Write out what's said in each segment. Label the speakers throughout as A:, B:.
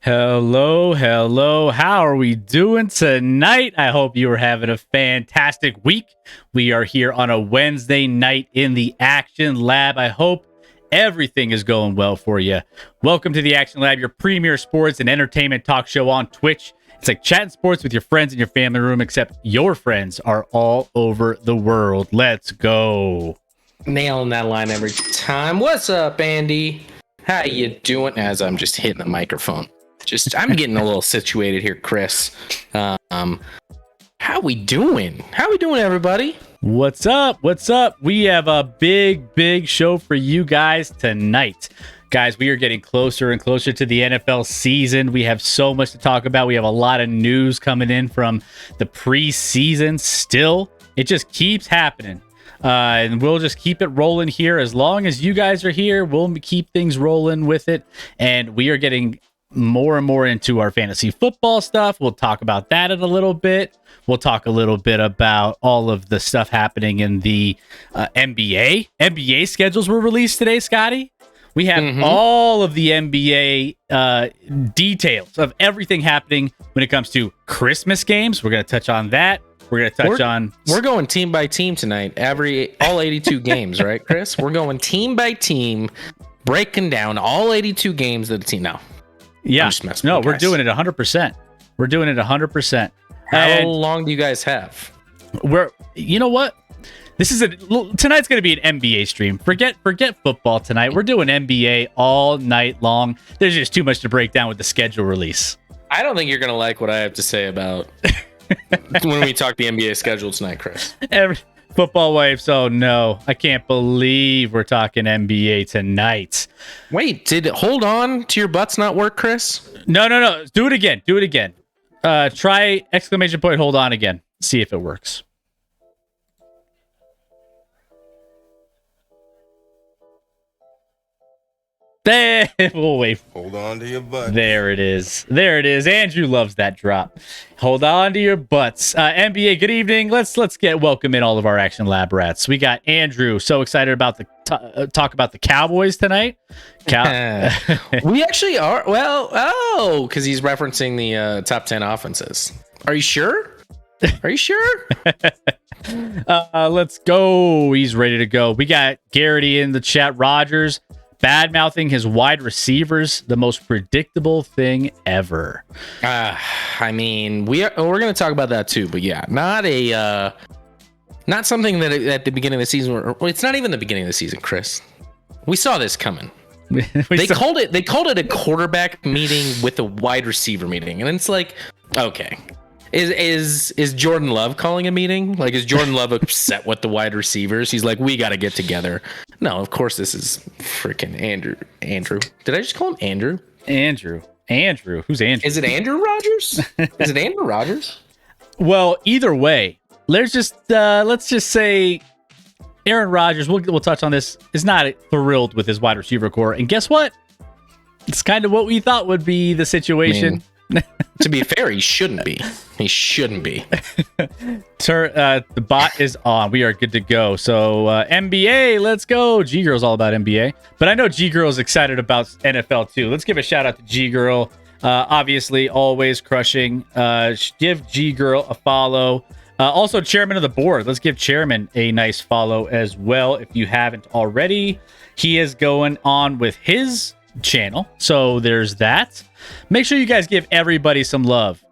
A: Hello, hello. How are we doing tonight? I hope you are having a fantastic week. We are here on a Wednesday night in the Action Lab. I hope everything is going well for you. Welcome to the Action Lab, your premier sports and entertainment talk show on Twitch. It's like chatting sports with your friends in your family room, except your friends are all over the world. Let's go.
B: Nailing that line every time. What's up, Andy? How you doing? As I'm just hitting the microphone. I'm getting a little situated here, Chris. How we doing? How we doing, everybody?
A: What's up? What's up? We have a big show for you guys tonight. Guys, we are getting closer and closer to the NFL season. We have so much to talk about. We have a lot of news coming in from the preseason still. It just keeps happening. And we'll just keep it rolling here. As long as you guys are here, we'll keep things rolling with it. And we are getting more and more into our fantasy football stuff. We'll talk about that in a little bit. We'll talk a little bit about all of the stuff happening in the NBA. NBA schedules were released today, Scotty. We have all of the NBA details of everything happening when it comes to Christmas games. We're going to touch on that. We're
B: going team by team tonight. All 82 games, right, Chris? We're going team by team, breaking down all 82 games of the team.
A: Yeah. No, we're doing it 100%. We're doing it 100%.
B: How long do you guys have?
A: You know what? Tonight's going to be an NBA stream. Forget football tonight. We're doing NBA all night long. There's just too much to break down with the schedule release.
B: I don't think you're going to like what I have to say about when we talk the NBA schedule tonight, Chris.
A: Football wives, oh no. I can't believe we're talking NBA tonight.
B: Wait, did hold on to your butts not work, Chris?
A: No. Do it again. Try exclamation point, hold on again. See if it works. We'll wait.
C: Hold on to your butt.
A: There it is. Andrew loves that drop. Hold on to your butts. NBA, good evening. Let's welcome in all of our Action Lab rats. We got Andrew. So excited about the talk about the Cowboys tonight.
B: We actually are. Well, because he's referencing the top 10 offenses. Are you sure?
A: Let's go. He's ready to go. We got Garrity in the chat. Rogers bad-mouthing his wide receivers, the most predictable thing ever.
B: I mean, we're going to talk about that too, but yeah, not a not something that at the beginning of the season, or it's not even the beginning of the season, Chris. We saw this coming. They called it a quarterback meeting with a wide receiver meeting, and it's like, okay, is Jordan Love calling a meeting? Like, is Jordan Love upset with the wide receivers? He's like, we got to get together. No, of course this is freaking Andrew. Did I just call him Andrew?
A: Andrew. Who's Andrew?
B: Is it Andrew Rogers? Is it Andrew Rogers?
A: Well, either way, let's just say Aaron Rodgers, we'll touch on this, is not thrilled with his wide receiver core. And guess what? It's kind of what we thought would be the situation.
B: I mean, to be fair, he shouldn't be.
A: The bot is on. We are good to go. So NBA, let's go. G-Girl's all about NBA. But I know G-Girl's excited about NFL too. Let's give a shout out to G-Girl. Obviously, always crushing. Give G-Girl a follow. Also, chairman of the board. Let's give chairman a nice follow as well if you haven't already. He is going on with his channel, so there's that. Make sure you guys give everybody some love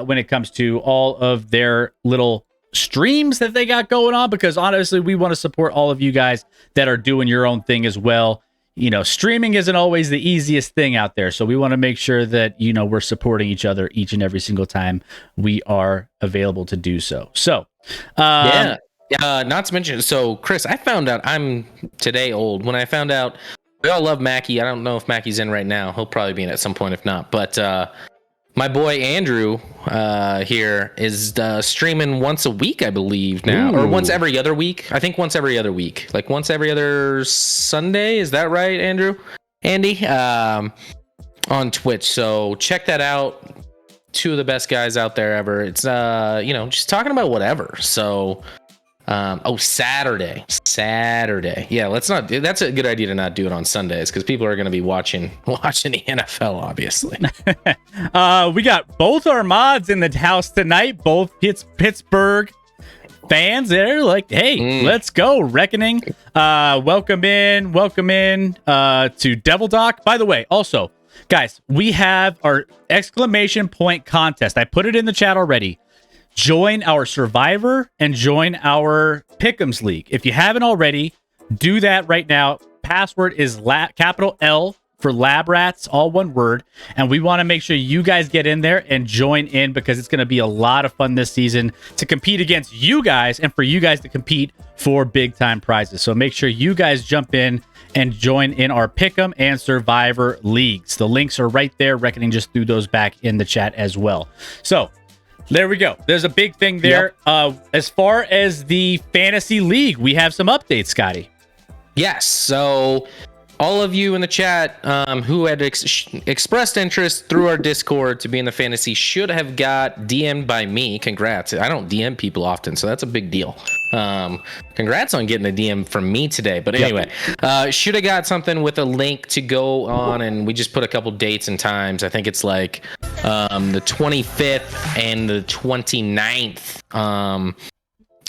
A: when it comes to all of their little streams that they got going on, because honestly, we want to support all of you guys that are doing your own thing as well. You know, streaming isn't always the easiest thing out there, so we want to make sure that, you know, we're supporting each other each and every single time we are available to do so. So,
B: not to mention, so Chris, I found out I'm today old when I found out we all love Mackie. I don't know if Mackie's in right now. He'll probably be in at some point, if not. But my boy Andrew here is streaming once a week, I believe now. Ooh. Or once every other week. I think once every other week. Like once every other Sunday. Is that right, Andrew? Andy? On Twitch. So check that out. Two of the best guys out there ever. It's, just talking about whatever. So... Saturday. Yeah, that's a good idea to not do it on Sundays because people are going to be watching the NFL, obviously.
A: We got both our mods in the house tonight, both Pittsburgh fans. They're like, hey, let's go. Reckoning. Welcome in to Devil Doc. By the way, also, guys, we have our exclamation point contest. I put it in the chat already. Join our Survivor and join our Pick'ems League. If you haven't already, do that right now. Password is capital L for Lab Rats, all one word. And we want to make sure you guys get in there and join in because it's going to be a lot of fun this season to compete against you guys and for you guys to compete for big time prizes. So make sure you guys jump in and join in our Pick'em and Survivor leagues. The links are right there. Reckoning just threw those back in the chat as well. So there we go. There's a big thing there. Yep. As far as the fantasy league, we have some updates, Scotty.
B: Yes. So all of you in the chat who had expressed interest through our Discord to be in the fantasy should have got DM'd by me. Congrats. I don't DM people often, so that's a big deal. Congrats on getting a DM from me today. But anyway, should have got something with a link to go on, and we just put a couple dates and times. I think it's like the 25th and the 29th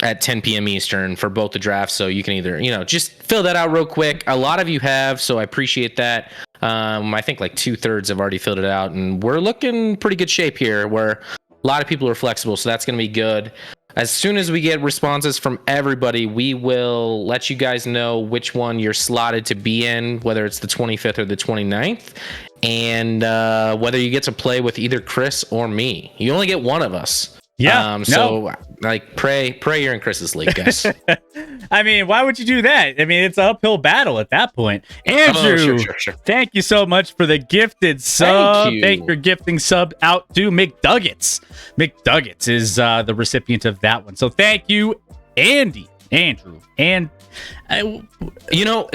B: at 10 p.m. Eastern for both the drafts. So you can either, just fill that out real quick. A lot of you have, so I appreciate that. I think like 2/3 have already filled it out, and we're looking pretty good shape here where a lot of people are flexible. So that's going to be good. As soon as we get responses from everybody, we will let you guys know which one you're slotted to be in, whether it's the 25th or the 29th, and whether you get to play with either Chris or me. You only get one of us.
A: Yeah.
B: So pray you're in Chris's league, guys.
A: I mean, why would you do that? I mean, it's an uphill battle at that point. Andrew,
B: sure.
A: Thank you so much for the gifted sub. Thank you for gifting sub out to McDuggets. McDuggets is the recipient of that one. So thank you, Andrew. And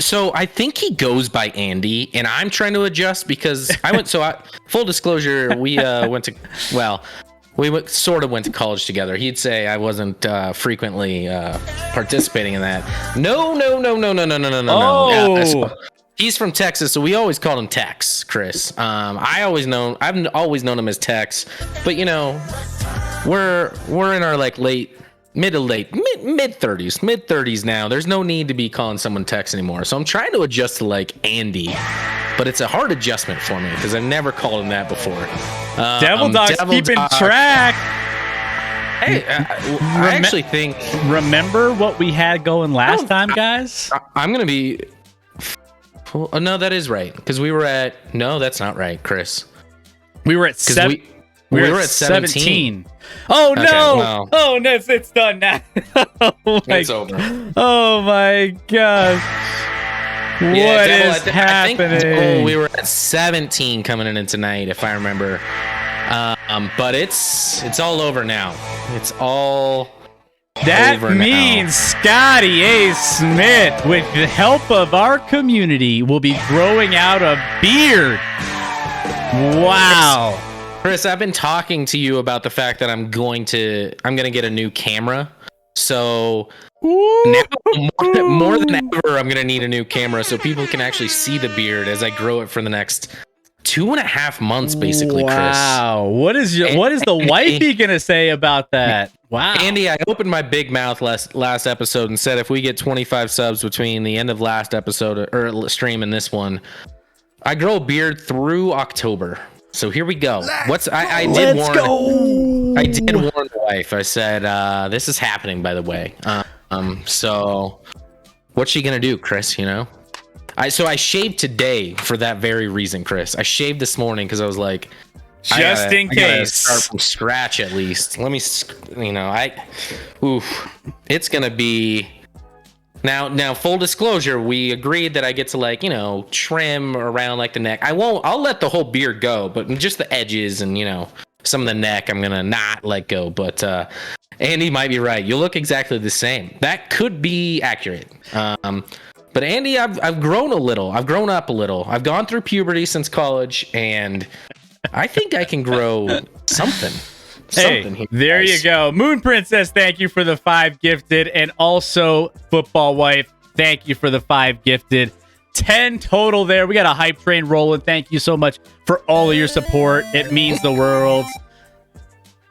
B: so I think he goes by Andy, and I'm trying to adjust because full disclosure, we went to college together. He'd say I wasn't frequently participating in that. No.
A: Oh.
B: He's from Texas, so we always called him Tex, Chris. I've always known him as Tex, but we're in our like mid 30s now. There's no need to be calling someone Tex anymore. So I'm trying to adjust to like Andy, but it's a hard adjustment for me because I've never called him that before.
A: Devil Dog's keeping track.
B: Hey, I actually think.
A: Remember what we had going last time, guys?
B: I'm gonna be. Oh, no, that is right because we were at. No, that's not right, Chris.
A: We were at 7. We were at 17. Oh no!
B: Okay, well,
A: Oh no! It's done now.
B: It's over.
A: Oh my gosh! What is happening?
B: We were at 17 coming in tonight, if I remember. But it's all over now. It's all.
A: That means Scotty A. Smith, with the help of our community, will be growing out a beard. Wow.
B: Chris, I've been talking to you about the fact that I'm gonna get a new camera. So now, more than ever, I'm gonna need a new camera so people can actually see the beard as I grow it for the next 2.5 months, basically.
A: Wow.
B: Chris.
A: What is the wifey gonna say about that? Wow.
B: Andy, I opened my big mouth last episode and said if we get 25 subs between the end of last episode or stream and this one, I grow a beard through October. So here we go. I did warn the wife. I said this is happening, by the way. So what's she gonna do, Chris? You know, I shaved today for that very reason, Chris. I shaved this morning because I was like,
A: just in case,
B: I gotta start from scratch at least. Let me, it's gonna be. Now, full disclosure, we agreed that I get to trim around like the neck. I'll let the whole beard go, but just the edges and some of the neck I'm gonna not let go. But Andy might be right. You look exactly the same. That could be accurate. But Andy, I've grown a little. I've grown up a little. I've gone through puberty since college, and I think I can grow something.
A: Hey, there you go. Moon Princess, thank you for the 5 gifted. And also, Football Wife, thank you for the 5 gifted. 10 total there. We got a hype train rolling. Thank you so much for all of your support. It means the world.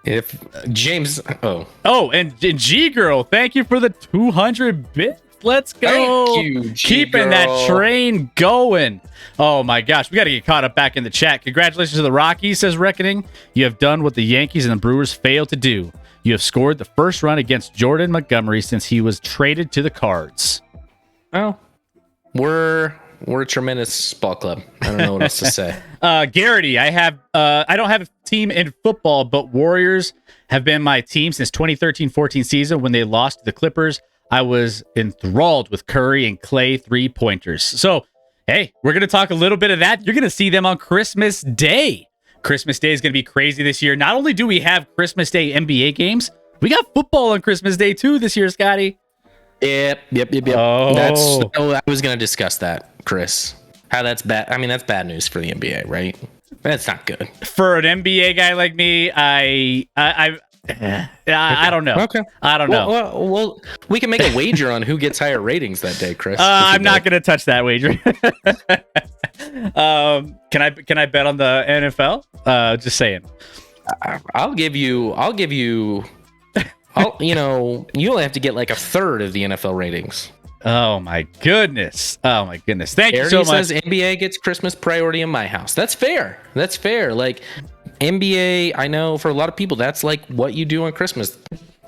B: If James...
A: and G Girl, thank you for the 200 bits. Let's go.
B: Thank you,
A: Keeping that train going. Oh my gosh, we got to get caught up back in the chat. Congratulations to the Rockies, says Reckoning. You have done what the Yankees and the Brewers failed to do. You have scored the first run against Jordan Montgomery since he was traded to the Cards.
B: Well, we're a tremendous ball club. I don't know what else to say.
A: Garrity, I don't have a team in football, but Warriors have been my team since 2013-14 season when they lost to the Clippers. I was enthralled with Curry and Clay 3-pointers. So, hey, we're going to talk a little bit of that. You're going to see them on Christmas Day. Christmas Day is going to be crazy this year. Not only do we have Christmas Day NBA games, we got football on Christmas Day too this year, Scotty.
B: Yep.
A: Oh.
B: I was going to discuss that, Chris. How that's bad. I mean, that's bad news for the NBA, right? That's not good.
A: For an NBA guy like me, I don't know.
B: Okay.
A: I don't know.
B: Well, we can make a wager on who gets higher ratings that day, Chris.
A: I'm not going to touch that wager. Can I bet on the NFL? Just saying.
B: You only have to get like a third of the NFL ratings.
A: Oh my goodness. Thank you so much.
B: Says NBA gets Christmas priority in my house. That's fair. Like NBA, I know for a lot of people, that's like what you do on Christmas.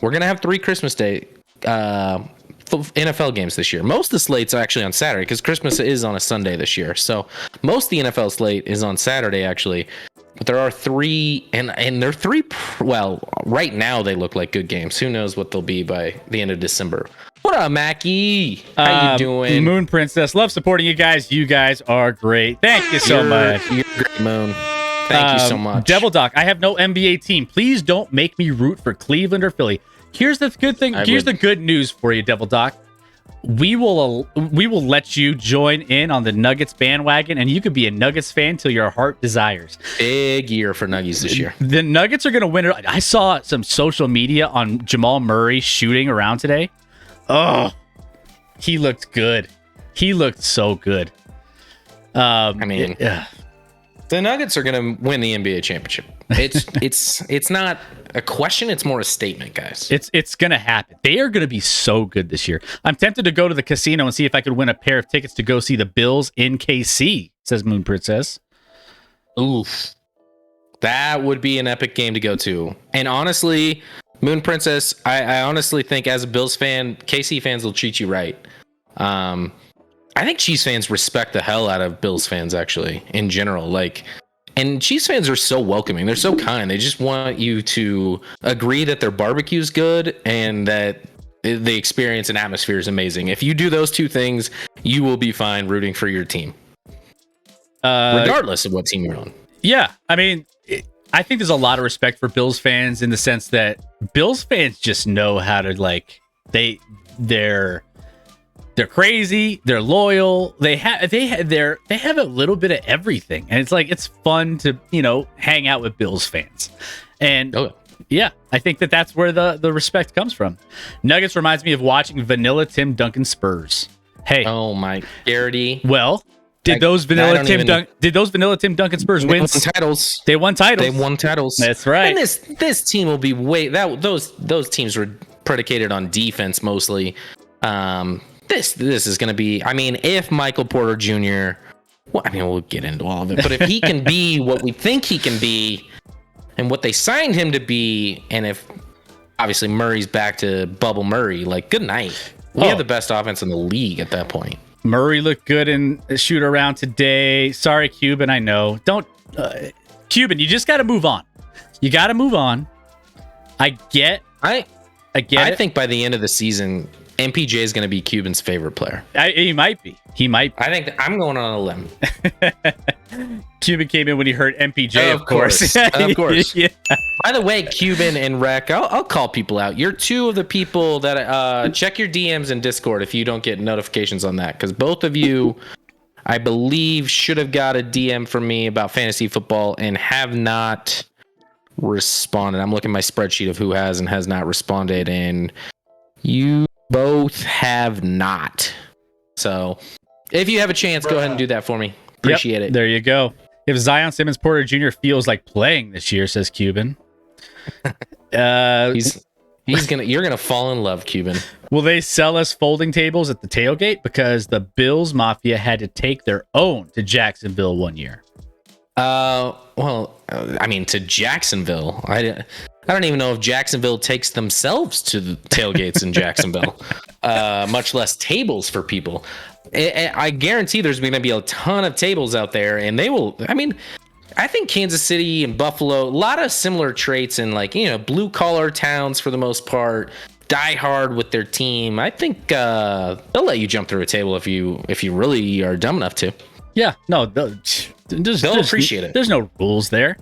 B: We're going to have 3 Christmas Day NFL games this year. Most of the slate's actually on Saturday because Christmas is on a Sunday this year. So most of the NFL slate is on Saturday, actually. But there are 3, and they're 3, well, right now they look like good games. Who knows what they'll be by the end of December. What up, Mackie? How you doing?
A: Moon Princess, love supporting you guys. You guys are great. Thank you so much.
B: You're great, Moon. Thank you so much.
A: Devil Doc, I have no NBA team. Please don't make me root for Cleveland or Philly. Here's the good thing. Here's the good news for you, Devil Doc. We will let you join in on the Nuggets bandwagon, and you could be a Nuggets fan till your heart desires.
B: Big year for Nuggies this year.
A: The Nuggets are going to win it. I saw some social media on Jamal Murray shooting around today. Oh, he looked good. He looked so good.
B: The Nuggets are going to win the NBA championship. It's not a question. It's more a statement, guys.
A: It's going to happen. They are going to be so good this year. I'm tempted to go to the casino and see if I could win a pair of tickets to go see the Bills in KC, says Moon Princess.
B: Oof. That would be an epic game to go to. And honestly, Moon Princess, I honestly think as a Bills fan, KC fans will treat you right. I think Chiefs fans respect the hell out of Bills fans, actually, in general. Like, and Chiefs fans are so welcoming. They're so kind. They just want you to agree that their barbecue's good and that the experience and atmosphere is amazing. If you do those two things, you will be fine rooting for your team, regardless of what team you're on.
A: Yeah, I mean, I think there's a lot of respect for Bills fans in the sense that Bills fans just know how to, like, they're crazy, they're loyal, they have a little bit of everything, and it's fun to hang out with Bills fans. And yeah, I think that's where the respect comes from. Nuggets reminds me of watching Vanilla Tim Duncan Spurs. Hey,
B: oh my Garrity.
A: Well, did those Vanilla Tim Duncan Spurs win
B: titles?
A: They won titles. That's right.
B: And this team will be those teams were predicated on defense mostly. This is going to be, I mean, if Michael Porter Jr., well, I mean, we'll get into all of it, but if he can be what we think he can be and what they signed him to be, and if obviously Murray's back to Bubble Murray, like, good night. We have the best offense in the league at that point.
A: Murray looked good in a shoot around today. Sorry, Cuban, I know. Cuban, you just got to move on. You got to move on. I get
B: I think by the end of the season, MPJ is going to be Cuban's favorite player.
A: He might be. I
B: think I'm going on a limb.
A: Cuban came in when he heard MPJ,
B: of course. Of course.
A: Yeah.
B: By the way, Cuban and Rec, I'll call people out. You're two of the people that check your DMs in Discord if you don't get notifications on that, because both of you, I believe, should have got a DM from me about fantasy football and have not responded. I'm looking at my spreadsheet of who has and has not responded, and you both have not. So if you have a chance, go ahead and do that for me. Appreciate it.
A: There you go. If Zion Simmons Porter Jr. feels like playing this year, says Cuban.
B: You're gonna fall in love, Cuban.
A: Will they sell us folding tables at the tailgate? Because the Bills Mafia had to take their own to Jacksonville one year.
B: I mean, to Jacksonville. I don't even know if Jacksonville takes themselves to the tailgates in Jacksonville, much less tables for people. I guarantee there's going to be a ton of tables out there, and they will. I mean, I think Kansas City and Buffalo, a lot of similar traits in, like, blue collar towns for the most part, die hard with their team. I think they'll let you jump through a table if you really are dumb enough to.
A: Yeah, no, they'll
B: appreciate it.
A: There's no rules there.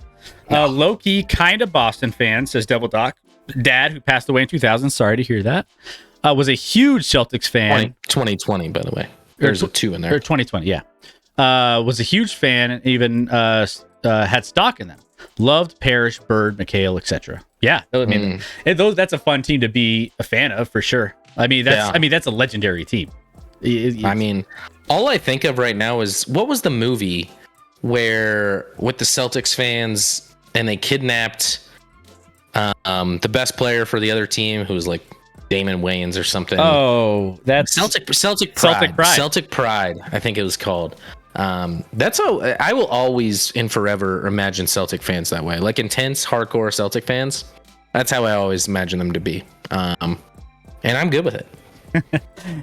A: No. Low-key, kind of Boston fan, says Devil Doc. Dad, who passed away in 2000, sorry to hear that, was a huge Celtics fan.
B: 2020, by the way. There's a 2 in there.
A: Or 2020, yeah. Was a huge fan and even had stock in them. Loved Parrish, Bird, McHale, etc. Yeah, I mean, that's a fun team to be a fan of for sure. I mean, that's a legendary team.
B: I mean, all I think of right now is, what was the movie where with the Celtics fans and they kidnapped the best player for the other team, who was like Damon Wayans or something?
A: Oh, that's
B: Celtic Pride, I think it was called. That's how I will always and forever imagine Celtic fans that way, like intense, hardcore Celtic fans. That's how I always imagine them to be, and I'm good with it.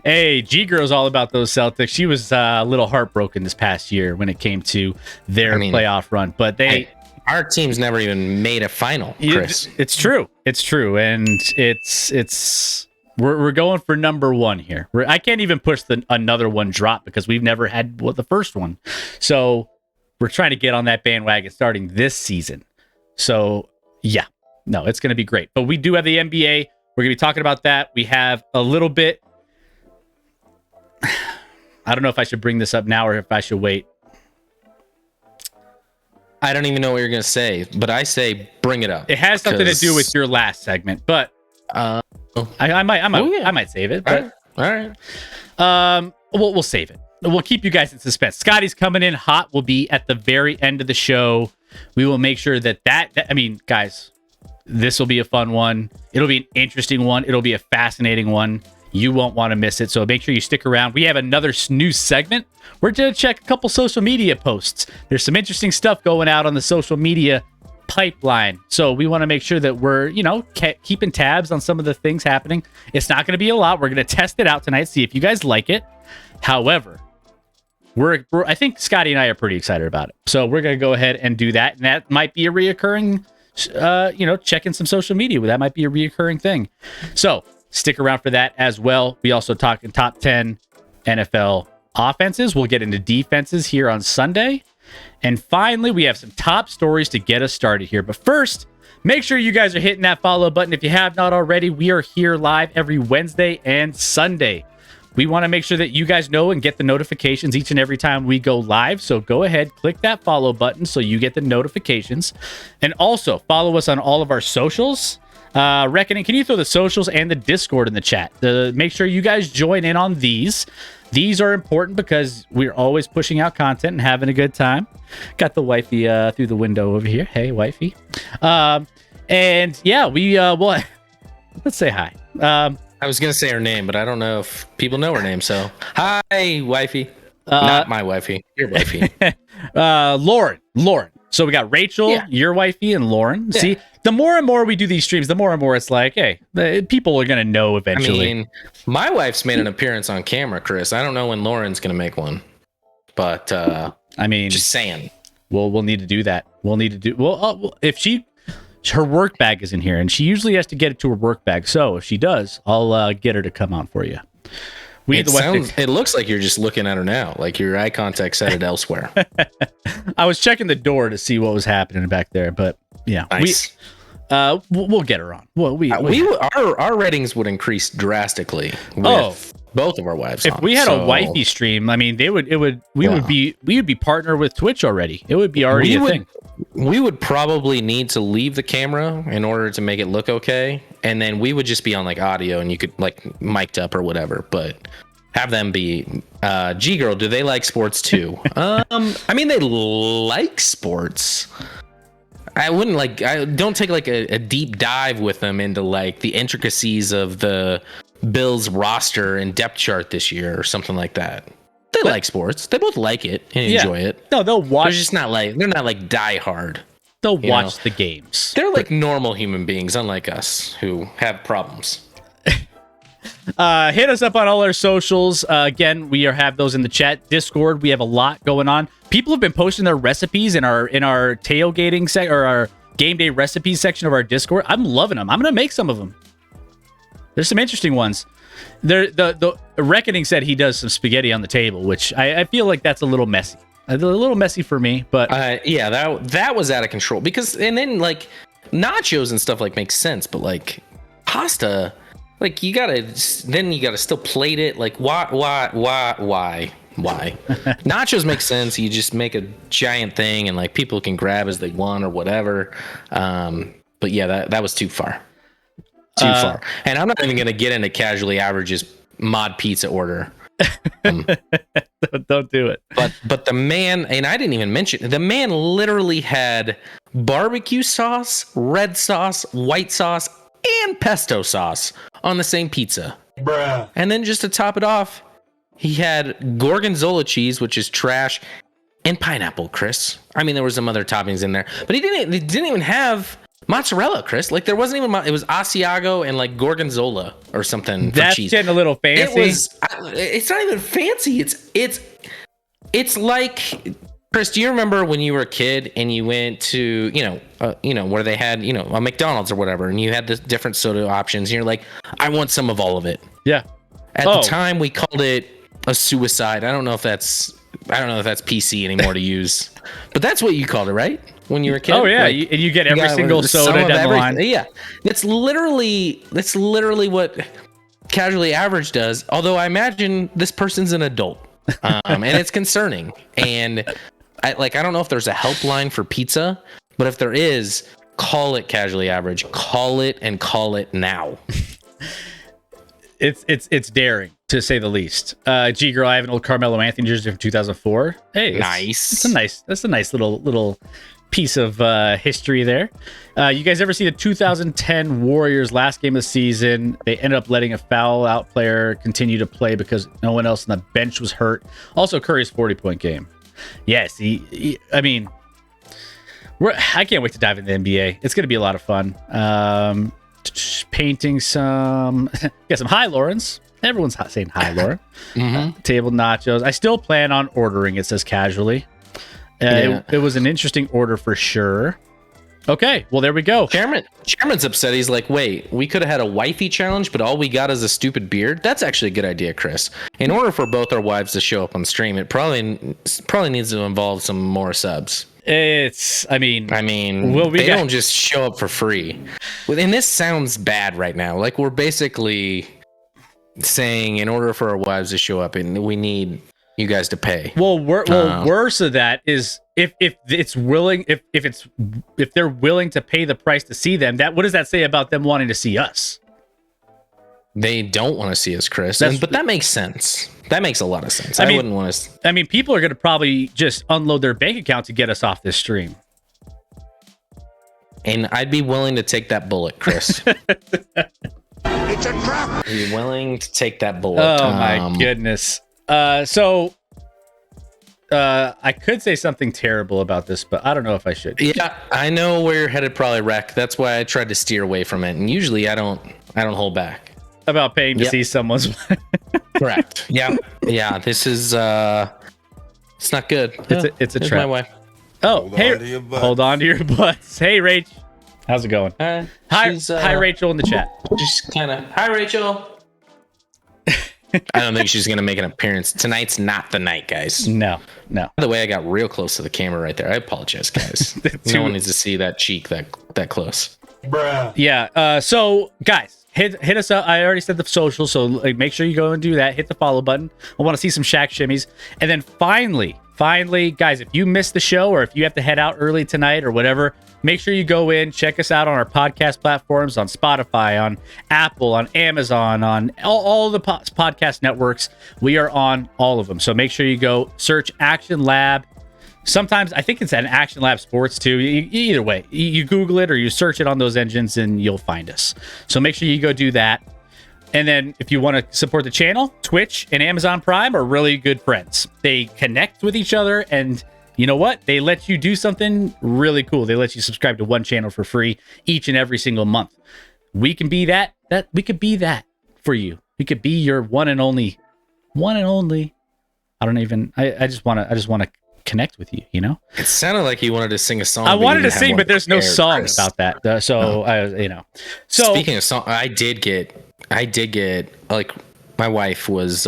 A: Hey, G-Girl's all about those Celtics. She was a little heartbroken this past year when it came to their playoff run, but
B: our team's never even made a final, Chris.
A: It's true, and we're going for number one here. I can't even push another one drop because we've never had the first one, so we're trying to get on that bandwagon starting this season. So yeah, no, it's going to be great. But we do have the NBA. We're going to be talking about that. We have a little bit. I don't know if I should bring this up now or if I should wait.
B: I don't even know what you're going to say, but I say bring it up.
A: It has something to do with your last segment, but I might save it. But,
B: all right.
A: We'll save it. We'll keep you guys in suspense. Scotty's coming in hot. Will be at the very end of the show. We will make sure that I mean, guys, this will be a fun one. It'll be an interesting one. It'll be a fascinating one. You won't want to miss it. So make sure you stick around. We have another news segment. We're going to check a couple social media posts. There's some interesting stuff going out on the social media pipeline. So we want to make sure that we're, keeping tabs on some of the things happening. It's not going to be a lot. We're going to test it out tonight, see if you guys like it. However, I think Scotty and I are pretty excited about it. So we're going to go ahead and do that. And that might be a reoccurring, checking some social media. That might be a reoccurring thing. So stick around for that as well. We also talk in top 10 NFL offenses. We'll get into defenses here on Sunday. And finally, we have some top stories to get us started here. But first, make sure you guys are hitting that follow button. If you have not already, we are here live every Wednesday and Sunday. We want to make sure that you guys know and get the notifications each and every time we go live. So go ahead, click that follow button so you get the notifications. And also follow us on all of our socials. Reckoning, can you throw the socials and the Discord in the chat? Make sure you guys join in on these. These are important because we're always pushing out content and having a good time. Got the wifey through the window over here. Hey, wifey. And yeah, well, let's say hi.
B: I was gonna say her name, but I don't know if people know her name. So, hi, wifey. Not my wifey. Your wifey.
A: Lauren. So we got Rachel, your wifey, and Lauren. Yeah. See, the more and more we do these streams, the more and more it's like, hey, people are gonna know eventually.
B: I mean, my wife's made an appearance on camera, Chris. I don't know when Lauren's gonna make one, but
A: I mean,
B: just saying.
A: We'll need to do that. If her work bag is in here, and she usually has to get it to her work bag. So if she does, I'll get her to come on for you.
B: It looks like you're just looking at her now, like your eye contact set it elsewhere.
A: I was checking the door to see what was happening back there, but yeah,
B: nice.
A: We'll get her on. Well,
B: our ratings would increase drastically with both of our wives.
A: If we had a wifey stream, I mean, we would be partnered with Twitch already. It would be already a thing.
B: We would probably need to leave the camera in order to make it look okay, and then we would just be on like audio, and you could like mic'd up or whatever. But have them be G Girl. Do they like sports too? I mean, they like sports. I don't take like a deep dive with them into like the intricacies of the Bills roster and depth chart this year or something like that. They like sports. They both like it and enjoy it.
A: No, they'll watch.
B: They're not like die hard.
A: They'll watch the games.
B: They're like normal human beings, unlike us who have problems.
A: Hit us up on all our socials. Again, we have those in the chat. Discord, we have a lot going on. People have been posting their recipes in our tailgating or our game day recipes section of our Discord. I'm loving them. I'm gonna make some of them. There's some interesting ones. The Reckoning said he does some spaghetti on the table, which I feel like that's a little messy. A little messy for me, but
B: yeah, that was out of control. Because and then like nachos and stuff like makes sense, but like pasta, like you gotta still plate it. Like why? Nachos make sense. You just make a giant thing and like people can grab as they want or whatever. But yeah, that was too far. Too far. And I'm not even going to get into Casually Average's mod pizza order.
A: Don't do it.
B: But the man, and I didn't even mention, the man literally had barbecue sauce, red sauce, white sauce, and pesto sauce on the same pizza.
C: Bruh.
B: And then just to top it off, he had gorgonzola cheese, which is trash, and pineapple, Chris. I mean, there were some other toppings in there, but he didn't even have mozzarella, Chris. Like there wasn't even it was Asiago and like gorgonzola or something.
A: That's
B: for cheese.
A: Getting a little fancy.
B: It's not even fancy. It's like, Chris, do you remember when you were a kid and you went to where they had a McDonald's or whatever, and you had the different soda options, and you're like, I want some of all of it.
A: Yeah.
B: At the time, we called it a suicide. I don't know if that's PC anymore to use, but that's what you called it, right? When you were a kid.
A: Oh yeah, and you get every single soda down the line.
B: Yeah, that's literally what Casually Average does. Although I imagine this person's an adult, and it's concerning. And I don't know if there's a helpline for pizza, but if there is, call it Casually Average. Call it and call it now.
A: It's daring, to say the least. G Girl, I have an old Carmelo Anthony jersey from 2004. Hey,
B: nice.
A: That's a nice little piece of history there. You guys ever see the 2010 Warriors last game of the season? They ended up letting a foul out player continue to play because no one else on the bench was hurt. Also, Curry's 40-point game. Yes, I mean, I can't wait to dive into the NBA. It's going to be a lot of fun. Painting some, got some hi Laurens. Everyone's saying hi, Lauren. Table nachos. I still plan on ordering. It says casually. It was an interesting order for sure. Okay, well there we go.
B: Chairman's upset. He's like, wait, we could have had a wifey challenge, but all we got is a stupid beard. That's actually a good idea, Chris. In order for both our wives to show up on stream, it probably needs to involve some more subs.
A: They
B: don't just show up for free. And this sounds bad right now. Like we're basically saying in order for our wives to show up, and we need you guys to pay.
A: Well, worse of that is if they're willing to pay the price to see them. What does that say about them wanting to see us?
B: They don't want to see us, Chris. But that makes sense. That makes a lot of sense. I wouldn't want to.
A: I mean, people are going to probably just unload their bank account to get us off this stream.
B: And I'd be willing to take that bullet, Chris. It's a trap. I'd be willing to take that bullet.
A: Oh my goodness. So I could say something terrible about this, but I don't know if I should.
B: Yeah, I know where you're headed, probably wreck. That's why I tried to steer away from it. And usually I don't hold back.
A: About paying to see someone's.
B: Correct. Yeah. This is it's not good.
A: It's a trap.
B: My wife.
A: Oh, hey, hold on to your butts. Hey, Rach, how's it going? Hi, Rachel in the chat.
B: Just kind of hi, Rachel. I don't think she's gonna make an appearance. Tonight's not the night, guys.
A: No.
B: By the way, I got real close to the camera right there. I apologize, guys. No one needs to see that cheek that close.
A: Bruh. Yeah. So, guys, hit us up. I already said the social, so make sure you go and do that. Hit the follow button. I want to see some Shaq shimmies, and then finally, guys, if you missed the show or if you have to head out early tonight or whatever, make sure you go in, check us out on our podcast platforms, on Spotify, on Apple, on Amazon, on all the podcast networks. We are on all of them. So make sure you go search Action Lab. Sometimes I think it's an Action Lab Sports too. Either way, you Google it or you search it on those engines and you'll find us. So make sure you go do that. And then if you want to support the channel, Twitch and Amazon Prime are really good friends. They connect with each other, and you know what? They let you do something really cool. They let you subscribe to one channel for free each and every single month. We can be that we could be that for you. We could be your one and only. I just want to connect with you, you know?
B: It sounded like you wanted to sing a song.
A: I wanted to sing, but there's no song about that. So
B: speaking of song, I did get like my wife was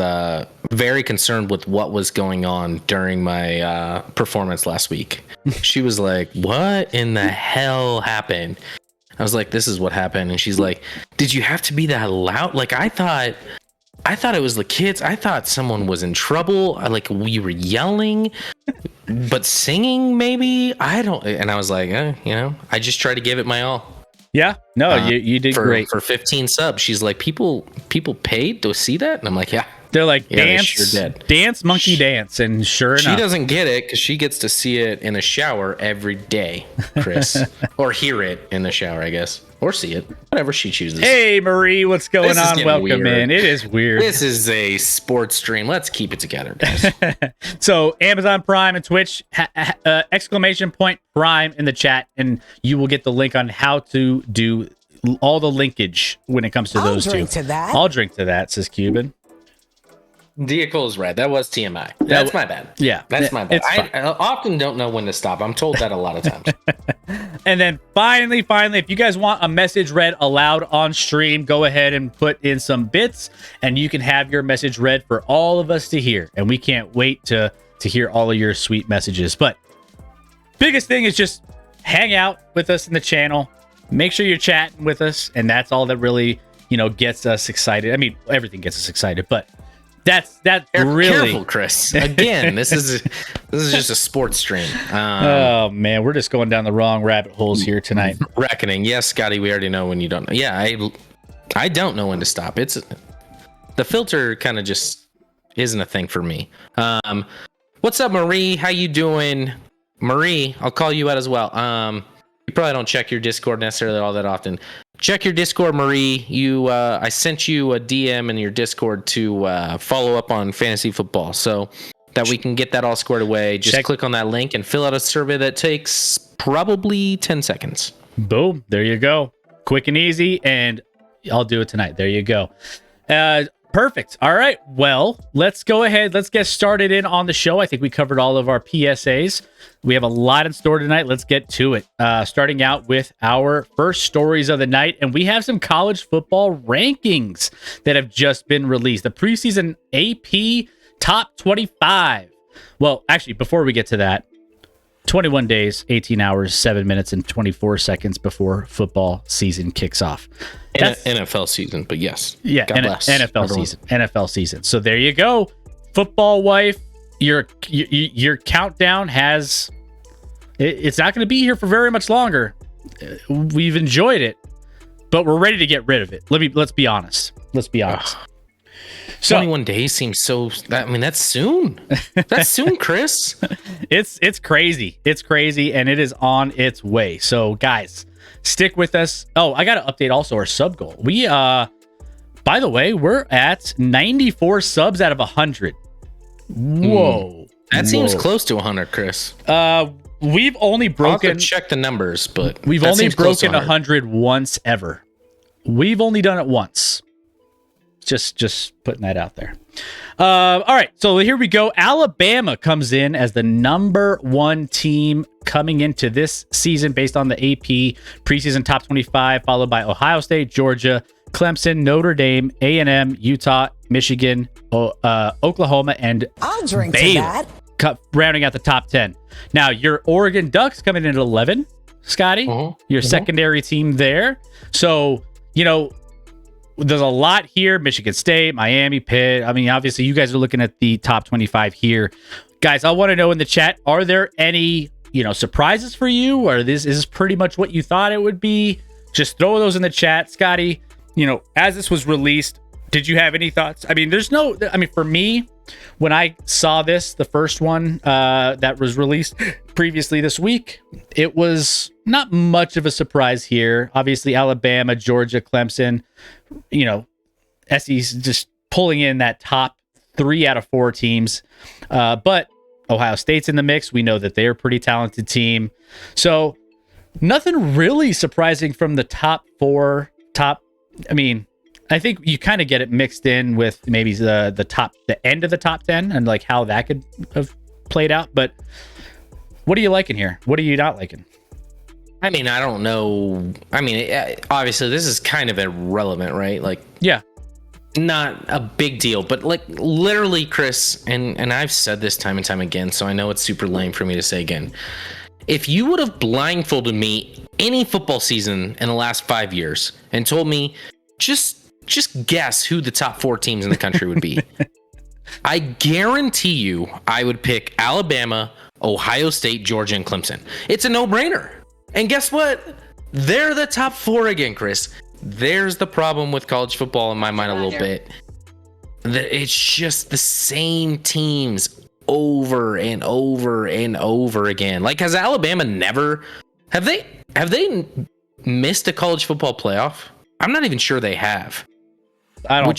B: very concerned with what was going on during my performance last week. She was like, what in the hell happened? I was like, this is what happened. And she's like, did you have to be that loud? Like, I thought it was the kids. I thought someone was in trouble. Like we were yelling, but singing maybe. And I was like, I just tried to give it my all.
A: Yeah, no, you did great.
B: For 15 subs. She's like, people paid to see that? And I'm like, yeah.
A: They're like, dance, monkey dance. And sure enough.
B: She doesn't get it because she gets to see it in the shower every day, Chris. Or hear it in the shower, I guess. Or see it. Whatever she chooses.
A: Hey, Marie, what's going on? Welcome in. It is weird.
B: This is a sports stream. Let's keep it together, guys.
A: So, Amazon Prime and Twitch, exclamation point Prime in the chat, and you will get the link on how to do all the linkage when it comes to those two. I'll drink to that, says Cuban.
B: Vehicle is red. That was TMI. That's my bad.
A: Yeah.
B: That's my bad. I often don't know when to stop. I'm told that a lot of times.
A: And then finally, if you guys want a message read aloud on stream, go ahead and put in some bits and you can have your message read for all of us to hear. And we can't wait to hear all of your sweet messages. But biggest thing is just hang out with us in the channel. Make sure you're chatting with us. And that's all that really, gets us excited. I mean, everything gets us excited, but that's really
B: careful, Chris. Again, this is just a sports stream.
A: Oh man, we're just going down the wrong rabbit holes here tonight.
B: Reckoning, yes, Scotty. We already know when you don't know. Yeah, I don't know when to stop. It's the filter kind of just isn't a thing for me. What's up, Marie? How you doing, Marie? I'll call you out as well. You probably don't check your Discord necessarily all that often. Check your Discord, Marie. I sent you a DM in your Discord to follow up on fantasy football. So that we can get that all squared away, just click on that link and fill out a survey that takes probably 10 seconds.
A: Boom. There you go. Quick and easy. And I'll do it tonight. There you go. Perfect. All right. Well, let's go ahead. Let's get started in on the show. I think we covered all of our PSAs. We have a lot in store tonight. Let's get to it. Starting out with our first stories of the night. And we have some college football rankings that have just been released. The preseason AP top 25. Well, actually, before we get to that, 21 days, 18 hours, 7 minutes, and 24 seconds before football season kicks off.
B: That's NFL season, but yes.
A: Yeah,
B: God bless
A: NFL
B: everyone.
A: season. NFL season. So there you go. Football wife, your countdown has... It's not going to be here for very much longer. We've enjoyed it, but we're ready to get rid of it. Let's be honest. Let's be honest. So
B: 21 days seems so... that's soon. That's soon, Chris.
A: It's crazy. It's crazy, and it is on its way. So, guys, stick with us. Oh, I got to update also our sub goal. We, by the way, we're at 94 subs out of 100. Whoa.
B: That seems close to 100, Chris.
A: We've only broken...
B: I'll have to check the numbers, but...
A: We've only broken 100 once ever. We've only done it once. Just putting that out there. All right, so here we go. Alabama comes in as the number 1 team coming into this season based on the AP preseason top 25, followed by Ohio State, Georgia, Clemson, Notre Dame, A&M, Utah, Michigan, Oklahoma, and
C: I'll drink
A: Baylor,
C: to that.
A: rounding out the top 10. Now, your Oregon Ducks coming in at 11, Scotty, your secondary team there. So, there's a lot here. Michigan State, Miami, Pitt. I mean, obviously, you guys are looking at the top 25 here. Guys, I want to know in the chat, are there any, surprises for you? Or is this pretty much what you thought it would be? Just throw those in the chat. Scotty, as this was released, did you have any thoughts? I mean, for me, when I saw this, the first one that was released previously this week, it was not much of a surprise here. Obviously, Alabama, Georgia, Clemson, SE's just pulling in that top 3 out of 4 teams. But Ohio State's in the mix. We know that they're a pretty talented team. So nothing really surprising from the top 4. I think you kind of get it mixed in with maybe the end of the top 10 and like how that could have played out. But what are you liking here? What are you not liking?
B: I don't know. Obviously, this is kind of irrelevant, right?
A: Yeah.
B: Not a big deal, but literally, Chris, and I've said this time and time again, so I know it's super lame for me to say again. If you would have blindfolded me any football season in the last 5 years and told me, just guess who the top 4 teams in the country would be, I guarantee you I would pick Alabama, Ohio State, Georgia, and Clemson. It's a no-brainer. And guess what? They're the top 4 again, Chris. There's the problem with college football in my mind a little bit. It's just the same teams over and over and over again. Has Alabama never... Have they missed a college football playoff? I'm not even sure they have.
A: I don't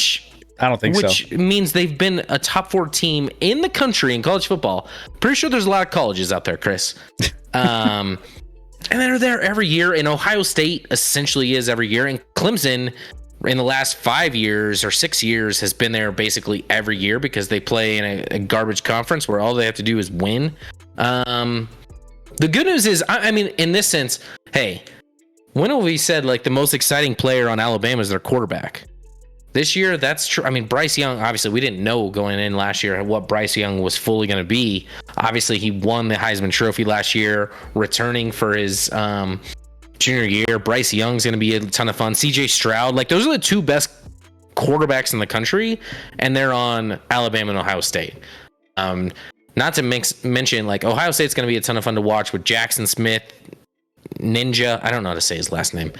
A: think so.
B: Which means they've been a top 4 team in the country in college football. Pretty sure there's a lot of colleges out there, Chris. And they're there every year. And Ohio State essentially is every year. And Clemson in the last 5 years or 6 years has been there basically every year because they play in a garbage conference where all they have to do is win. The good news is, in this sense, hey, when have we said the most exciting player on Alabama is their quarterback? This year, that's true. Bryce Young, obviously, we didn't know going in last year what Bryce Young was fully going to be. Obviously, he won the Heisman Trophy last year, returning for his junior year. Bryce Young's going to be a ton of fun. CJ Stroud, those are the 2 best quarterbacks in the country, and they're on Alabama and Ohio State. Not to mention, Ohio State's going to be a ton of fun to watch with Jackson Smith, Ninja. I don't know how to say his last name.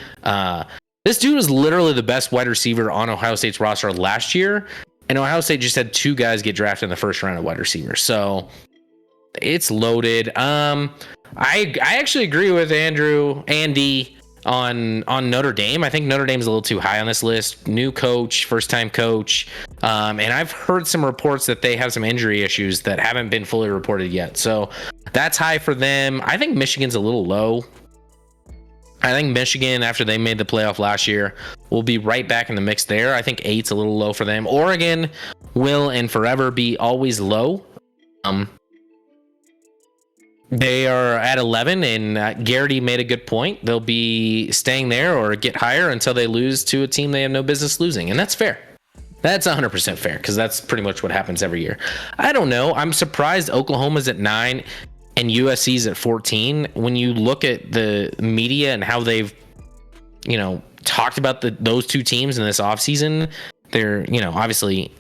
B: This dude was literally the best wide receiver on Ohio State's roster last year, and Ohio State just had 2 guys get drafted in the first round of wide receivers. So it's loaded. I actually agree with Andy. on Notre Dame. I think Notre Dame's a little too high on this list. New coach, first time coach, and I've heard some reports that they have some injury issues that haven't been fully reported yet. So that's high for them. I think Michigan's a little low. I think Michigan, after they made the playoff last year, will be right back in the mix there. I think 8's a little low for them. Oregon will and forever be always low. They are at 11, and Garrity made a good point. They'll be staying there or get higher until they lose to a team they have no business losing, and that's fair. That's 100% fair, because that's pretty much what happens every year. I don't know. I'm surprised Oklahoma's at 9 and USC's at 14. When you look at the media and how they've, talked about those two teams in this offseason, they're, obviously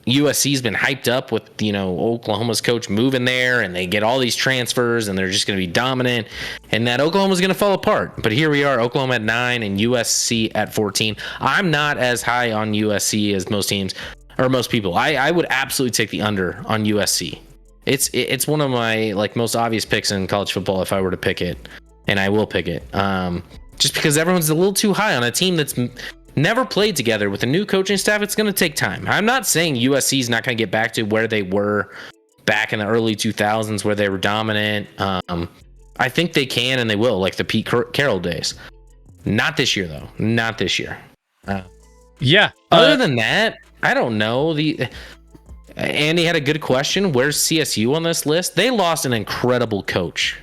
B: USC's been hyped up with, Oklahoma's coach moving there, and they get all these transfers, and they're just going to be dominant, and that Oklahoma's going to fall apart. But here we are, Oklahoma at 9 and USC at 14. I'm not as high on USC as most teams or most people. I would absolutely take the under on USC. It's one of my most obvious picks in college football if I were to pick it, and I will pick it. Just because everyone's a little too high on a team that's never played together with a new coaching staff. It's going to take time. I'm not saying USC is not going to get back to where they were back in the early 2000s where they were dominant. I think they can and they will, like the Pete Carroll days. Not this year, though. Not this year.
A: Yeah.
B: Other than that, I don't know. Andy had a good question. Where's CSU on this list? They lost an incredible coach.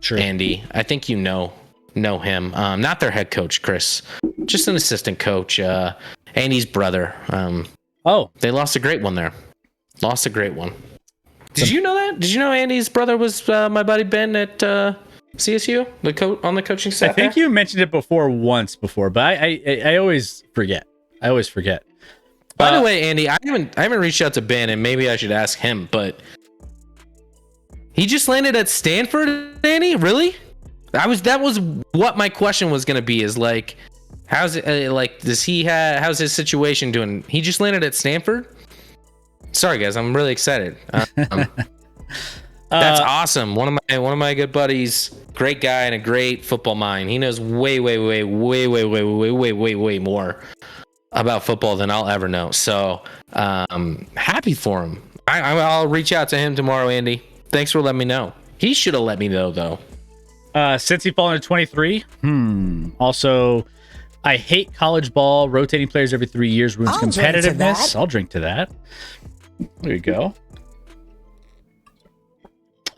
A: Sure.
B: Andy, I think you know him. Not their head coach, Chris. Just an assistant coach. Andy's brother. They lost a great one there. Lost a great one. Did you know that? Did you know Andy's brother was my buddy Ben at CSU, on the coaching staff?
A: I think you mentioned it once before, but I always forget.
B: By the way, Andy, I haven't reached out to Ben, and maybe I should ask him, but he just landed at Stanford, Andy? Really? That was what my question was going to be, is how's it, how's his situation doing? He just landed at Stanford? Sorry guys, I'm really excited. That's awesome. One of my good buddies, great guy and a great football mind. He knows way more about football than I'll ever know. So, happy for him. I'll reach out to him tomorrow, Andy. Thanks for letting me know. He should have let me know though.
A: Since he fallen to 23. Also, I hate college ball. Rotating players every 3 years ruins competitiveness. I'll drink to that. There you go.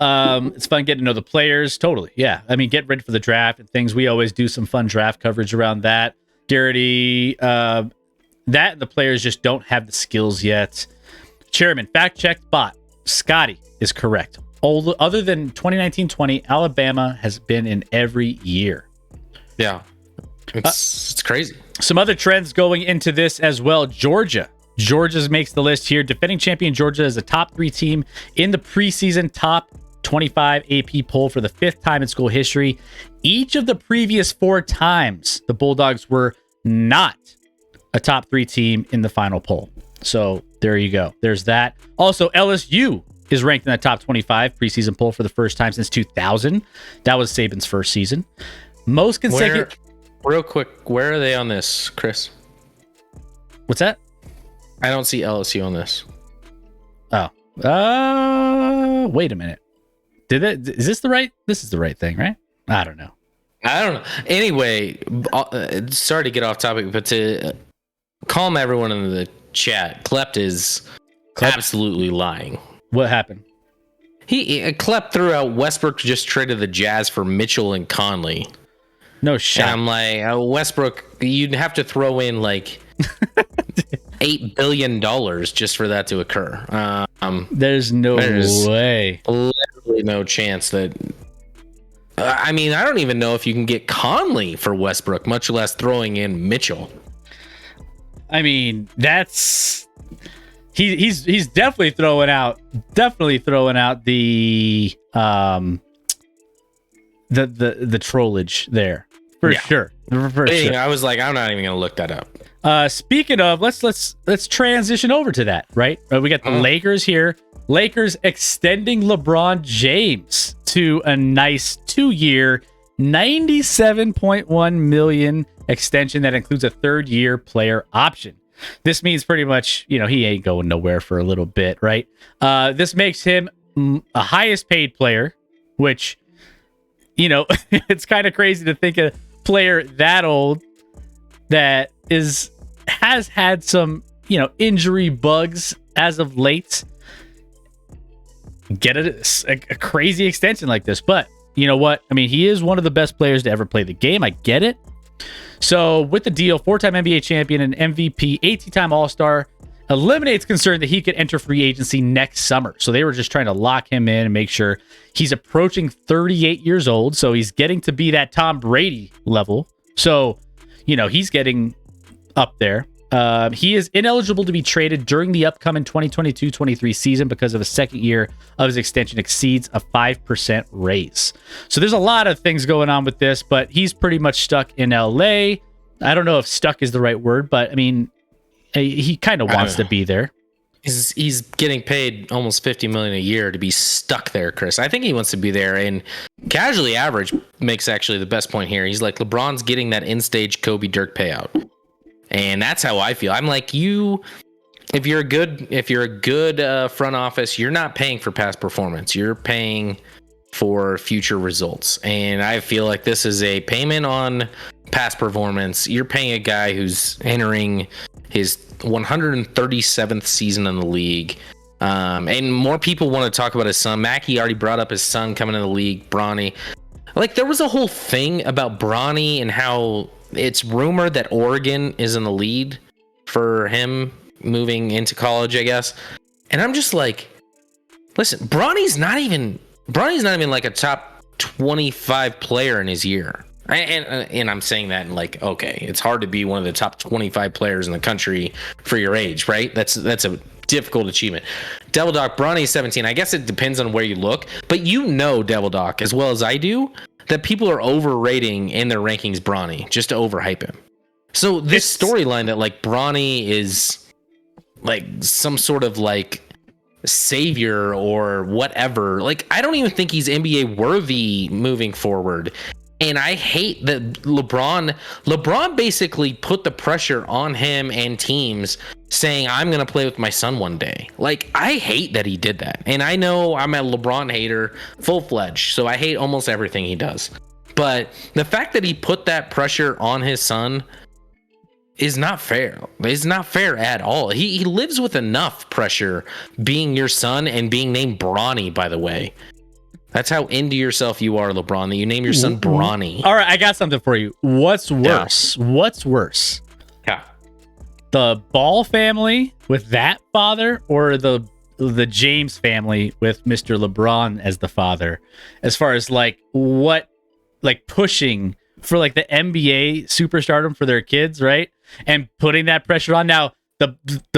A: It's fun getting to know the players. Totally. Yeah. I mean, get ready for the draft and things. We always do some fun draft coverage around that. Garrity, that the players just don't have the skills yet. Chairman, fact checked bot. Scotty is correct. Other than 2019-20, Alabama has been in every year.
B: Yeah. It's crazy.
A: Some other trends going into this as well. Georgia makes the list here. Defending champion Georgia is a top 3 team in the preseason top 25 AP poll for the 5th time in school history. Each of the previous 4 times, the Bulldogs were not a top 3 team in the final poll. So there you go. There's that. Also, LSU is ranked in the top 25 preseason poll for the first time since 2000. That was Saban's first season. Most consecutive.
B: Real quick, where are they on this, Chris?
A: What's that?
B: I don't see LSU on this.
A: Oh. Wait a minute. Is this the right? This is the right thing, right? I don't know. Anyway, sorry to get off topic, but to calm everyone in the chat, Klept is absolutely lying. What happened?
B: Klept threw out Westbrook just traded the Jazz for Mitchell and Conley.
A: No shot.
B: And I'm like, Westbrook, you'd have to throw in $8 billion just for that to occur.
A: There's no way.
B: Literally no chance that. I mean, I don't even know if you can get Conley for Westbrook, much less throwing in Mitchell.
A: I mean, that's he's definitely throwing out the trollage there for sure.
B: I was like, I'm not even gonna look that up.
A: Speaking of, let's transition over to that. Right, we got the Lakers here. Lakers extending LeBron James to a nice 2-year, $97.1 million extension that includes a third-year player option. This means pretty much, he ain't going nowhere for a little bit, right? This makes him a highest paid player, which, it's kind of crazy to think a player that old that has had some, injury bugs as of late get a crazy extension like this. But you know what? I mean, he is one of the best players to ever play the game. I get it. So with the deal, 4-time NBA champion and MVP, 18-time All-Star, eliminates concern that he could enter free agency next summer. So they were just trying to lock him in and make sure he's approaching 38 years old. So he's getting to be that Tom Brady level. So, he's getting up there. He is ineligible to be traded during the upcoming 2022-23 season because of a second year of his extension exceeds a 5% raise. So there's a lot of things going on with this, but he's pretty much stuck in LA. I don't know if stuck is the right word, but I mean, he kind of wants to be there.
B: He's getting paid almost $50 million a year to be stuck there, Chris. I think he wants to be there. And Casually Average makes actually the best point here. He's like, LeBron's getting that in-stage Kobe Dirk payout. And that's how I feel. I'm like, if you're a good front office, you're not paying for past performance. You're paying for future results. And I feel like this is a payment on past performance. You're paying a guy who's entering his 137th season in the league. And more people want to talk about his son. Mackie already brought up his son coming in the league, Bronny. Like, there was a whole thing about Bronny and how it's rumored that Oregon is in the lead for him moving into college, I guess. And I'm just like, listen, Bronny's not even like a top 25 player in his year. And I'm saying that in like, okay, it's hard to be one of the top 25 players in the country for your age, right? That's a difficult achievement. Devil Doc, Bronny's 17. I guess it depends on where you look, but Devil Doc, as well as I do, that people are overrating in their rankings Bronny just to overhype him. So this storyline that like Bronny is like some sort of like savior or whatever, like I don't even think he's NBA worthy moving forward. And I hate that LeBron basically put the pressure on him and teams saying, I'm going to play with my son one day. Like, I hate that he did that. And I know I'm a LeBron hater, full-fledged, so I hate almost everything he does. But the fact that he put that pressure on his son is not fair. It's not fair at all. He lives with enough pressure being your son and being named Bronny, by the way. That's how into yourself you are, LeBron, that you name your son Bronny.
A: All right, I got something for you. What's worse? Yeah. What's worse?
B: Yeah.
A: The Ball family with that father, or the James family with Mr. LeBron as the father? As far as like what, like pushing for like the NBA superstardom for their kids, right? And putting that pressure on. Now, the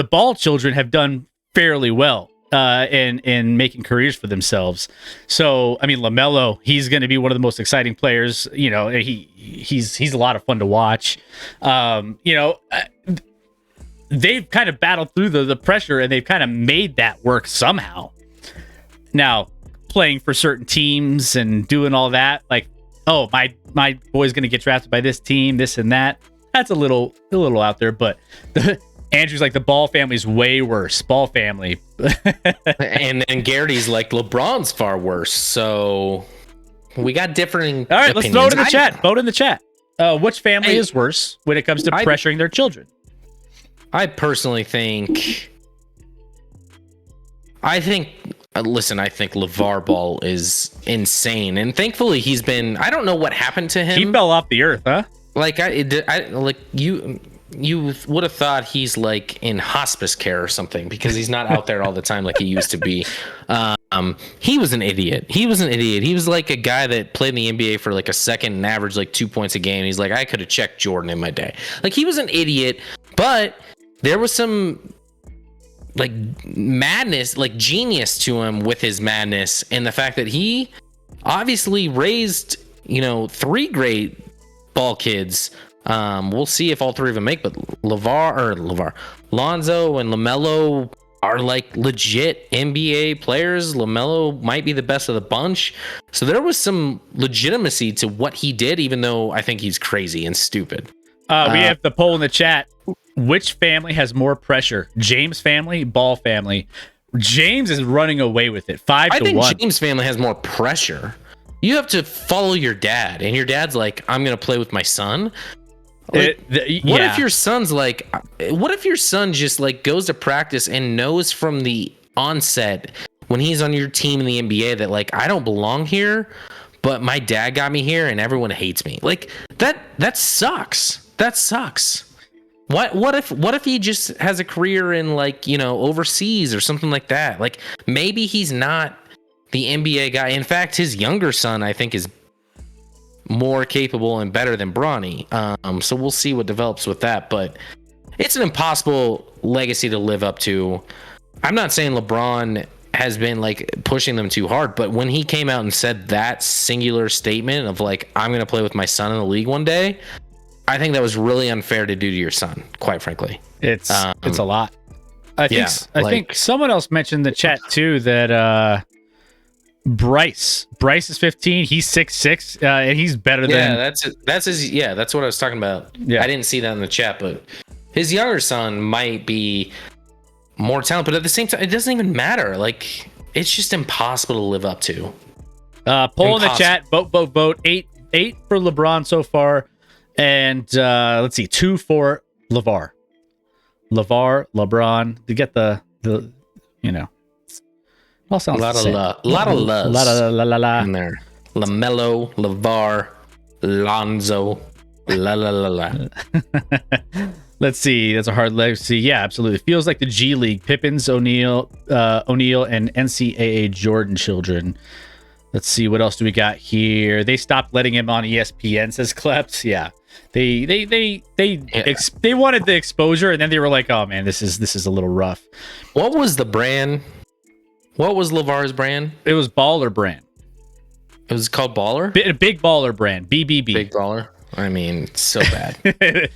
A: Ball children have done fairly well in making careers for themselves. So, I mean, LaMelo, he's going to be one of the most exciting players. He's a lot of fun to watch. They've kind of battled through the pressure, and they've kind of made that work somehow. Now, playing for certain teams and doing all that, like, oh, my boy's going to get drafted by this team, this and that. That's a little out there, but Andrew's like, the Ball family's way worse. Ball family.
B: And then Garrity's like, LeBron's far worse. So we got different
A: All right,
B: opinions.
A: Let's vote in the chat. Vote in the chat. Which family is worse when it comes to pressuring their children?
B: I personally think... I think LeVar Ball is insane. And thankfully he's been... I don't know what happened to him.
A: He fell off the earth, huh?
B: Like, you would have thought he's like in hospice care or something, because he's not out there all the time like he used to be. He was an idiot. He was like a guy that played in the NBA for like a second and averaged like 2 points a game. He's like, I could have checked Jordan in my day. Like, he was an idiot, but there was some like madness, like genius to him with his madness, and the fact that he obviously raised, 3 great Ball kids. We'll see if all 3 of them make, but Lonzo and LaMelo are like legit NBA players. LaMelo might be the best of the bunch. So there was some legitimacy to what he did, even though I think he's crazy and stupid.
A: We have the poll in the chat. Which family has more pressure? James family, Ball family. James is running away with it. 5 to 1.
B: I think James family has more pressure. You have to follow your dad, and your dad's like, I'm going to play with my son. Like, what if your son's like, what if your son just like goes to practice and knows from the onset when he's on your team in the NBA that like, I don't belong here, but my dad got me here and everyone hates me. Like that sucks. That sucks. What if he just has a career in like, you know, overseas or something like that? Like maybe he's not the NBA guy. In fact, his younger son, I think, is more capable and better than Bronny. So we'll see what develops with that, but it's an impossible legacy to live up to. I'm not saying LeBron has been like pushing them too hard, but when he came out and said that singular statement of like, I'm going to play with my son in the league one day, I think that was really unfair to do to your son, quite frankly.
A: It's a lot. I think someone else mentioned in the chat too that Bryce is 15. He's 6'6", and he's better than.
B: That's his. Yeah, that's what I was talking about. Yeah, I didn't see that in the chat, but his younger son might be more talented. But at the same time, it doesn't even matter. Like it's just impossible to live up to.
A: Poll in the chat. Vote. 8 for LeBron so far, and let's see, 2 for LeVar, LeBron. To get the you know. All sounds
B: a lot of love in there. LaMelo, LeVar, Lonzo, la.
A: Let's see. That's a hard legacy. Yeah, absolutely. Feels like the G League. Pippins, O'Neal, and NCAA Jordan children. Let's see. What else do we got here? They stopped letting him on ESPN, says Kleps. Yeah. They wanted the exposure, and then they were like, oh man, this is a little rough.
B: What was the brand? What was LeVar's brand?
A: It was Baller brand.
B: It was called Baller?
A: Big Baller brand. BBB.
B: Big Baller? I mean, it's so bad.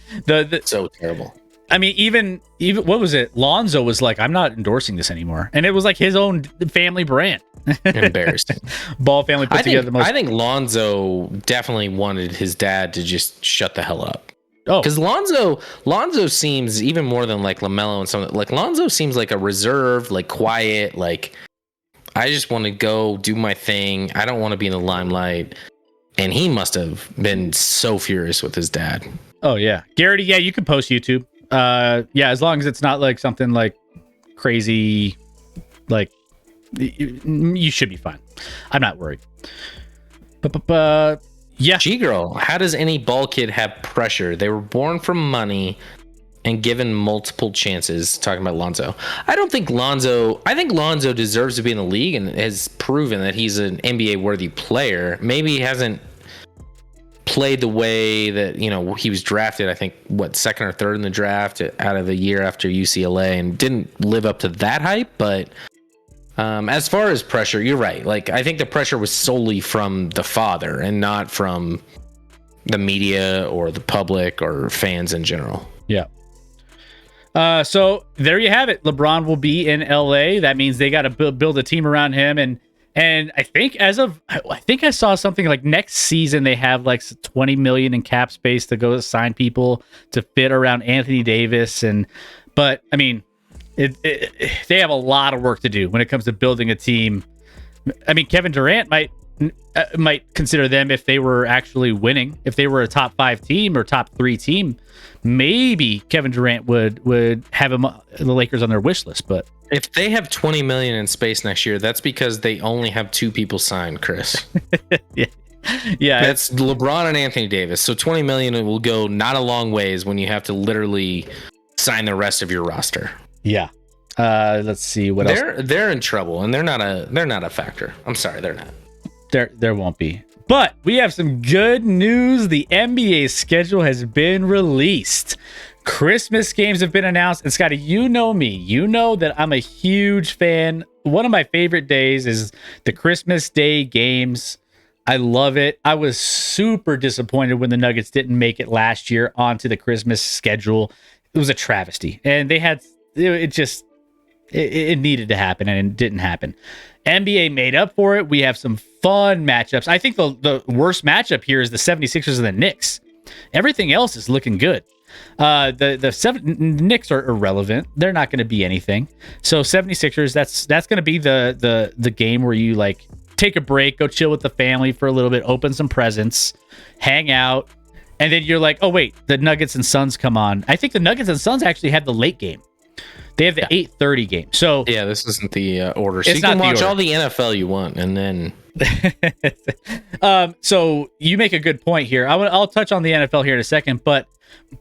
B: So terrible.
A: I mean, even what was it? Lonzo was like, I'm not endorsing this anymore. And it was like his own family brand.
B: Embarrassing.
A: Ball family put together the most.
B: I think Lonzo definitely wanted his dad to just shut the hell up.
A: Oh,
B: because Lonzo seems even more than like LaMelo and something. Like Lonzo seems like a reserved, like quiet, like I just want to go do my thing. I don't want to be in the limelight. And he must have been so furious with his dad.
A: Oh yeah, Garrity. Yeah, you can post YouTube. Yeah, as long as it's not like something like crazy, like you should be fine. I'm not worried. But yeah,
B: G-Girl, how does any ball kid have pressure? They were born from money and given multiple chances. Talking about Lonzo. I think Lonzo deserves to be in the league and has proven that he's an NBA worthy player. Maybe he hasn't played the way that, you know, he was drafted, I think, second or third in the draft out of the year after UCLA, and didn't live up to that hype. But as far as pressure, you're right. Like, I think the pressure was solely from the father and not from the media or the public or fans in general.
A: Yeah. So there you have it. LeBron will be in LA. That means they got to build a team around him. And I think I think I saw something like next season they have like 20 million in cap space to go sign people to fit around Anthony Davis. But I mean, they have a lot of work to do when it comes to building a team. I mean, Kevin Durant might consider them if they were actually winning. If they were a top 5 team or top 3 team, maybe Kevin Durant would have the Lakers on their wish list. But
B: if they have 20 million in space next year, that's because they only have 2 people signed, Chris.
A: Yeah,
B: that's LeBron and Anthony Davis. So 20 million will go not a long ways when you have to literally sign the rest of your roster.
A: Yeah. Let's see what else.
B: They're in trouble, and they're not a factor. I'm sorry, they're not.
A: There won't be. But we have some good news. The NBA schedule has been released. Christmas games have been announced. And Scotty, you know me. You know that I'm a huge fan. One of my favorite days is the Christmas Day games. I love it. I was super disappointed when the Nuggets didn't make it last year onto the Christmas schedule. It was a travesty. And they had it just it needed to happen, and it didn't happen. NBA made up for it. We have some fun matchups. I think the worst matchup here is the 76ers and the Knicks. Everything else is looking good. The Knicks are irrelevant. They're not going to be anything. So 76ers, that's going to be the game where you like take a break, go chill with the family for a little bit, open some presents, hang out, and then you're like, oh wait, the Nuggets and Suns come on. I think the Nuggets and Suns actually had the late game. They have the 8:30 game. So
B: yeah, this isn't the order. So you can watch all the NFL you want, and then.
A: So you make a good point here. I'll touch on the NFL here in a second, but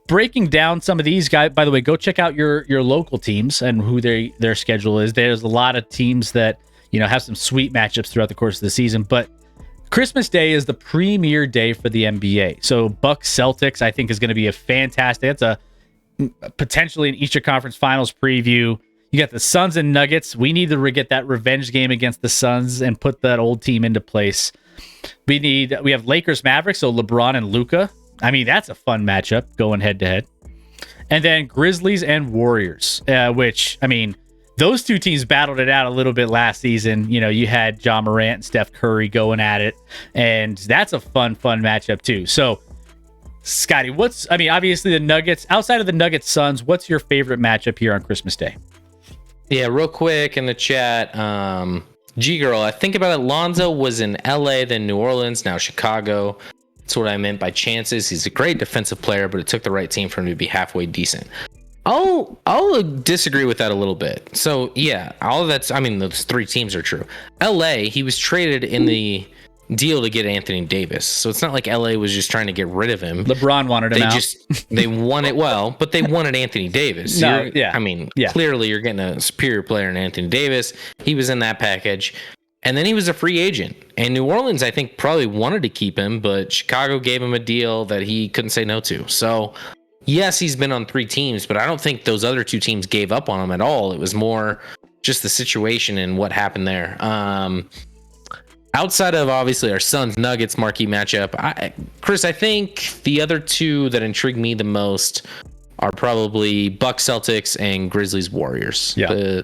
A: breaking down some of these guys. By the way, go check out your local teams and who their schedule is. There's a lot of teams that have some sweet matchups throughout the course of the season, but Christmas Day is the premier day for the NBA. So Bucks Celtics, I think, is going to be a fantastic. That's a potentially an Eastern Conference Finals preview. You got the Suns and Nuggets. We need to get that revenge game against the Suns and put that old team into place. We have Lakers Mavericks, so LeBron and Luka. I mean, that's a fun matchup going head to head. And then Grizzlies and Warriors, which, I mean, those two teams battled it out a little bit last season. You had Ja Morant and Steph Curry going at it, and that's a fun matchup too. So, Scotty, obviously the Nuggets, outside of the Nuggets Suns, what's your favorite matchup here on Christmas Day?
B: Yeah, real quick in the chat, G-Girl, I think about it, Lonzo was in LA, then New Orleans, now Chicago. That's what I meant by chances. He's a great defensive player, but it took the right team for him to be halfway decent. I'll disagree with that a little bit. So yeah, those three teams are true. LA, he was traded in the deal to get Anthony Davis. So it's not like LA was just trying to get rid of him.
A: LeBron wanted him out.
B: They wanted, but they wanted Anthony Davis. Clearly you're getting a superior player in Anthony Davis. He was in that package. And then he was a free agent. And New Orleans, I think, probably wanted to keep him, but Chicago gave him a deal that he couldn't say no to. So yes, he's been on three teams, but I don't think those other two teams gave up on him at all. It was more just the situation and what happened there. Outside of obviously our Suns Nuggets marquee matchup, Chris, I think the other two that intrigue me the most are probably Bucks Celtics and Grizzlies Warriors.
A: Yeah.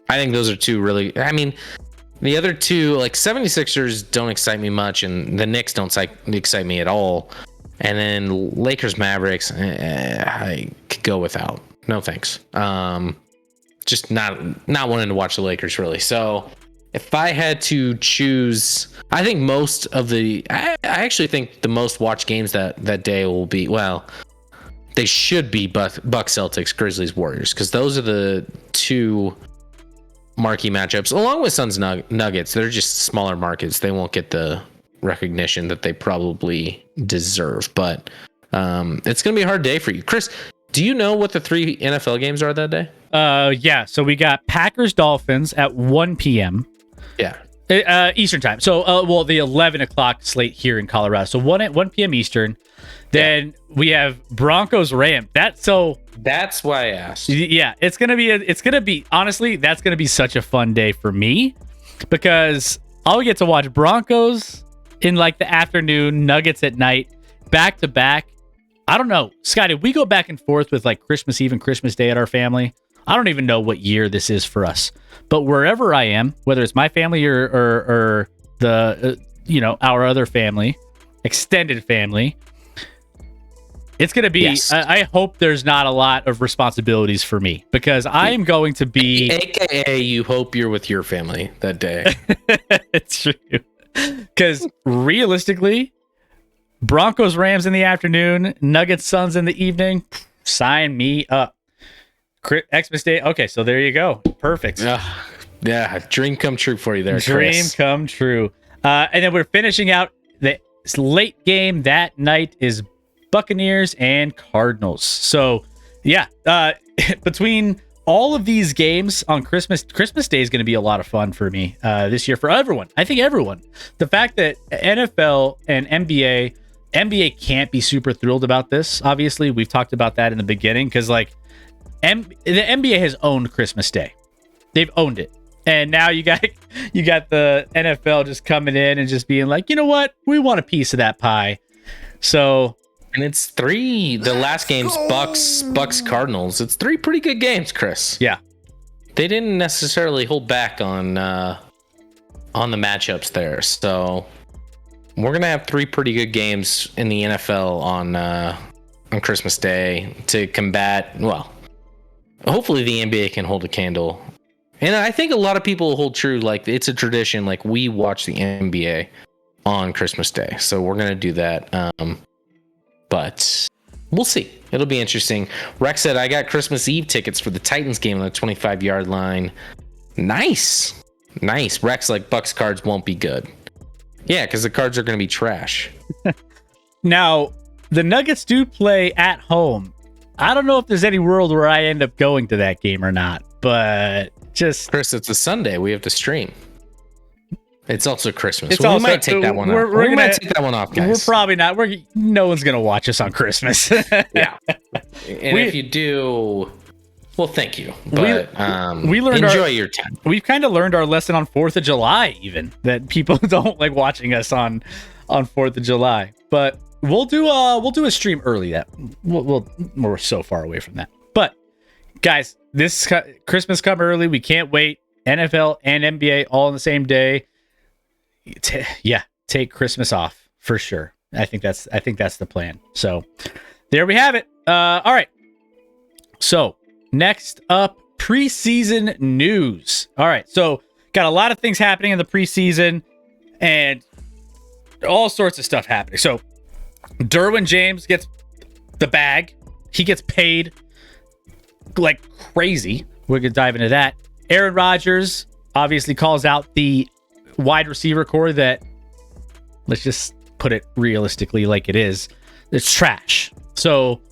B: I think those are two really. I mean, the other two, like 76ers, don't excite me much, and the Knicks don't excite me at all. And then Lakers Mavericks, I could go without. No thanks. Just not wanting to watch the Lakers really. So if I had to choose, I think I actually think the most watched games that day will be, they should be Bucks Celtics, Grizzlies Warriors, because those are the two marquee matchups, along with Suns Nuggets. They're just smaller markets. They won't get the recognition that they probably deserve, but it's gonna be a hard day for you. Chris, do you know what the three NFL games are that day?
A: Yeah, so we got Packers Dolphins at 1 p.m. Eastern time. So the 11 o'clock slate here in Colorado, so 1 p.m. Eastern. Then we have Broncos Rams. That's why I asked. Yeah, it's gonna be honestly, that's gonna be such a fun day for me, because I'll get to watch Broncos in like the afternoon, Nuggets at night, back to back. I don't know, Scotty, we go back and forth with like Christmas Eve and Christmas Day at our family. I don't even know what year this is for us, but wherever I am, whether it's my family or the our other family, extended family, it's going to be, yes. I hope there's not a lot of responsibilities for me, because I am going to be...
B: AKA, you hope you're with your family that day.
A: It's true. Because realistically, Broncos Rams in the afternoon, Nuggets Suns in the evening, sign me up. Xmas Day. Okay, so there you go. Perfect.
B: Yeah, dream come true for you there,
A: Dream
B: Chris.
A: Come true. And then we're finishing out the late game that night is Buccaneers and Cardinals. So yeah, between all of these games on Christmas Day is going to be a lot of fun for me this year, for everyone. I think everyone. The fact that NFL and NBA can't be super thrilled about this. Obviously, we've talked about that in the beginning, because like the NBA has owned Christmas Day. They've owned it. And now you got the NFL just coming in and just being like, you know what? We want a piece of that pie. So
B: And it's the last game's Bucks Cardinals. It's 3 pretty good games, Chris.
A: Yeah.
B: They didn't necessarily hold back on the matchups there. So we're going to have 3 pretty good games in the NFL on Christmas Day to combat, well, hopefully the NBA can hold a candle. And I think a lot of people hold true, like it's a tradition, like we watch the NBA on Christmas Day. So we're going to do that. But we'll see. It'll be interesting. Rex said, I got Christmas Eve tickets for the Titans game on the 25-yard line. Nice. Rex, like, Bucks cards won't be good. Yeah, because the cards are going to be trash.
A: Now, the Nuggets do play at home. I don't know if there's any world where I end up going to that game or not, but just...
B: Chris, it's a Sunday. We have to stream. It's also Christmas.
A: We
B: might take that one off. We might take that one off, guys.
A: We're probably not. No one's going to watch us on Christmas.
B: Yeah. And if you do, well, thank you. But
A: we learned
B: enjoy your time.
A: We've kind of learned our lesson on 4th of July, even, that people don't like watching us on 4th of July. But we'll do a stream early. That we're so far away from that. But guys, this Christmas come early. We can't wait. NFL and NBA all on the same day. Take Christmas off for sure. I think that's the plan. So there we have it. All right. So next up, preseason news. All right. So got a lot of things happening in the preseason and all sorts of stuff happening. So Derwin James gets the bag. He gets paid like crazy. We're going to dive into that. Aaron Rodgers obviously calls out the wide receiver core that, let's just put it realistically like it is, it's trash. So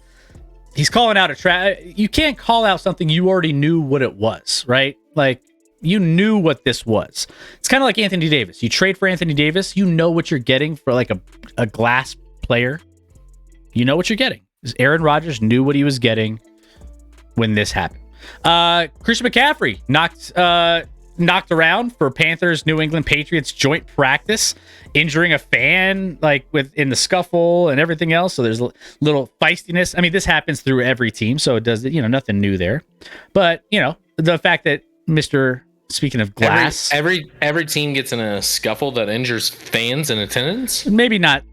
A: he's calling out a trash. You can't call out something you already knew what it was, right? Like, you knew what this was. It's kind of like Anthony Davis. You trade for Anthony Davis, you know what you're getting for like a glass player. You know what you're getting. Aaron Rodgers knew what he was getting when this happened. Christian McCaffrey knocked around for Panthers New England Patriots joint practice, injuring a fan like in the scuffle and everything else. So there's a little feistiness. I mean, this happens through every team, so it does, nothing new there. But the fact that speaking of glass,
B: every team gets in a scuffle that injures fans in attendance.
A: Maybe not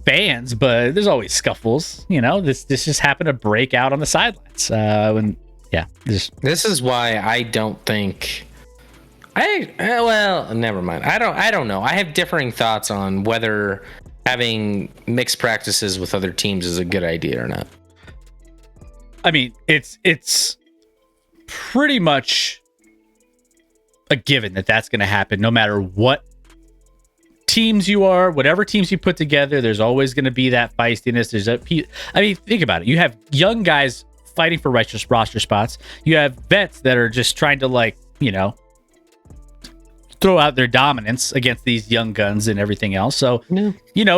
A: fans, but there's always scuffles. This just happened to break out on the sidelines. This
B: is why I don't think. Well, never mind. I don't know. I have differing thoughts on whether having mixed practices with other teams is a good idea or not.
A: I mean, it's pretty much a given that that's going to happen no matter what teams you are, whatever teams you put together. There's always going to be that feistiness. Think about it. You have young guys fighting for righteous roster spots. You have vets that are just trying to throw out their dominance against these young guns and everything else. So,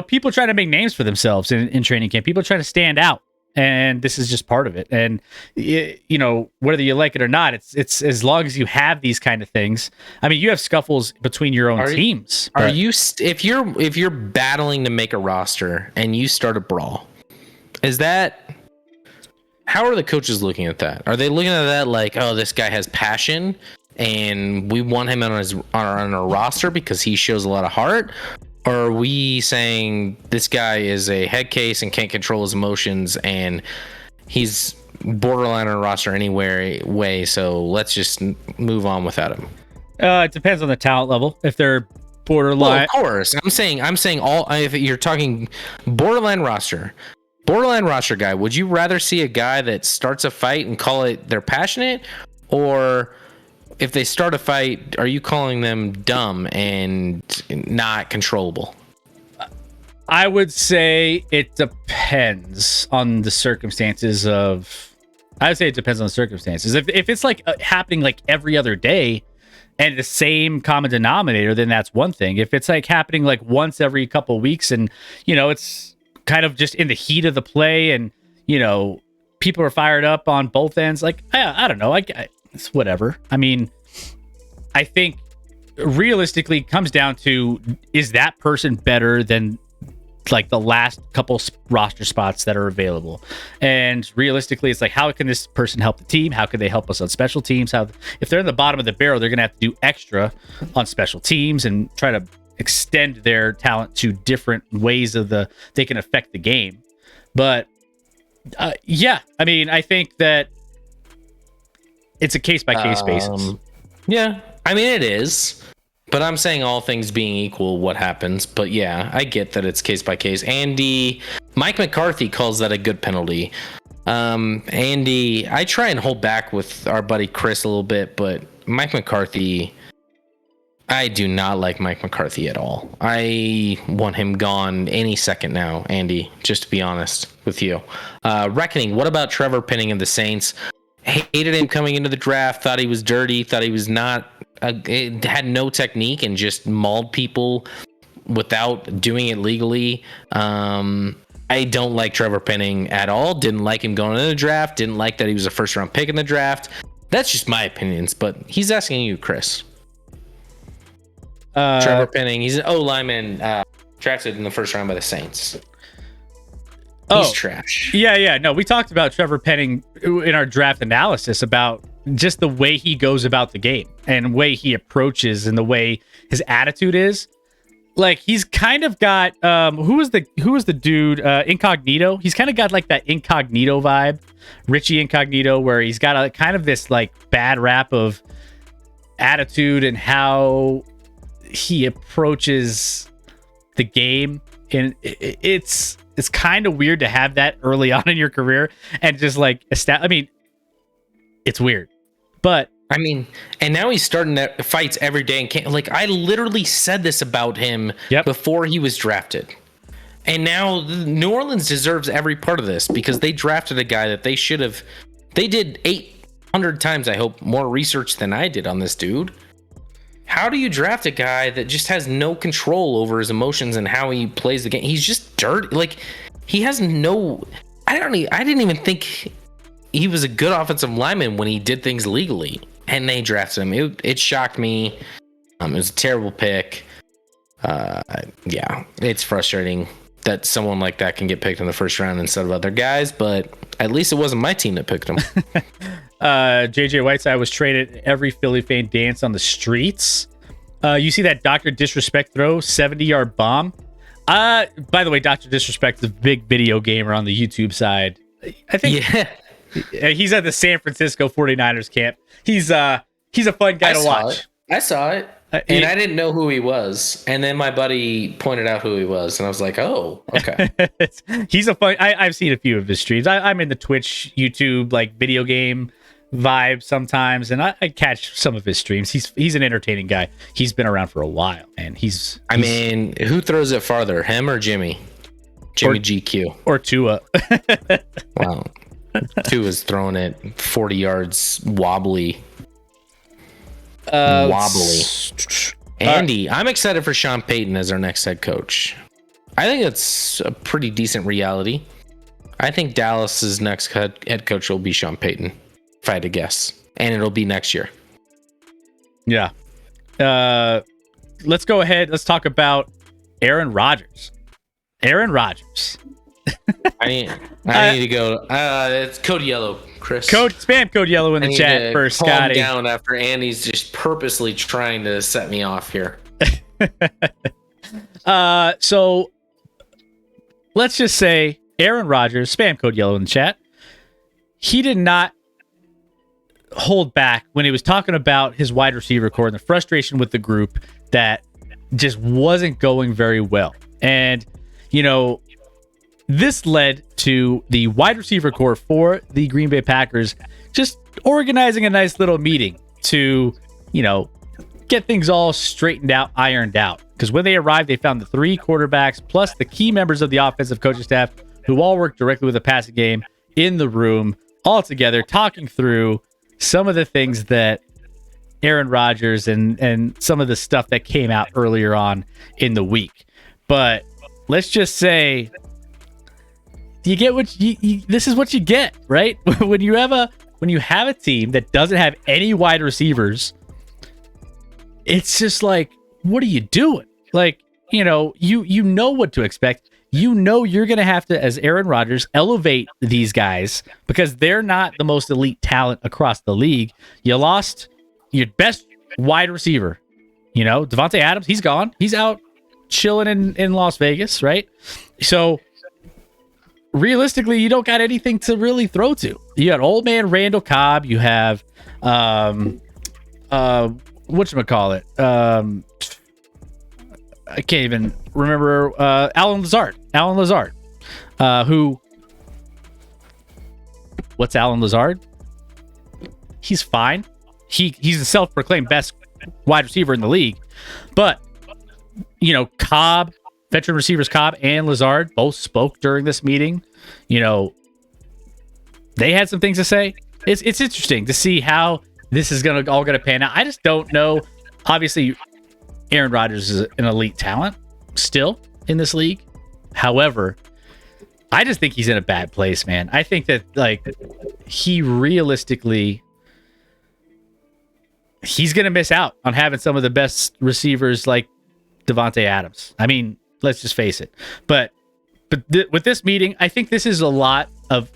A: people try to make names for themselves in training camp. People try to stand out, and this is just part of it. And whether you like it or not, it's as long as you have these kind of things. I mean, you have scuffles between your own teams.
B: If you're battling to make a roster and you start a brawl, how are the coaches looking at that? Are they looking at that like, oh, this guy has passion and we want him on our roster because he shows a lot of heart? Or are we saying this guy is a head case and can't control his emotions and he's borderline on a roster anyway, so let's just move on without him?
A: It depends on the talent level. If they're borderline,
B: well, of course. I'm saying all. If you're talking borderline roster guy, would you rather see a guy that starts a fight and call it they're passionate, or if they start a fight, are you calling them dumb and not controllable?
A: I would say it depends on the circumstances If it's like happening like every other day and the same common denominator, then that's one thing. If it's like happening like once every couple weeks and, it's kind of just in the heat of the play and, people are fired up on both ends, like, I don't know. It's whatever. I mean, I think realistically it comes down to, is that person better than like the last couple roster spots that are available. And realistically, it's like, how can this person help the team? How can they help us on special teams? How, if they're in the bottom of the barrel, they're going to have to do extra on special teams and try to extend their talent to different ways they can affect the game. But yeah, I mean, I think that it's a case-by-case basis.
B: Yeah, I mean, it is. But I'm saying all things being equal, what happens? But yeah, I get that it's case by case. Mike McCarthy calls that a good penalty. Andy, I try and hold back with our buddy Chris a little bit, but Mike McCarthy, I do not like Mike McCarthy at all. I want him gone any second now, Andy, just to be honest with you. Reckoning, what about Trevor Penning of the Saints? Hated him coming into the draft, thought he was dirty, thought he was not... it had no technique and just mauled people without doing it legally. I don't like Trevor Penning at all. Didn't like him going into the draft. Didn't like that he was a first round pick in the draft. That's just my opinions, but he's asking you, Chris. Trevor Penning, he's an O lineman drafted in the first round by the Saints. He's trash.
A: Yeah. No, we talked about Trevor Penning in our draft analysis about just the way he goes about the game and way he approaches and the way his attitude is. Like, he's kind of got who was the dude, Incognito? He's kind of got like that Incognito vibe, Richie Incognito, where he's got a kind of this like bad rap of attitude and how he approaches the game. And it's kind of weird to have that early on in your career and just like I mean, it's weird. But
B: I mean, and now he's starting that fights every day and can't, like, I literally said this about him before he was drafted. And now New Orleans deserves every part of this because they drafted a guy that they did 800 times, I hope, more research than I did on this dude. How do you draft a guy that just has no control over his emotions and how he plays the game? He's just dirty. Like, he has no... I didn't even think he was a good offensive lineman when he did things legally. And they drafted him. It shocked me. It was a terrible pick. Yeah, it's frustrating that someone like that can get picked in the first round instead of other guys, but at least it wasn't my team that picked him.
A: JJ Whiteside was traded every Philly fan dance on the streets. You see that Dr. Disrespect throw, 70-yard bomb. By the way, Dr. Disrespect is a big video gamer on the YouTube side. I think he's at the San Francisco 49ers camp. He's a fun guy to watch.
B: I saw it. And I didn't know who he was. And then my buddy pointed out who he was. And I was like, oh, okay.
A: He's a fun... I've seen a few of his streams. I'm in the Twitch, YouTube, like video game vibe sometimes. And I catch some of his streams. He's an entertaining guy. He's been around for a while. And I
B: mean, who throws it farther? Him or Jimmy? Jimmy GQ.
A: Or Tua.
B: Wow. Tua's throwing it 40 yards wobbly. Andy, I'm excited for Sean Payton as our next head coach. I think it's a pretty decent reality. I think Dallas's next head coach will be Sean Payton, if I had to guess, and it'll be next year.
A: Yeah. Let's go ahead. Let's talk about Aaron Rodgers.
B: I need to go. It's code yellow, Chris.
A: Spam code yellow in the chat for Scotty.
B: Down after Andy's just purposely trying to set me off here.
A: So let's just say Aaron Rodgers, spam code yellow in the chat. He did not hold back when he was talking about his wide receiver core and the frustration with the group that just wasn't going very well. And, this led to the wide receiver core for the Green Bay Packers just organizing a nice little meeting to, get things all straightened out, ironed out. Because when they arrived, they found the 3 quarterbacks plus the key members of the offensive coaching staff who all work directly with the passing game in the room, all together, talking through some of the things that Aaron Rodgers and some of the stuff that came out earlier on in the week. But let's just say, you get what this is what you get, right? when you have a team that doesn't have any wide receivers, it's just like, what are you doing? Like, you know what to expect. You know you're going to have to, as Aaron Rodgers, elevate these guys because they're not the most elite talent across the league. You lost your best wide receiver. Devontae Adams, he's gone. He's out chilling in Las Vegas, right? So realistically, you don't got anything to really throw to. You got old man Randall Cobb. You have whatchamacallit? I can't even remember. Alan Lazard. What's Alan Lazard? He's fine. He's the self-proclaimed best wide receiver in the league. But, Cobb, veteran receivers Cobb and Lazard both spoke during this meeting. They had some things to say. It's interesting to see how this is all gonna pan out. I just don't know. Obviously, Aaron Rodgers is an elite talent still in this league. However, I just think he's in a bad place, man. I think that he realistically he's gonna miss out on having some of the best receivers like Devontae Adams. I mean, let's just face it. But with this meeting, I think this is a lot of.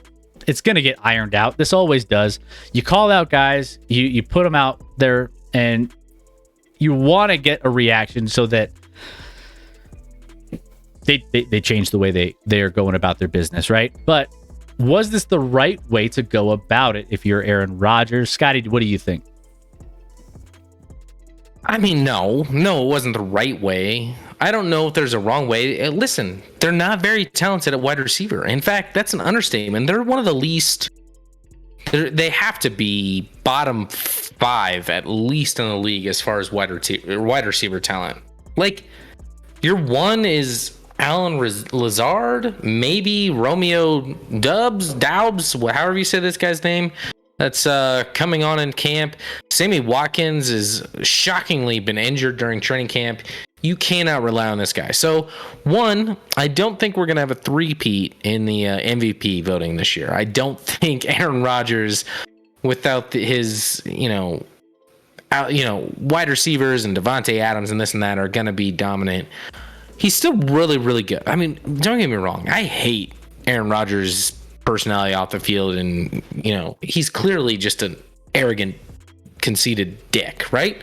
A: It's gonna get ironed out. This always does. You call out guys, you put them out there, and you want to get a reaction so that they change the way they're going about their business, right? But was this the right way to go about it if you're Aaron Rodgers? Scotty, what do you think?
B: I mean, no, it wasn't the right way. I don't know if there's a wrong way. Listen, they're not very talented at wide receiver. In fact, that's an understatement. They're one of the least. They have to be bottom 5 at least in the league as far as wide receiver talent. Your one is Alan Lazard, maybe Romeo Doubs, however you say this guy's name. That's coming on in camp. Sammy Watkins has shockingly been injured during training camp. You cannot rely on this guy. So, one, I don't think we're going to have a three-peat in the MVP voting this year. I don't think Aaron Rodgers, without his, wide receivers and Devontae Adams and this and that are going to be dominant. He's still really, really good. I mean, don't get me wrong. I hate Aaron Rodgers' personality off the field, and he's clearly just an arrogant, conceited dick, right?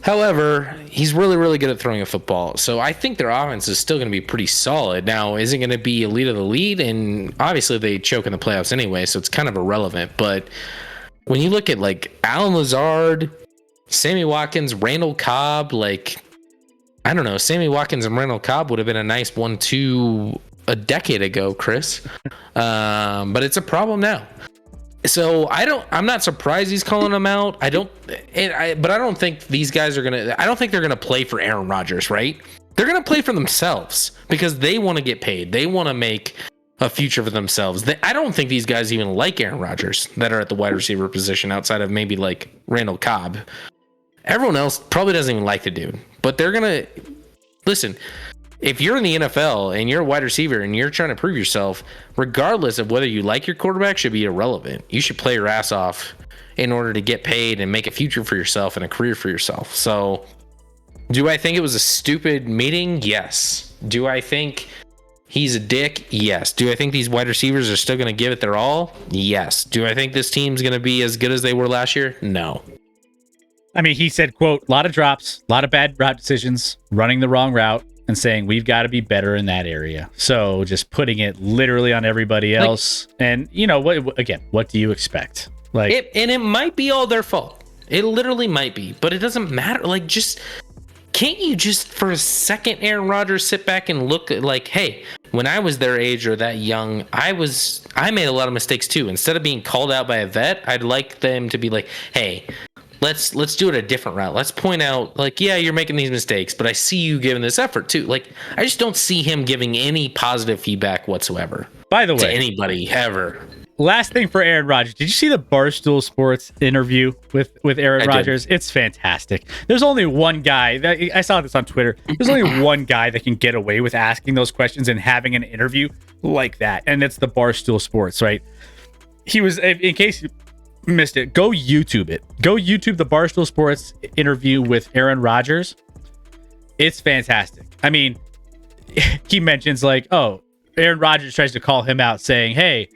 B: However, he's really, really good at throwing a football. So I think their offense is still going to be pretty solid. Now, is it going to be elite of the lead? And obviously they choke in the playoffs anyway, so it's kind of irrelevant. But when you look at Alan Lazard, Sammy Watkins, Randall Cobb, I don't know, Sammy Watkins and Randall Cobb would have been a nice 1-2 a decade ago, Chris. But it's a problem now. So I'm not surprised he's calling them out. But I don't think these guys I don't think they're gonna play for Aaron Rodgers, right? They're gonna play for themselves because they want to get paid. They want to make a future for themselves. I don't think these guys even like Aaron Rodgers that are at the wide receiver position outside of maybe Randall Cobb. Everyone else probably doesn't even like the dude, but they're gonna listen. If you're in the NFL and you're a wide receiver and you're trying to prove yourself, regardless of whether you like your quarterback, should be irrelevant. You should play your ass off in order to get paid and make a future for yourself and a career for yourself. So, do I think it was a stupid meeting? Yes. Do I think he's a dick? Yes. Do I think these wide receivers are still going to give it their all? Yes. Do I think this team's going to be as good as they were last year? No.
A: I mean, he said, quote, a lot of drops, a lot of bad route decisions, running the wrong route, and saying we've got to be better in that area. So just putting it literally on everybody else. And what do you expect?
B: It might be all their fault. It literally might be, but it doesn't matter. Can't you just for a second, Aaron Rodgers, sit back and look at hey, when I was their age or that young, I made a lot of mistakes too. Instead of being called out by a vet, I'd like them to be hey, let's do it a different route. Let's point out yeah, you're making these mistakes, but I see you giving this effort too. I just don't see him giving any positive feedback whatsoever.
A: By the way,
B: to anybody ever.
A: Last thing for Aaron Rodgers. Did you see the Barstool Sports interview with Aaron Rodgers? It's fantastic. There's only one guy I saw this on Twitter. There's only one guy that can get away with asking those questions and having an interview like that, and it's the Barstool Sports, right? He was, in case you missed it, go YouTube it. Go YouTube the Barstool Sports interview with Aaron Rodgers. It's fantastic. I mean, he mentions like, oh, Aaron Rodgers tries to call him out saying, hey,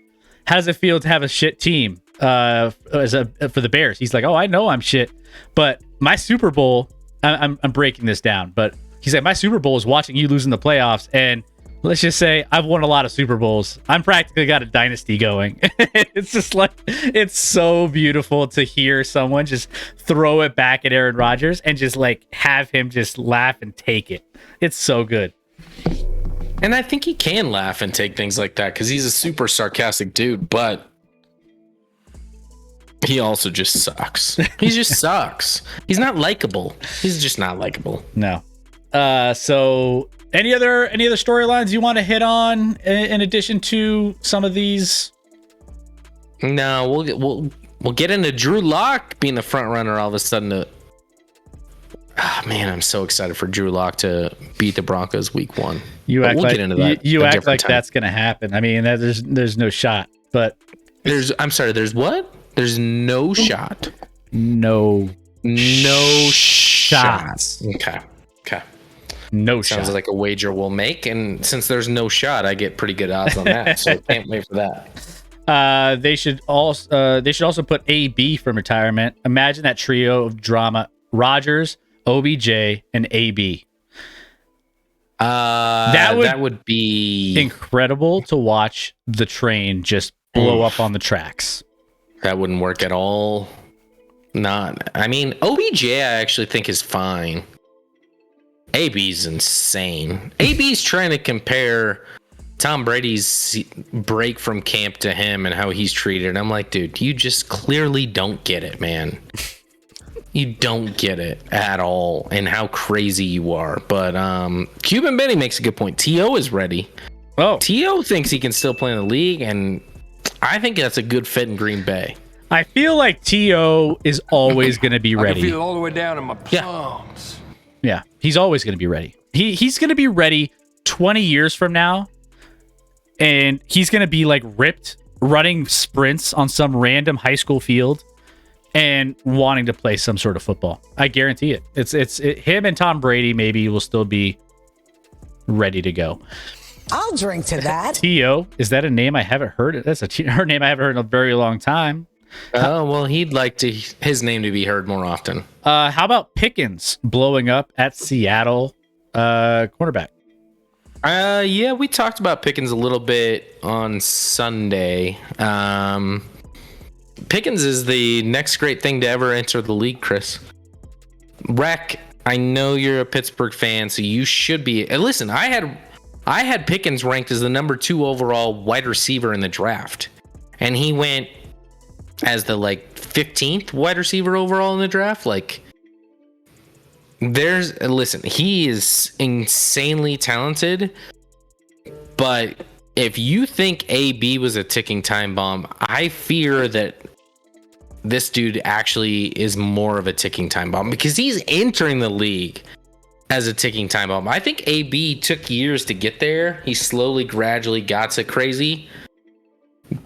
A: how does it feel to have a shit team for the Bears? He's like, oh, I know I'm shit, but my Super Bowl, I'm breaking this down, but he's like, my Super Bowl is watching you lose in the playoffs, and let's just say I've won a lot of Super Bowls. I'm practically got a dynasty going. It's just like, it's so beautiful to hear someone just throw it back at Aaron Rodgers and just like have him just laugh and take it. It's so good.
B: And I think he can laugh and take things like that because he's a super sarcastic dude, but he also just sucks. He just sucks. He's not likable. He's just not likable.
A: No. So any other storylines you want to hit on in addition to some of these?
B: No, we'll get into Drew Lock being the front runner all of a sudden. Man, I'm so excited for Drew Lock to beat the Broncos week 1.
A: You act like
B: get into that
A: you act like
B: time.
A: that's gonna happen. I mean, there's no shot. But
B: there's what? There's no shot.
A: No
B: shots. Okay.
A: No
B: Sounds
A: shot.
B: like a wager we'll make, and since there's no shot, I get pretty good odds on that. So can't wait for that.
A: They should also put AB from retirement. Imagine that trio of drama: Rodgers, OBJ, and AB. That would be incredible to watch the train just blow up on the tracks.
B: That wouldn't work at all. I mean, OBJ I actually think is fine. AB's insane. AB's trying to compare Tom Brady's break from camp to him and how he's treated. I'm like, dude, you just clearly don't get it, man. You don't get it at all and how crazy you are. But Cuban Benny makes a good point. T.O. is ready.
A: Oh,
B: T.O. thinks he can still play in the league, and I think that's a good fit in Green Bay.
A: I feel like T.O. is always going to be ready.
C: I can feel it all the way down in my plums.
A: Yeah, he's always going to be ready. He's going to be ready 20 years from now, and he's going to be like ripped, running sprints on some random high school field and wanting to play some sort of football. I guarantee it. It's him and Tom Brady maybe will still be ready to go.
D: I'll drink to that.
A: T.O., is that a name I haven't heard? That's her name I haven't heard in a very long time.
B: Oh, well, he'd like his name to be heard more often.
A: How about Pickens blowing up at Seattle cornerback?
B: Yeah, we talked about Pickens a little bit on Sunday. Pickens is the next great thing to ever enter the league, Chris. Rec, I know you're a Pittsburgh fan, so you should be. And listen, I had Pickens ranked as the number 2 overall wide receiver in the draft, and he went as the 15th wide receiver overall in the draft. Listen, he is insanely talented, but if you think AB was a ticking time bomb, I fear that this dude actually is more of a ticking time bomb because he's entering the league as a ticking time bomb. I think AB took years to get there. He slowly, gradually got to crazy.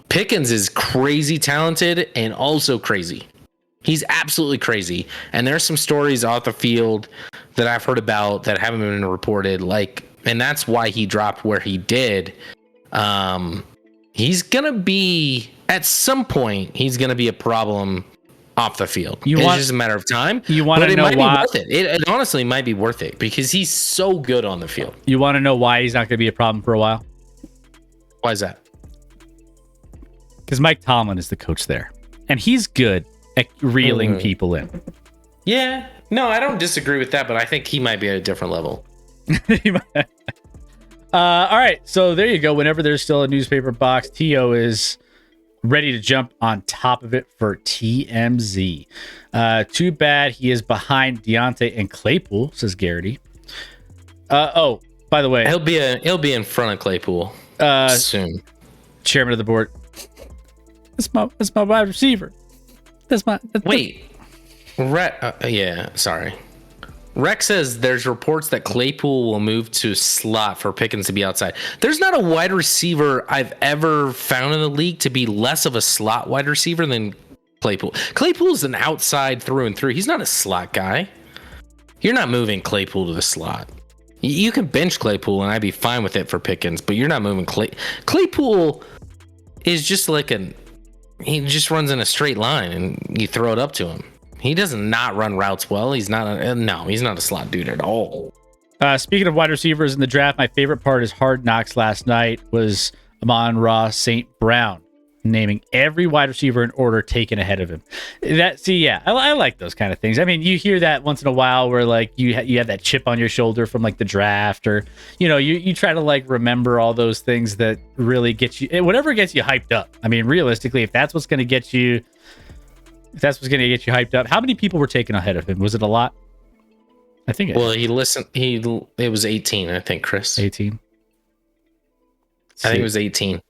B: Pickens is crazy talented and also crazy. He's absolutely crazy. And there's some stories off the field that I've heard about that haven't been reported, and that's why he dropped where he did. He's gonna be at some point. He's gonna be a problem off the field. It's just a matter of time.
A: You want to know why?
B: It might be worth it. It honestly might be worth it because he's so good on the field.
A: You want to know why he's not going to be a problem for a while?
B: Why is that?
A: Because Mike Tomlin is the coach there, and he's good at reeling people in.
B: Yeah, no, I don't disagree with that, but I think he might be at a different level.
A: All right, so there you go. Whenever there's still a newspaper box, T.O. is ready to jump on top of it for TMZ. Too bad he is behind Deontay and Claypool, says Garrity. Oh, by the way,
B: he'll be in front of Claypool soon.
A: Chairman of the board. That's my wide receiver.
B: Wait. Yeah, sorry. Rex says there's reports that Claypool will move to slot for Pickens to be outside. There's not a wide receiver I've ever found in the league to be less of a slot wide receiver than Claypool. Claypool's an outside through and through. He's not a slot guy. You're not moving Claypool to the slot. You can bench Claypool, and I'd be fine with it for Pickens, but you're not moving Claypool is just like he just runs in a straight line, and you throw it up to him. He does not run routes well. He's not a slot dude at all.
A: Speaking of wide receivers in the draft, my favorite part is Hard Knocks last night was Amon-Ra St. Brown naming every wide receiver in order taken ahead of him. I like those kind of things. I mean, you hear that once in a while where like you have that chip on your shoulder from like the draft, or you try to like remember all those things that really get you, whatever gets you hyped up. I mean, realistically, if that's what's going to get you hyped up, how many people were taken ahead of him? Was it a lot? I think it was 18, I think, Chris. 18. I think it was 18.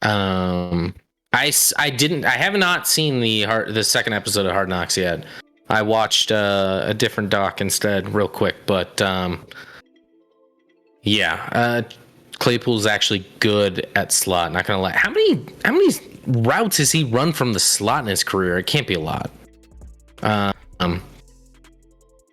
A: I have not seen the second episode of Hard Knocks yet. I watched a different doc instead real quick, but Claypool's actually good at slot, not gonna lie. How many routes has he run from the slot in his career? It can't be a lot.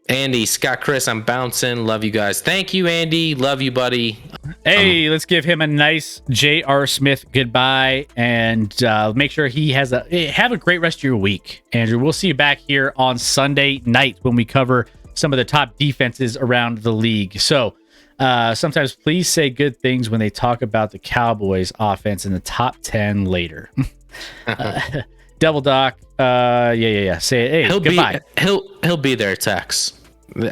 A: Andy, Scott, Chris, I'm bouncing. Love you guys. Thank you, Andy. Love you, buddy. Hey, let's give him a nice J.R. Smith goodbye, and make sure he have a great rest of your week, Andrew. We'll see you back here on Sunday night when we cover some of the top defenses around the league. So sometimes please say good things when they talk about the Cowboys offense in the top 10 later. Double Doc, yeah. Say, hey, goodbye.
B: He'll be there, Tex.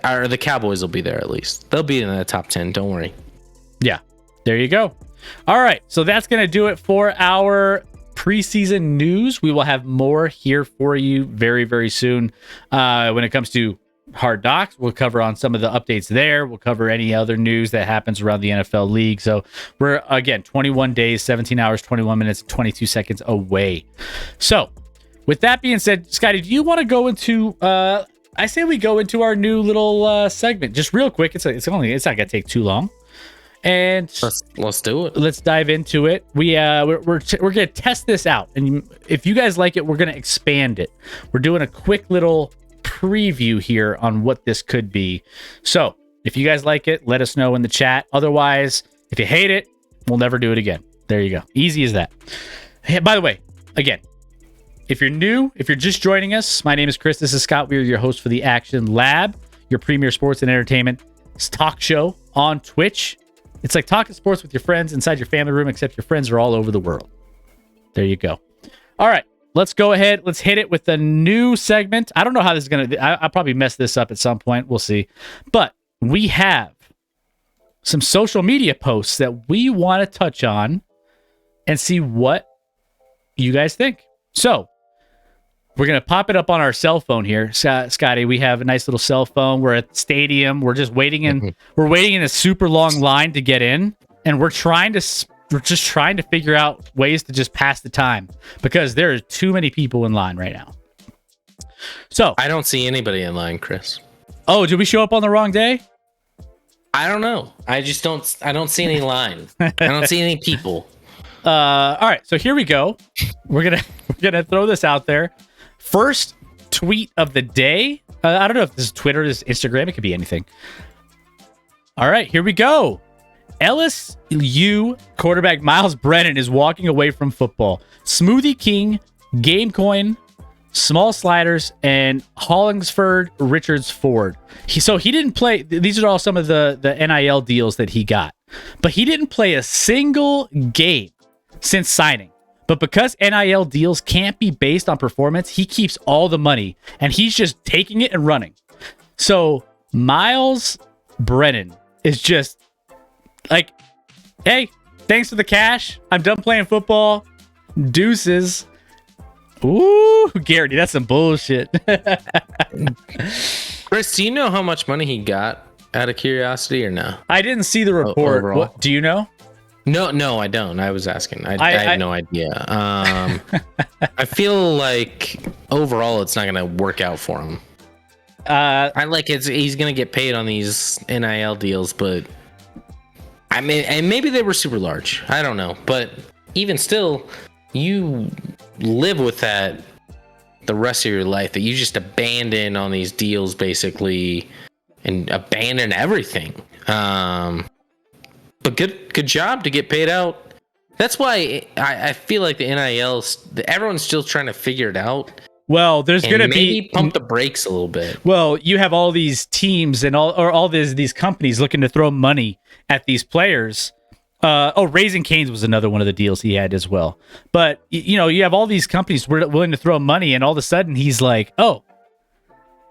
B: Or the Cowboys will be there at least. They'll be in the top 10. Don't worry.
A: Yeah, there you go. All right, so that's gonna do it for our preseason news. We will have more here for you very, very soon. When it comes to Hard Knocks, we'll cover on some of the updates there. We'll cover any other news that happens around the NFL league. So we're, again, 21 days, 17 hours, 21 minutes, 22 seconds away. So with that being said, Scotty, do you want to go into I say we go into our new little segment just real quick. It's not gonna take too long, and
B: let's do it.
A: Let's dive into it. We're gonna test this out, and if you guys like it, we're gonna expand it. We're doing a quick little preview here on what this could be. So if you guys like it, let us know in the chat. Otherwise, if you hate it, we'll never do it again. There you go. Easy as that. Hey, by the way, again, if you're new, if you're just joining us, my name is Chris. This is Scott. We are your host for the Action Lab, your premier sports and entertainment talk show on Twitch. It's like talking sports with your friends inside your family room, except your friends are all over the world. There you go. All right, let's go ahead. Let's hit it with a new segment. I don't know how this is going to... I'll probably mess this up at some point. We'll see. But we have some social media posts that we want to touch on and see what you guys think. So we're going to pop it up on our cell phone here. Scotty, we have a nice little cell phone. We're at the stadium. We're just waiting we're waiting in a super long line to get in. And we're just trying to figure out ways to just pass the time because there are too many people in line right now. So
B: I don't see anybody in line, Chris.
A: Oh, did we show up on the wrong day?
B: I don't know. I don't see any line. I don't see any people.
A: All right, so here we go. We're gonna throw this out there. First tweet of the day. I don't know if this is Twitter, this is Instagram. It could be anything. All right, here we go. LSU quarterback Miles Brennan is walking away from football. Smoothie King, Game Coin, Small Sliders, and Hollingsford Richards Ford. He didn't play. These are all some of the NIL deals that he got, but he didn't play a single game since signing. But because NIL deals can't be based on performance, he keeps all the money and he's just taking it and running. So Miles Brennan is just like, hey, thanks for the cash. I'm done playing football. Deuces. Ooh, Garrity, that's some bullshit.
B: Chris, do you know how much money he got out of curiosity or no?
A: I didn't see the report. What, do you know?
B: No, I don't. I was asking. I have no idea. I feel like overall it's not going to work out for him. He's going to get paid on these NIL deals, but I mean, and maybe they were super large. I don't know, but even still, you live with that the rest of your life, that you just abandon on these deals basically, and abandon everything. But good job to get paid out. That's why I feel like the NIL, everyone's still trying to figure it out.
A: Well, there's going to
B: maybe pump the brakes a little bit.
A: Well, you have all these teams and all these companies looking to throw money at these players. Raising Cane's was another one of the deals he had as well. But you have all these companies willing to throw money, and all of a sudden he's like, "Oh,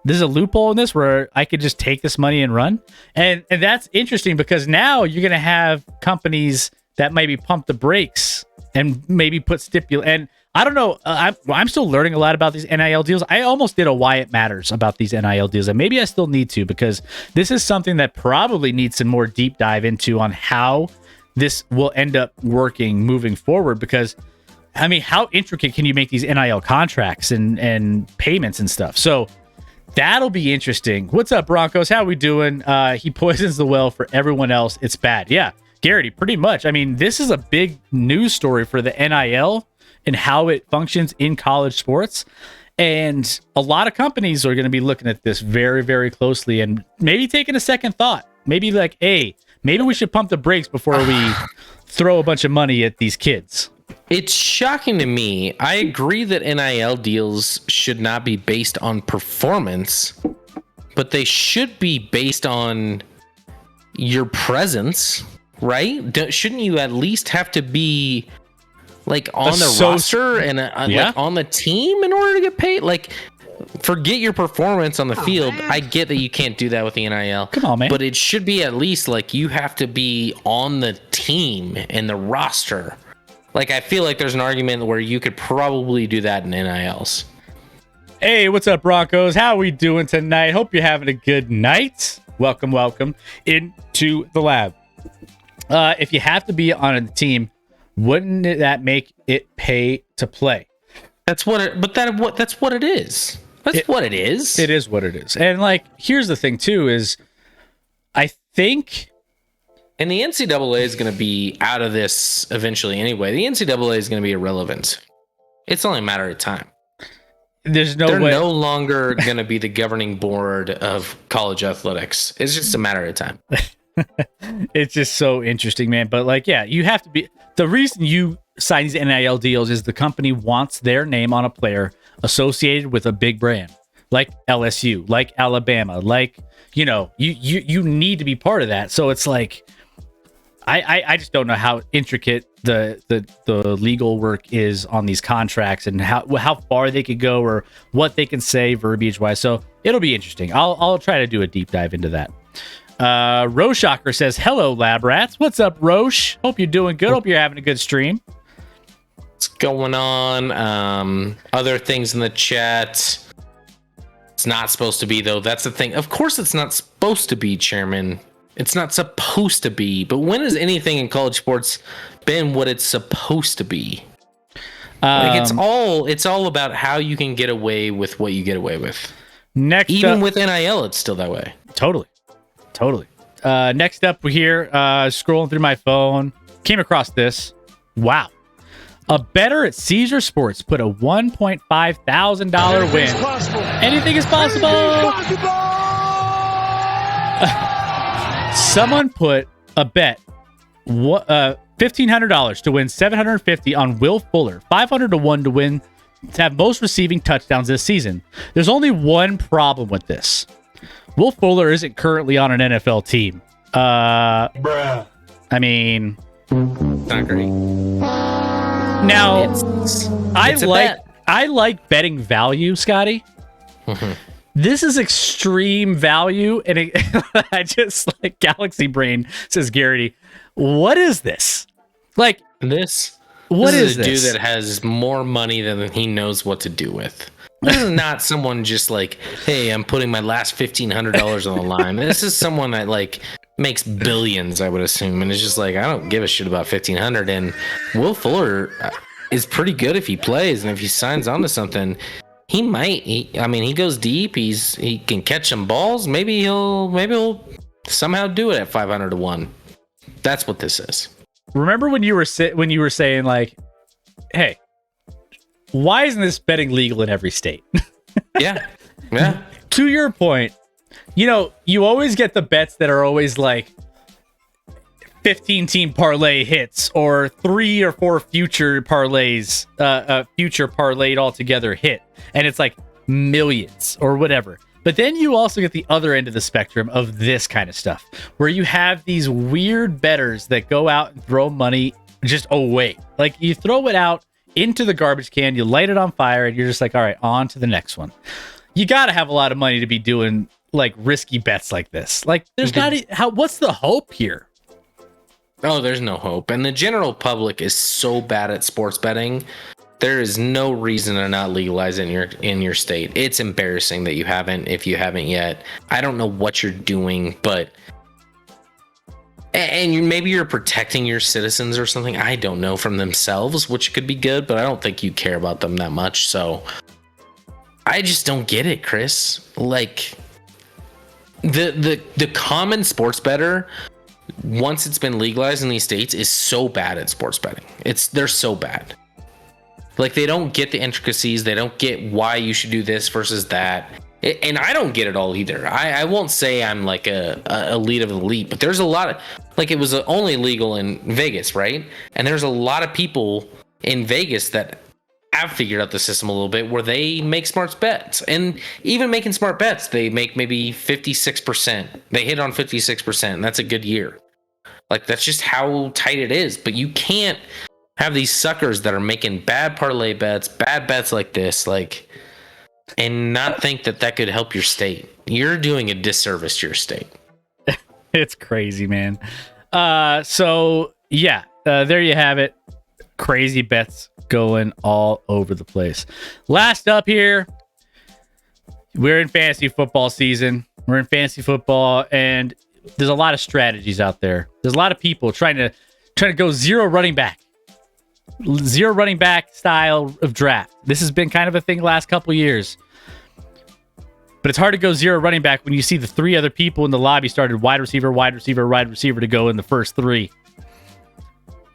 A: there's a loophole in this where I could just take this money and run." And that's interesting because now you're going to have companies that maybe pump the brakes and maybe put and I don't know. I'm still learning a lot about these NIL deals. I almost did a Why It Matters about these NIL deals, and maybe I still need to, because this is something that probably needs some more deep dive into on how this will end up working moving forward. Because, I mean, how intricate can you make these NIL contracts and payments and stuff? So that'll be interesting. What's up, Broncos? How we doing? He poisons the well for everyone else. It's bad. Yeah, Garrity, pretty much. I mean, this is a big news story for the NIL and how it functions in college sports. And a lot of companies are going to be looking at this very, very closely and maybe taking a second thought. Maybe like, hey, maybe we should pump the brakes before we throw a bunch of money at these kids.
B: It's shocking to me. I agree that NIL deals should not be based on performance, but they should be based on your presence, right? Shouldn't you at least have to be like on the roster and like on the team in order to get paid? Like, forget your performance on the field. Man. I get that you can't do that with the NIL.
A: Come on, man.
B: But it should be at least like you have to be on the team and the roster. Like, I feel like there's an argument where you could probably do that in NILs.
A: Hey, what's up, Broncos? How are we doing tonight? Hope you're having a good night. Welcome into the lab. If you have to be on a team, wouldn't that make it pay to play?
B: That's what it is. That's what it is.
A: It is what it is. And like, here's the thing too, is I think,
B: and the NCAA is going to be out of this eventually anyway. The NCAA is going to be irrelevant. It's only a matter of time.
A: They're
B: no longer going to be the governing board of college athletics. It's just a matter of time.
A: It's just so interesting, man. But like, yeah, you have to be. The reason you sign these NIL deals is the company wants their name on a player associated with a big brand, like LSU, like Alabama, like, you need to be part of that. So it's like, I just don't know how intricate the legal work is on these contracts and how far they could go or what they can say verbiage wise. So it'll be interesting. I'll try to do a deep dive into that. Roshocker says, hello, lab rats. What's up, Roche? Hope you're doing good. Hope you're having a good stream.
B: What's going on? Other things in the chat. It's not supposed to be, though. That's the thing. Of course it's not supposed to be, Chairman. It's not supposed to be. But when has anything in college sports been what it's supposed to be? Like, it's all about how you can get away with what you get away with. Even with NIL, it's still that way.
A: Totally. Next up here, scrolling through my phone, came across this. Wow. A bettor at Caesar Sports put a $1.5 thousand win. Anything is possible. Someone put a bet, $1,500 to win $750 on Will Fuller, 500 to 1 to win to have most receiving touchdowns this season. There's only one problem with this. Will Fuller isn't currently on an NFL team.
C: Bruh.
A: I mean,
B: not great.
A: Now, I like betting value, Scotty.
B: Mm-hmm.
A: This is extreme value, and I just like Galaxy Brain says, Garrity, what is this? Like
B: this?
A: What is
B: this?
A: This?
B: Dude that has more money than he knows what to do with. This is not someone just like, hey, I'm putting my last $1,500 on the line. This is someone that like makes billions, I would assume, and it's just like, I don't give a shit about $1,500. And Will Fuller is pretty good if he plays, and if he signs on to something, he might. He goes deep. He can catch some balls. Maybe he'll somehow do it at 500 to 1. That's what this is.
A: Remember when you were saying like, hey, why isn't this betting legal in every state?
B: Yeah.
A: To your point, you always get the bets that are always like 15 team parlay hits or 3 or 4 future parlays, future parlayed altogether hit. And it's like millions or whatever. But then you also get the other end of the spectrum of this kind of stuff where you have these weird bettors that go out and throw money just away. Like you throw it out into the garbage can, you light it on fire, and you're just like, all right, on to the next one. You got to have a lot of money to be doing like risky bets like this. Like there's what's the hope here?
B: Oh, there's no hope. And the general public is so bad at sports betting. There is no reason to not legalize it in your state. It's embarrassing that you haven't, if you haven't yet. I don't know what you're doing, but maybe you're protecting your citizens or something. I don't know, from themselves, which could be good, but I don't think you care about them that much. So I just don't get it, Chris. Like the common sports bettor, once it's been legalized in these states, is so bad at sports betting. They're so bad. Like they don't get the intricacies. They don't get why you should do this versus that. And I don't get it all either. I won't say I'm like a elite of the elite, but there's a lot of, like, it was only legal in Vegas, right? And there's a lot of people in Vegas that have figured out the system a little bit where they make smart bets. And even making smart bets, they make maybe 56%. They hit on 56%, and that's a good year. Like, that's just how tight it is. But you can't have these suckers that are making bad parlay bets, bad bets like this, like, and not think that could help your state. You're doing a disservice to your state.
A: It's crazy, man. So yeah, there you have it. Crazy bets going all over the place. Last up here, we're in fantasy football season. We're in fantasy football, and there's a lot of strategies out there. There's a lot of people trying to go zero running back style of draft. This has been kind of a thing the last couple years. But it's hard to go zero running back when you see the 3 other people in the lobby started wide receiver to go in the first 3.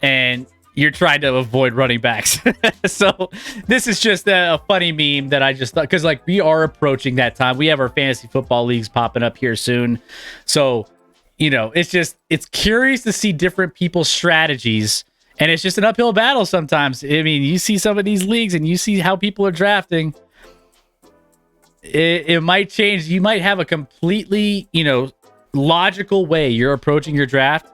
A: And you're trying to avoid running backs. So this is just a funny meme that I just thought, because like we are approaching that time. We have our fantasy football leagues popping up here soon. So, it's curious to see different people's strategies. And it's just an uphill battle sometimes. I mean, you see some of these leagues and you see how people are drafting. It might change. You might have a completely, logical way you're approaching your draft,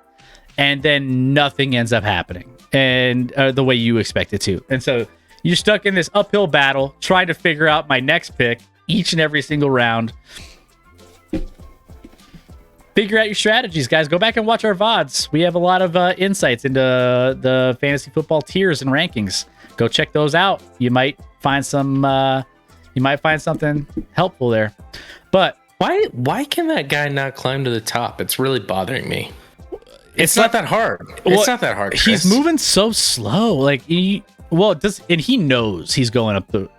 A: and then nothing ends up happening and the way you expect it to. And so you're stuck in this uphill battle trying to figure out my next pick each and every single round. Figure out your strategies, guys. Go back and watch our VODs. We have a lot of insights into the fantasy football tiers and rankings. Go check those out. You might find some. You might find something helpful there. But
B: why can that guy not climb to the top? It's really bothering me. It's not that hard. It's not that hard, Chris.
A: He's moving so slow. Like he knows he's going up the.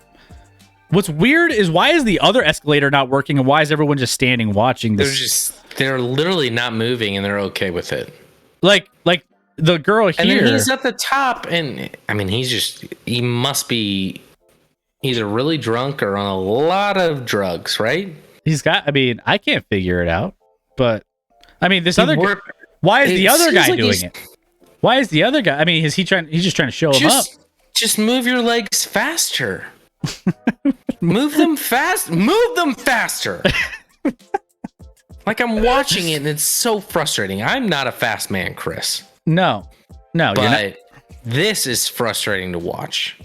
A: What's weird is why is the other escalator not working, and why is everyone just standing watching this?
B: They're literally not moving, and they're okay with it.
A: Like the girl here.
B: And then he's at the top, and I mean, he must be either really drunk or on a lot of drugs, right?
A: I can't figure it out, but I mean, this other guy, why is the other guy doing it? Why is the other guy? I mean, he's just trying to show him up.
B: Just move your legs faster. Move them faster. Like, I'm watching it and it's so frustrating. I'm not a fast man, Chris.
A: No,
B: but this is frustrating to watch.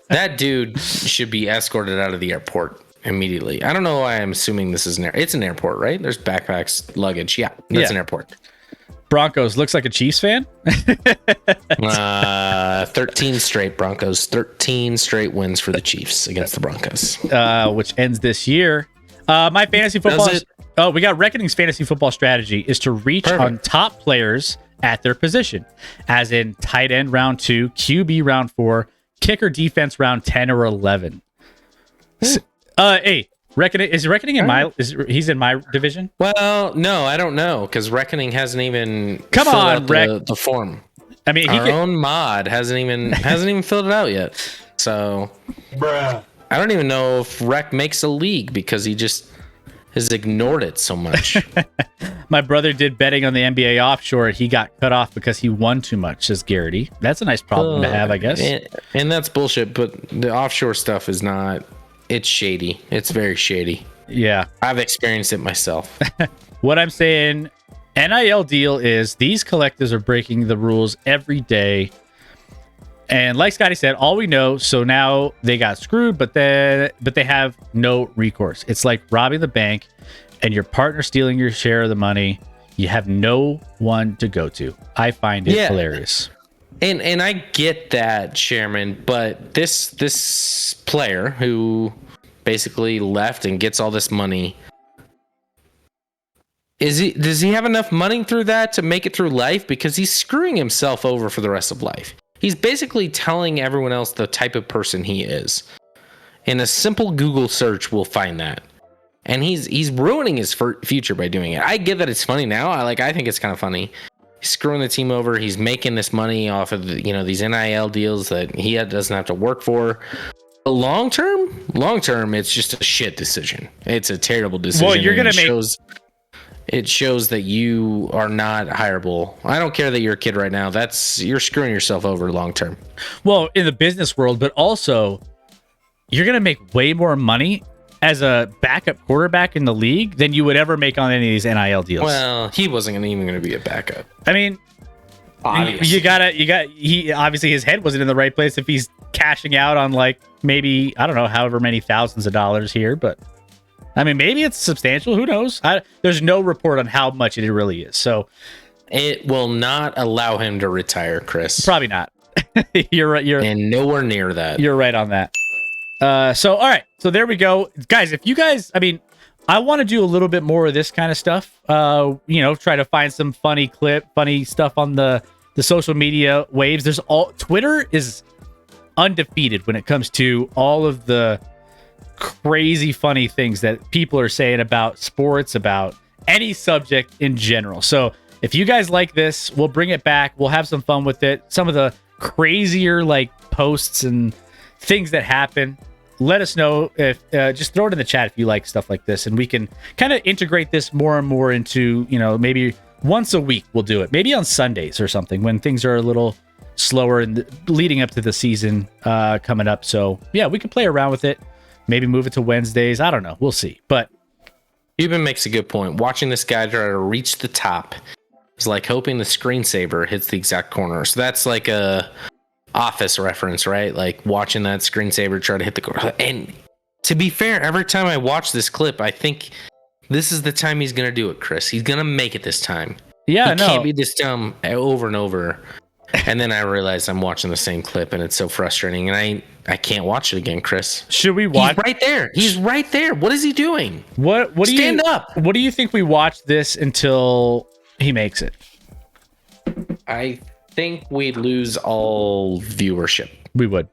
B: That dude should be escorted out of the airport immediately. I don't know why I'm assuming this is it's an airport, right? There's backpacks, luggage. Yeah, that's an airport.
A: Broncos looks like a Chiefs fan.
B: 13 straight Broncos. 13 straight wins for the Chiefs against the Broncos.
A: Which ends this year. My fantasy football. We got Reckoning's fantasy football strategy is to reach on top players at their position, as in tight end round 2, QB round 4, kicker defense round 10 or 11. Hey, Reckoning is Reckoning in he's in my division?
B: Well, no, I don't know, because Reckoning hasn't even
A: filled out
B: the form.
A: I mean,
B: our own mod hasn't even filled it out yet. So,
C: Bruh.
B: I don't even know if Rec makes a league, because he just has ignored it so much.
A: My brother did betting on the NBA offshore. He got cut off because he won too much, says Garrity. That's a nice problem to have, I guess.
B: And that's bullshit, but the offshore stuff is not, it's shady. It's very shady.
A: Yeah.
B: I've experienced it myself.
A: What I'm saying, NIL deal is these collectives are breaking the rules every day. And like Scotty said, all we know, so now they got screwed, but they have no recourse. It's like robbing the bank and your partner stealing your share of the money. You have no one to go to. I find it hilarious.
B: And I get that, Chairman, but this player who basically left and gets all this money, does he have enough money through that to make it through life? Because he's screwing himself over for the rest of life. He's basically telling everyone else the type of person he is. And a simple Google search will find that. And he's ruining his future by doing it. I get that it's funny now. I think it's kind of funny. He's screwing the team over. He's making this money off of these NIL deals that he doesn't have to work for. But long term, it's just a shit decision. It's a terrible decision.
A: Well, you're gonna
B: It shows that you are not hireable. I don't care that you're a kid right now. You're screwing yourself over long term.
A: Well, in the business world, but also you're going to make way more money as a backup quarterback in the league than you would ever make on any of these NIL deals.
B: Well, he wasn't even going to be a backup.
A: I mean, obviously. He obviously his head wasn't in the right place if he's cashing out on maybe, I don't know, however many thousands of dollars here, but I mean, maybe it's substantial. Who knows? There's no report on how much it really is. So
B: it will not allow him to retire, Chris.
A: Probably not. You're right.
B: And nowhere near that.
A: You're right on that. So, all right. So there we go. Guys, I want to do a little bit more of this kind of stuff. Try to find some funny stuff on the social media waves. Twitter is undefeated when it comes to all of the crazy funny things that people are saying about sports, about any subject in general. So if you guys like this, we'll bring it back. We'll have some fun with it. Some of the crazier posts and things that happen. Let us know if just throw it in the chat if you like stuff like this, and we can kind of integrate this more and more into, maybe once a week we'll do it. Maybe on Sundays or something when things are a little slower and leading up to the season coming up. So yeah, we can play around with it. Maybe move it to Wednesdays. I don't know. We'll see. But
B: Cuban makes a good point. Watching this guy try to reach the top is like hoping the screensaver hits the exact corner. So that's like a Office reference, right? Like watching that screensaver try to hit the corner. And to be fair, every time I watch this clip, I think this is the time he's going to do it, Chris. He's going to make it this time.
A: Yeah,
B: he can't be this dumb over and over. And then I realize I'm watching the same clip, and it's so frustrating. And I can't watch it again, Chris.
A: Should we watch?
B: He's right there. He's right there. What is he doing?
A: What do
B: Stand up.
A: What do you think we watch this until he makes it?
B: I think we'd lose all viewership.
A: We would.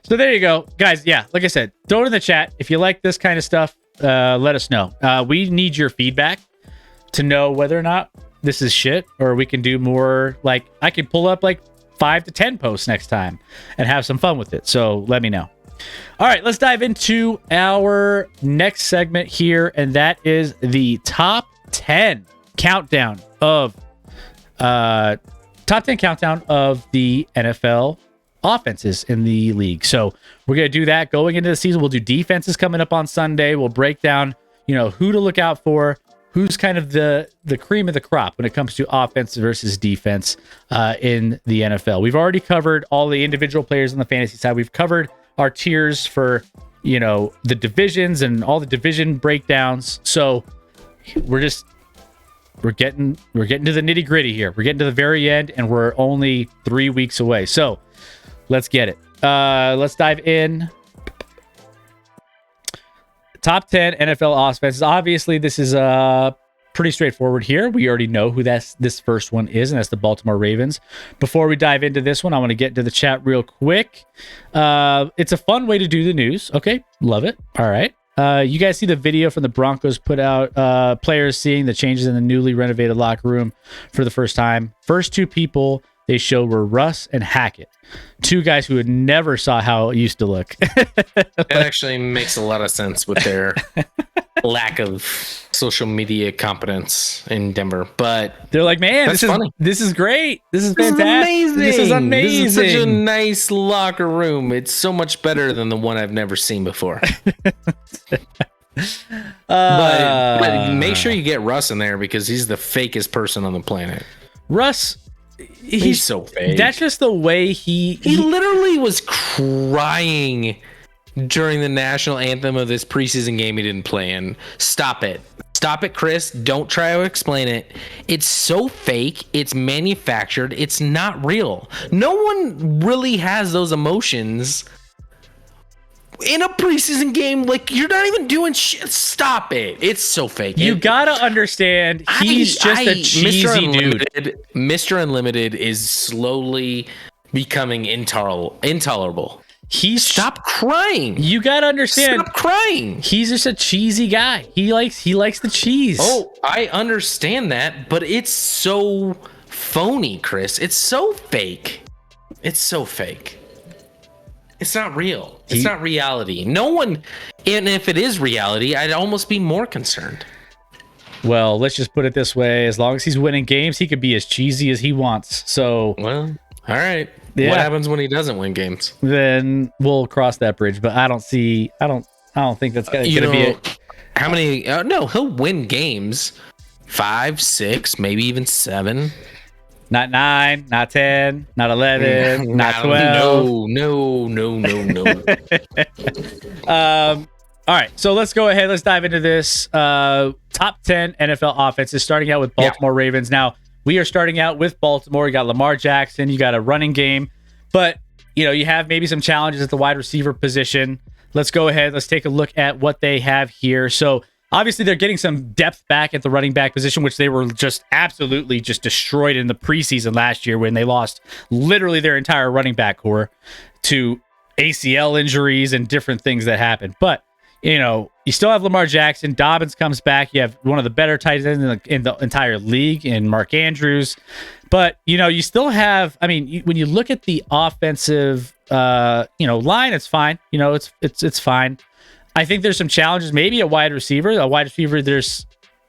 A: So there you go, guys. Yeah, like I said, throw it in the chat if you like this kind of stuff. Let us know. We need your feedback to know whether or not this is shit, or we can do more. I can pull up 5 to 10 posts next time and have some fun with it. So let me know. All right, let's dive into our next segment here, and that is the top 10 countdown of the NFL offenses in the league. So we're going to do that going into the season. We'll do defenses coming up on Sunday. We'll break down, who to look out for, who's kind of the cream of the crop when it comes to offense versus defense in the NFL. We've already covered all the individual players on the fantasy side. We've covered our tiers for, the divisions and all the division breakdowns. So we're getting to the nitty gritty here. We're getting to the very end, and we're only 3 weeks away. So let's get it. Let's dive in. Top 10 NFL offenses. Obviously, this is pretty straightforward here. We already know who this first one is, and that's the Baltimore Ravens. Before we dive into this one, I want to get into the chat real quick. It's a fun way to do the news. Okay, love it. All right. You guys see the video from the Broncos put out, players seeing the changes in the newly renovated locker room for the first time. First two people they showed were Russ and Hackett, two guys who had never saw how it used to look.
B: That actually makes a lot of sense with their lack of social media competence in Denver. But
A: they're like, man,
B: that's funny.
A: This is great. This is
B: This is
A: fantastic.
B: amazing.
A: This is amazing.
B: This is such a nice locker room. It's so much better than the one I've never seen before. But make sure you get Russ in there because he's the fakest person on the planet.
A: Russ,
B: he's so fake.
A: That's just the way he
B: literally was crying during the national anthem of this preseason game he didn't play in. Stop it, Chris. Don't try to explain it. It's so fake. It's manufactured. It's not real. No one really has those emotions in a preseason game. Like, you're not even doing shit. Stop it. It's so fake.
A: You gotta understand, he's just a cheesy dude.
B: Mr. Unlimited is slowly becoming intolerable. Stop crying.
A: You gotta understand.
B: Stop crying.
A: He's just a cheesy guy. He likes the cheese.
B: Oh, I understand that, but it's so phony, Chris. It's so fake. It's so fake. It's not real. It's not reality. No one, and if it is reality, I'd almost be more concerned.
A: Well, let's just put it this way. As long as he's winning games, he could be as cheesy as he wants. So,
B: well, all right.
A: Yeah.
B: What happens when he doesn't win games?
A: Then we'll cross that bridge. But I don't think that's gonna be it.
B: How many? No, he'll win games. 5, 6, maybe even 7.
A: Not 9, not 10, not 11, not 12.
B: No.
A: All right, so let's go ahead. Let's dive into this. Top 10 NFL offenses, starting out with Baltimore Ravens. Now, we are starting out with Baltimore. You got Lamar Jackson. You got a running game. But, you have maybe some challenges at the wide receiver position. Let's go ahead. Let's take a look at what they have here. So, obviously, they're getting some depth back at the running back position, which they were just absolutely just destroyed in the preseason last year when they lost literally their entire running back core to ACL injuries and different things that happened. But, you still have Lamar Jackson. Dobbins comes back. You have one of the better tight ends in the entire league in Mark Andrews. But, you still have, when you look at the offensive, line, it's fine. It's fine. I think there's some challenges, maybe a wide receiver. There's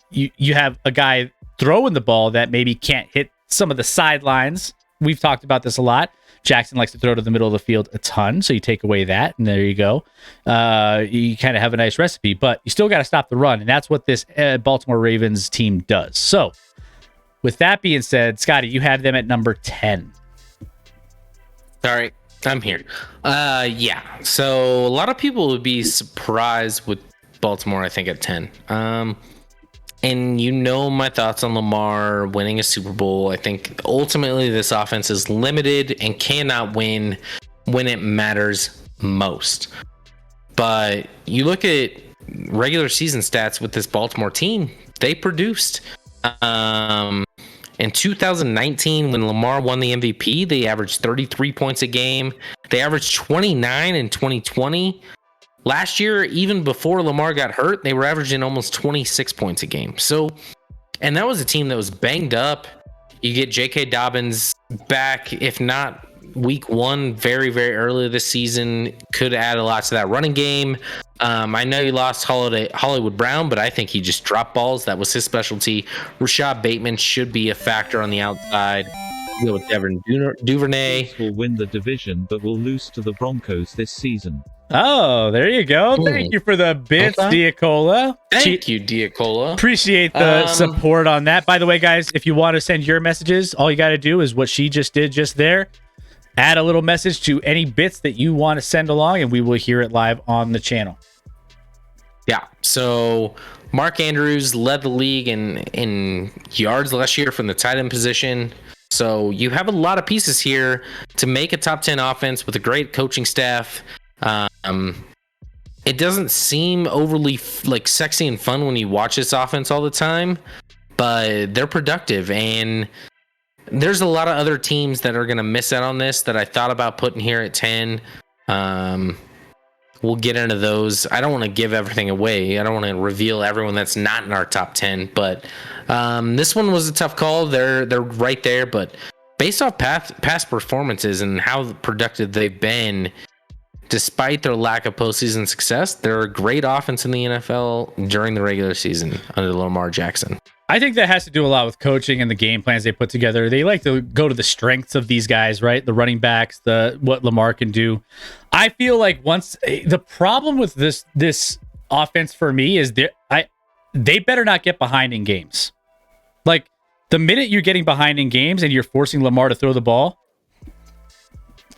A: you have a guy throwing the ball that maybe can't hit some of the sidelines. We've talked about this a lot. Jackson likes to throw to the middle of the field a ton, so you take away that, and there you go. You kind of have a nice recipe, but you still got to stop the run, and that's what this Baltimore Ravens team does. So, with that being said, Scotty, you have them at number 10.
B: All right. I'm here. So a lot of people would be surprised with Baltimore, I think, at 10. And my thoughts on Lamar winning a Super Bowl. I think ultimately this offense is limited and cannot win when it matters most. But you look at regular season stats with this Baltimore team, they produced. In 2019, when Lamar won the MVP, they averaged 33 points a game. They averaged 29 in 2020. Last year, even before Lamar got hurt, they were averaging almost 26 points a game. So, and that was a team that was banged up. You get J.K. Dobbins back, if not week 1, very, very early this season, could add a lot to that running game. I know he lost Hollywood Brown, but I think he just dropped balls. That was his specialty. Rashad Bateman should be a factor on the outside. Go with Devin Duvernay.
C: Will win the division, but will lose to the Broncos this season.
A: Oh, there you go. Thank you for the bits, Diacola.
B: Thank you, Diacola.
A: Appreciate the support on that. By the way, guys, if you want to send your messages, all you got to do is what she just did just there. Add a little message to any bits that you want to send along, and we will hear it live on the channel.
B: Yeah, so Mark Andrews led the league in yards last year from the tight end position. So you have a lot of pieces here to make a top 10 offense with a great coaching staff. It doesn't seem overly sexy and fun when you watch this offense all the time, but they're productive. And there's a lot of other teams that are going to miss out on this that I thought about putting here at 10. We'll get into those. I don't want to give everything away. I don't want to reveal everyone that's not in our top 10, but this one was a tough call. They're right there, but based off past performances and how productive they've been, despite their lack of postseason success, they're a great offense in the NFL during the regular season under Lamar Jackson.
A: I think that has to do a lot with coaching and the game plans they put together. They like to go to the strengths of these guys, right? The running backs, what Lamar can do. I feel like the problem with this offense for me is they better not get behind in games. Like the minute you're getting behind in games and you're forcing Lamar to throw the ball,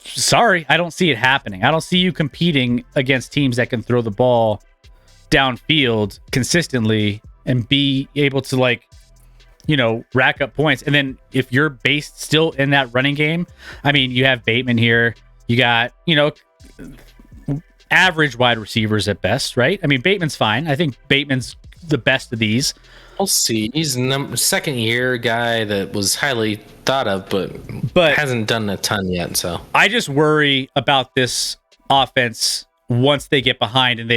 A: sorry, I don't see it happening. I don't see you competing against teams that can throw the ball downfield consistently and be able to rack up points. And then if you're based still in that running game, I mean, you have Bateman here. You got, average wide receivers at best, right? I mean, Bateman's fine. I think Bateman's the best of these.
B: We'll see. He's second year guy that was highly thought of, but hasn't done a ton yet. So
A: I just worry about this offense once they get behind and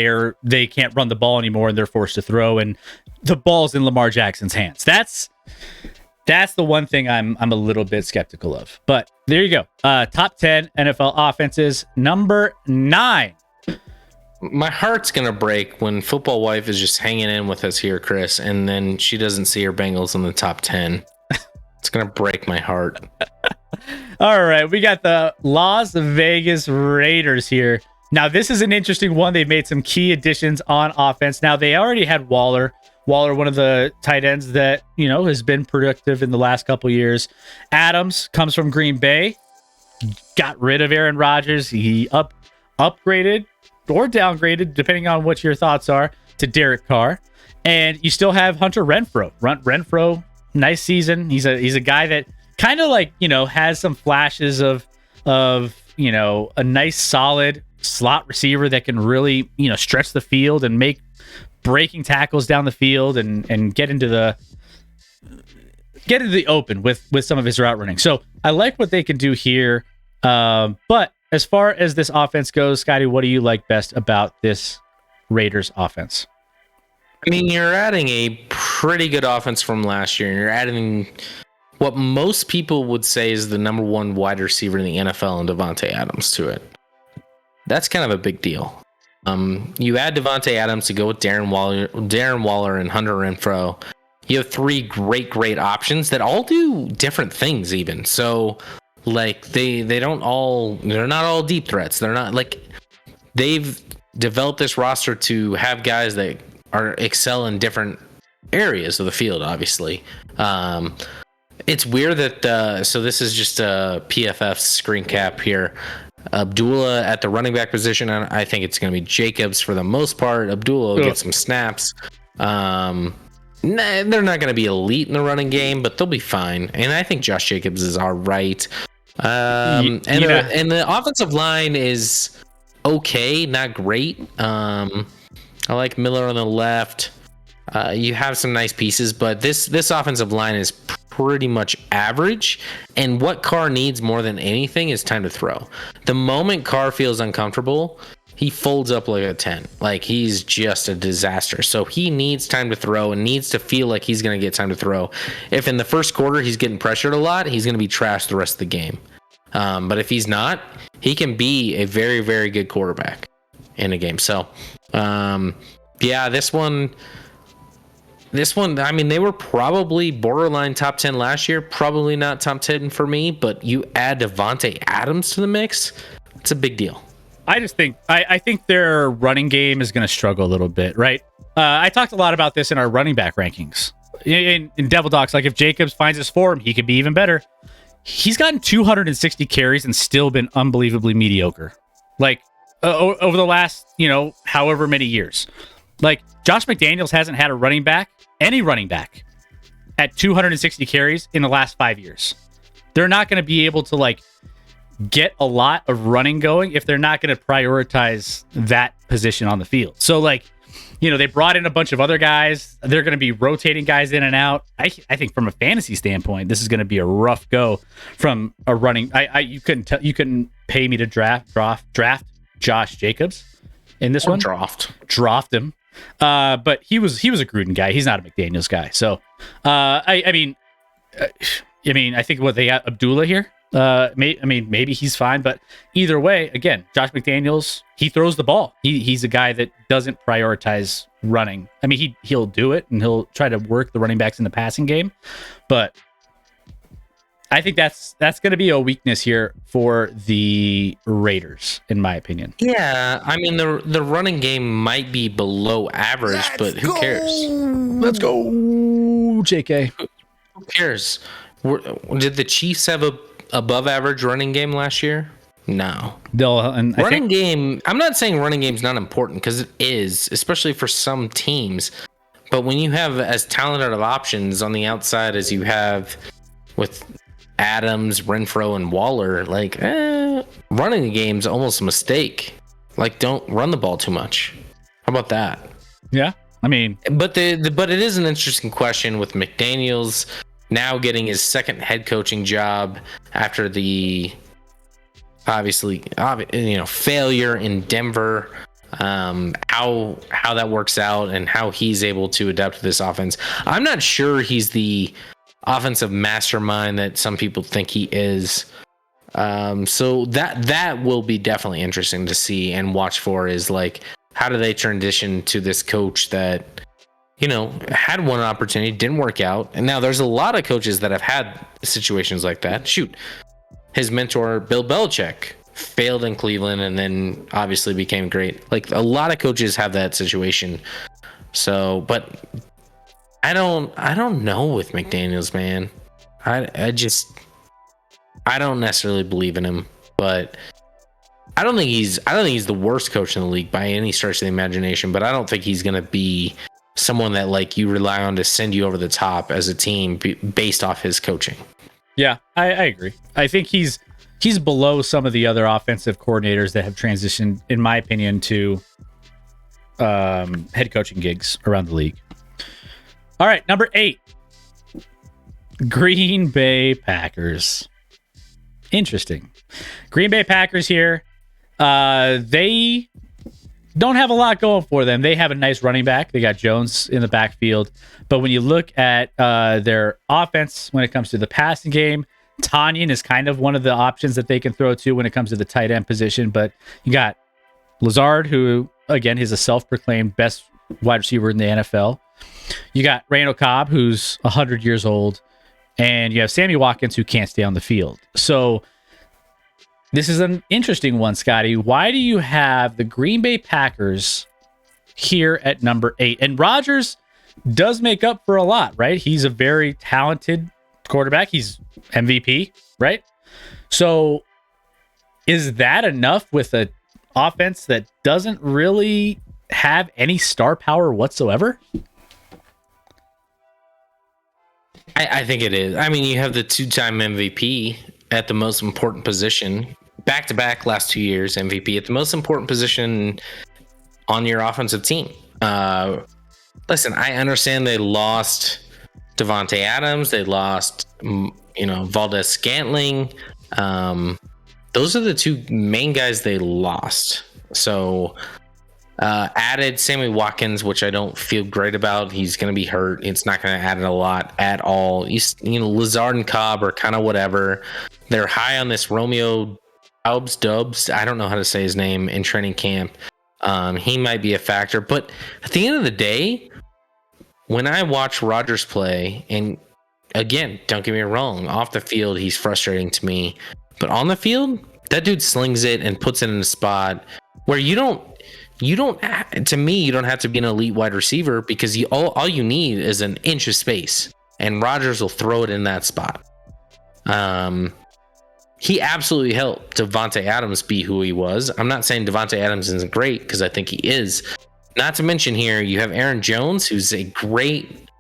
A: they can't run the ball anymore and they're forced to throw and the ball's in Lamar Jackson's hands. That's the one thing I'm a little bit skeptical of. But there you go. Top 10 NFL offenses. Number 9.
B: My heart's going to break when Football Wife is just hanging in with us here, Chris, and then she doesn't see her Bengals in the top 10. It's going to break my heart.
A: All right. We got the Las Vegas Raiders here. Now, this is an interesting one. They've made some key additions on offense. Now, they already had Waller, one of the tight ends that, has been productive in the last couple years. Adams comes from Green Bay, got rid of Aaron Rodgers. He upgraded or downgraded, depending on what your thoughts are, to Derek Carr. And you still have Hunter Renfrow. Renfrow, nice season. He's a guy that kind of has some flashes of a nice solid slot receiver that can really, stretch the field and make breaking tackles down the field and get into the open with some of his route running. So I like what they can do here. But as far as this offense goes, Scotty, what do you like best about this Raiders offense?
B: I mean, you're adding a pretty good offense from last year, and you're adding what most people would say is the number one wide receiver in the NFL and Davante Adams to it. That's kind of a big deal. You add Davante Adams to go with Darren Waller and Hunter Renfrow. You have 3 great options that all do different things even. So they're not all deep threats. They're not they've developed this roster to have guys that excel in different areas of the field, obviously. It's weird that so this is just a PFF screen cap here. Abdullah at the running back position, I think it's going to be Jacobs for the most part. Abdullah will get some snaps. They're not going to be elite in the running game, but they'll be fine. And I think Josh Jacobs is all right. And the offensive line is okay, not great. I like Miller on the left. You have some nice pieces, but this offensive line is pretty much average. And what Carr needs more than anything is time to throw. The moment Carr feels uncomfortable, he folds up like a 10. He's just a disaster. So he needs time to throw and needs to feel like he's going to get time to throw. If in the first quarter he's getting pressured a lot, he's going to be trashed the rest of the game. But if he's not, he can be a very, very good quarterback in a game. So, this one, I mean, they were probably borderline top 10 last year, probably not top 10 for me, but you add Davante Adams to the mix, it's a big deal.
A: I just think I think their running game is going to struggle a little bit, right? I talked a lot about this in our running back rankings. In Devil Docs, if Jacobs finds his form, he could be even better. He's gotten 260 carries and still been unbelievably mediocre. Over the last, however many years. Josh McDaniels hasn't had any running back at 260 carries in the last 5 years. They're not going to be able to get a lot of running going if they're not going to prioritize that position on the field. So they brought in a bunch of other guys. They're going to be rotating guys in and out. I think from a fantasy standpoint, this is going to be a rough go from a running. You couldn't pay me to draft Josh Jacobs in this one. Draft him. But he was a Gruden guy. He's not a McDaniels guy. So I think what they got Abdullah here. Maybe he's fine, but either way, again, Josh McDaniels, he throws the ball. He's a guy that doesn't prioritize running. I mean, he'll do it and he'll try to work the running backs in the passing game, but I think that's going to be a weakness here for the Raiders, in my opinion.
B: Yeah, I mean the running game might be below average, but who cares?
A: Let's go, JK.
B: Who cares? Did the Chiefs have a above average running game last year? No. Running game, I'm not saying running game's not important, because it is, especially for some teams. But when you have as talented of options on the outside as you have with Adams, Renfro, and Waller, like, running the game's almost a mistake. Like, don't run the ball too much. How about that?
A: Yeah, I mean,
B: but it is an interesting question with McDaniels now getting his second head coaching job after the obviously failure in Denver. How that works out and how he's able to adapt to this offense. I'm not sure he's the offensive mastermind that some people think he is. So that will be definitely interesting to see and watch for, is like, how do they transition to this coach that, had one opportunity, didn't work out. And now there's a lot of coaches that have had situations like that. Shoot, his mentor, Bill Belichick, failed in Cleveland and then obviously became great. Like, a lot of coaches have that situation. So, but I don't know with McDaniels, man. I don't necessarily believe in him, but I don't think he's the worst coach in the league by any stretch of the imagination, but I don't think he's going to be someone that, like, you rely on to send you over the top as a team based off his coaching.
A: Yeah, I agree. I think he's below some of the other offensive coordinators that have transitioned, in my opinion, to head coaching gigs around the league. All right, number 8, Green Bay Packers. Interesting. Green Bay Packers here. They don't have a lot going for them. They have a nice running back. They got Jones in the backfield. But when you look at their offense, when it comes to the passing game, Tanyan is kind of one of the options that they can throw to when it comes to the tight end position. But you got Lazard, who, again, is a self-proclaimed best wide receiver in the NFL. You got Randall Cobb, who's 100 years old. And you have Sammy Watkins, who can't stay on the field. So this is an interesting one, Scotty. Why do you have the Green Bay Packers here at number 8? And Rodgers does make up for a lot, right? He's a very talented quarterback. He's MVP, right? So is that enough with an offense that doesn't really have any star power whatsoever?
B: I think it is. I mean, you have the 2-time MVP at the most important position, back-to-back last 2 years MVP at the most important position on your offensive team. Listen, I understand they lost Devontae Adams. They lost, Valdez Scantling. Those are the two main guys they lost. So added Sammy Watkins, which I don't feel great about. He's going to be hurt. It's not going to add a lot at all. Lazard and Cobb are kind of whatever. They're high on this Romeo Dubs. I don't know how to say his name in training camp. He might be a factor. But at the end of the day, when I watch Rodgers play, and again, don't get me wrong, off the field, he's frustrating to me. But on the field, that dude slings it and puts it in a spot where you don't to me, you don't have to be an elite wide receiver, because all you need is an inch of space, and Rodgers will throw it in that spot. He absolutely helped Devontae Adams be who he was. I'm not saying Devontae Adams isn't great, because I think he is. Not to mention here, you have Aaron Jones, who's a great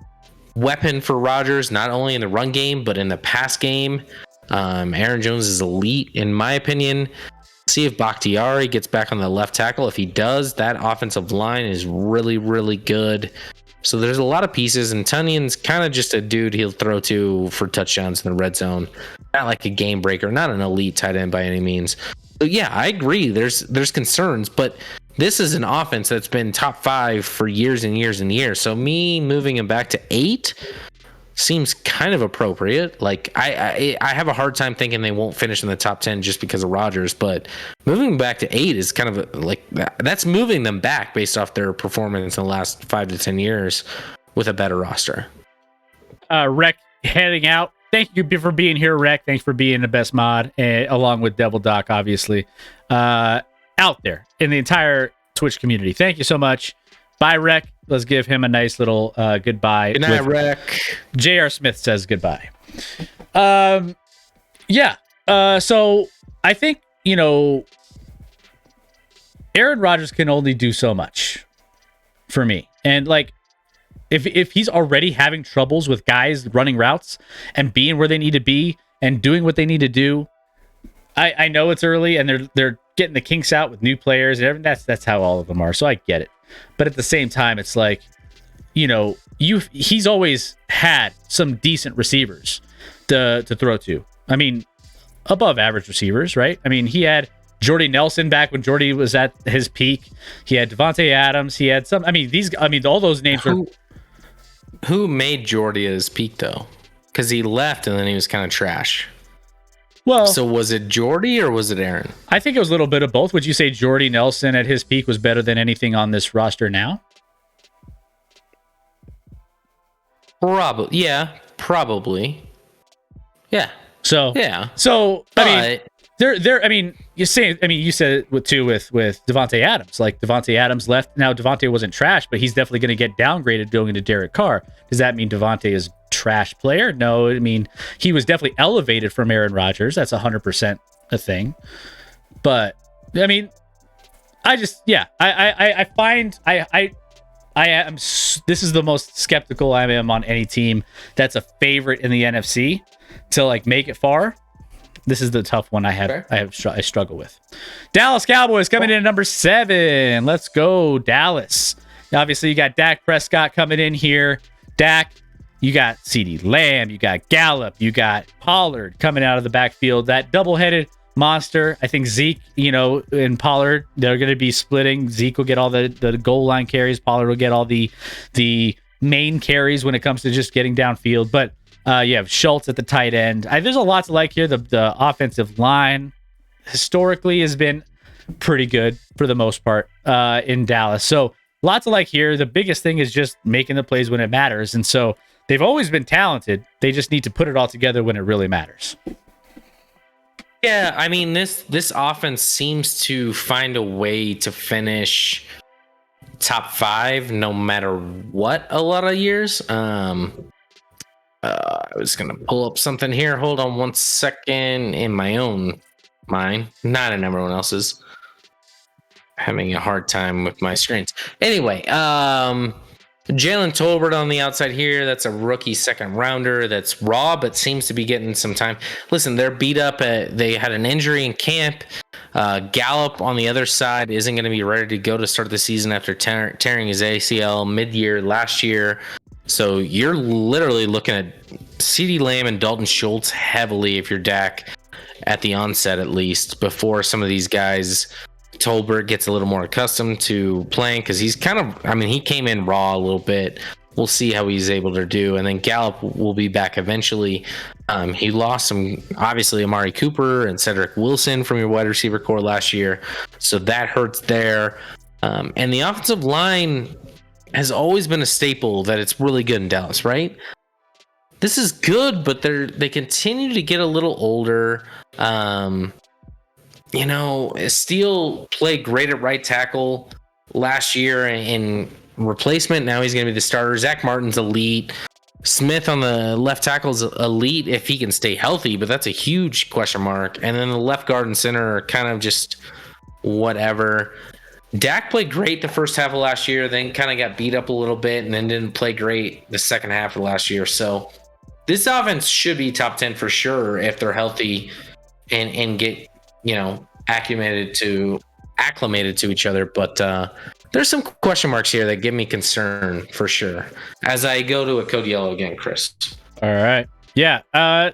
B: weapon for Rodgers, not only in the run game, but in the pass game. Aaron Jones is elite, in my opinion. See if Bakhtiari gets back on the left tackle. If he does, that offensive line is really, really good. So there's a lot of pieces, and Tunion's kind of just a dude he'll throw to for touchdowns in the red zone. Not like a game breaker, not an elite tight end by any means. So yeah, I agree. There's concerns, but this is an offense that's been top 5 for years and years and years. So me moving him back to 8, seems kind of appropriate. Like I have a hard time thinking they won't finish in the top 10 just because of Rodgers, but moving back to 8 is kind of like that's moving them back based off their performance in the last 5 to 10 years with a better roster.
A: Rec heading out. Thank you for being here, Rec. Thanks for being the best mod, along with Devil Doc, obviously, out there in the entire Twitch community. Thank you so much. Bye, Rec. Let's give him a nice little goodbye.
B: Good night, Rec.
A: J.R. Smith says goodbye. Yeah. So I think, Aaron Rodgers can only do so much for me. And like, if he's already having troubles with guys running routes and being where they need to be and doing what they need to do, I know it's early and they're getting the kinks out with new players and everything. That's how all of them are. So I get it. But at the same time, it's like, he's always had some decent receivers to throw to. I mean, above average receivers, right? I mean, he had Jordy Nelson back when Jordy was at his peak. He had Devontae Adams. He had some. I mean, all those names are.
B: Who made Jordy at his peak though? Because he left and then he was kind of trash.
A: Well,
B: so was it Jordy or was it Aaron?
A: I think it was a little bit of both. Would you say Jordy Nelson at his peak was better than anything on this roster now?
B: Probably. Yeah. Probably. Yeah.
A: So
B: yeah.
A: So I mean, you said it with Devontae Adams. Like Devontae Adams left. Now Devontae wasn't trash, but he's definitely going to get downgraded going into Derek Carr. Does that mean Devontae is trash player? No, I mean he was definitely elevated from Aaron Rodgers. That's 100% a thing. But I mean, I am. This is the most skeptical I am on any team that's a favorite in the NFC to like make it far. This is the tough one I struggle with. Dallas Cowboys coming in at number 7. Let's go, Dallas. Obviously, you got Dak Prescott coming in here. Dak, you got CeeDee Lamb, you got Gallup, you got Pollard coming out of the backfield. That double-headed monster. I think Zeke, and Pollard, they're going to be splitting. Zeke will get all the goal line carries. Pollard will get all the main carries when it comes to just getting downfield. But you have Schultz at the tight end. There's a lot to like here. The offensive line historically has been pretty good for the most part in Dallas. So lots to like here. The biggest thing is just making the plays when it matters. And so they've always been talented. They just need to put it all together when it really matters.
B: Yeah, I mean, this offense seems to find a way to finish top 5 no matter what a lot of years. I was going to pull up something here. Hold on one second in my own mind, not in everyone else's. Having a hard time with my screens. Anyway, Jalen Tolbert on the outside here. That's a rookie second rounder that's raw, but seems to be getting some time. Listen, they're beat up. They had an injury in camp. Gallup on the other side isn't going to be ready to go to start the season after tearing his ACL mid-year last year. So you're literally looking at CeeDee Lamb and Dalton Schultz heavily if you're Dak at the onset, at least, before some of these guys, Tolbert gets a little more accustomed to playing, because he's he came in raw a little bit. We'll see how he's able to do. And then Gallup will be back eventually. He lost obviously, Amari Cooper and Cedric Wilson from your wide receiver core last year. So that hurts there. And the offensive line has always been a staple that it's really good in Dallas, right? This is good, but they continue to get a little older. Steele played great at right tackle last year in replacement. Now he's going to be the starter. Zach Martin's elite. Smith on the left tackle is elite if he can stay healthy, but that's a huge question mark. And then the left guard and center are kind of just whatever. Dak played great the first half of last year, then kind of got beat up a little bit, and then didn't play great the second half of last year. So this offense should be top 10 for sure if they're healthy and get, acclimated to each other. But there's some question marks here that give me concern for sure as I go to a code yellow again, Chris.
A: All right. Yeah. I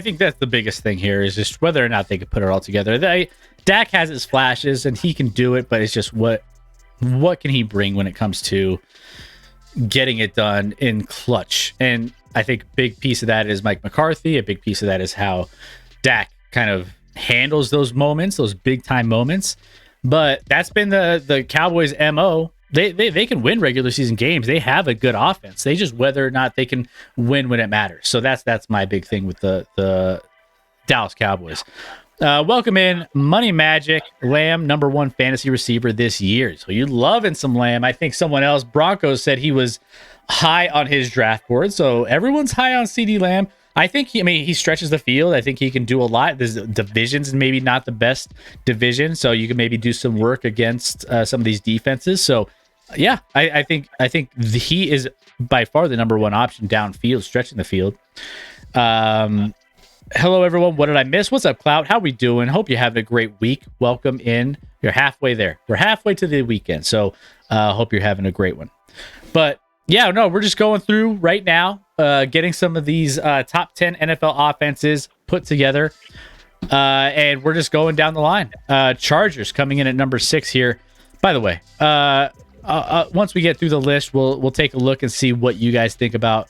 A: think that's the biggest thing here is just whether or not they could put it all together. Dak has his flashes and he can do it, but it's just what can he bring when it comes to getting it done in clutch? And I think a big piece of that is Mike McCarthy. A big piece of that is how Dak kind of handles those moments, those big time moments. But that's been the Cowboys' MO. They can win regular season games. They have a good offense. They just whether or not they can win when it matters. So that's my big thing with the Dallas Cowboys. Welcome in Money Magic Lamb, #1 fantasy receiver this year. So you're loving some Lamb. I think someone else, Broncos, said he was high on his draft board. So everyone's high on CD Lamb. I think he stretches the field. I think he can do a lot. This division's maybe not the best division, so you can maybe do some work against some of these defenses. So yeah, I think he is by far the #1 option downfield, stretching the field. Hello everyone. What did I miss? What's up, Clout? How we doing? Hope you're having a great week. Welcome in. You're halfway there. We're halfway to the weekend, so hope you're having a great one. But yeah, no, we're just going through right now, getting some of these top 10 NFL offenses put together, and we're just going down the line. Chargers coming in at #6 here. By the way, once we get through the list, we'll take a look and see what you guys think about,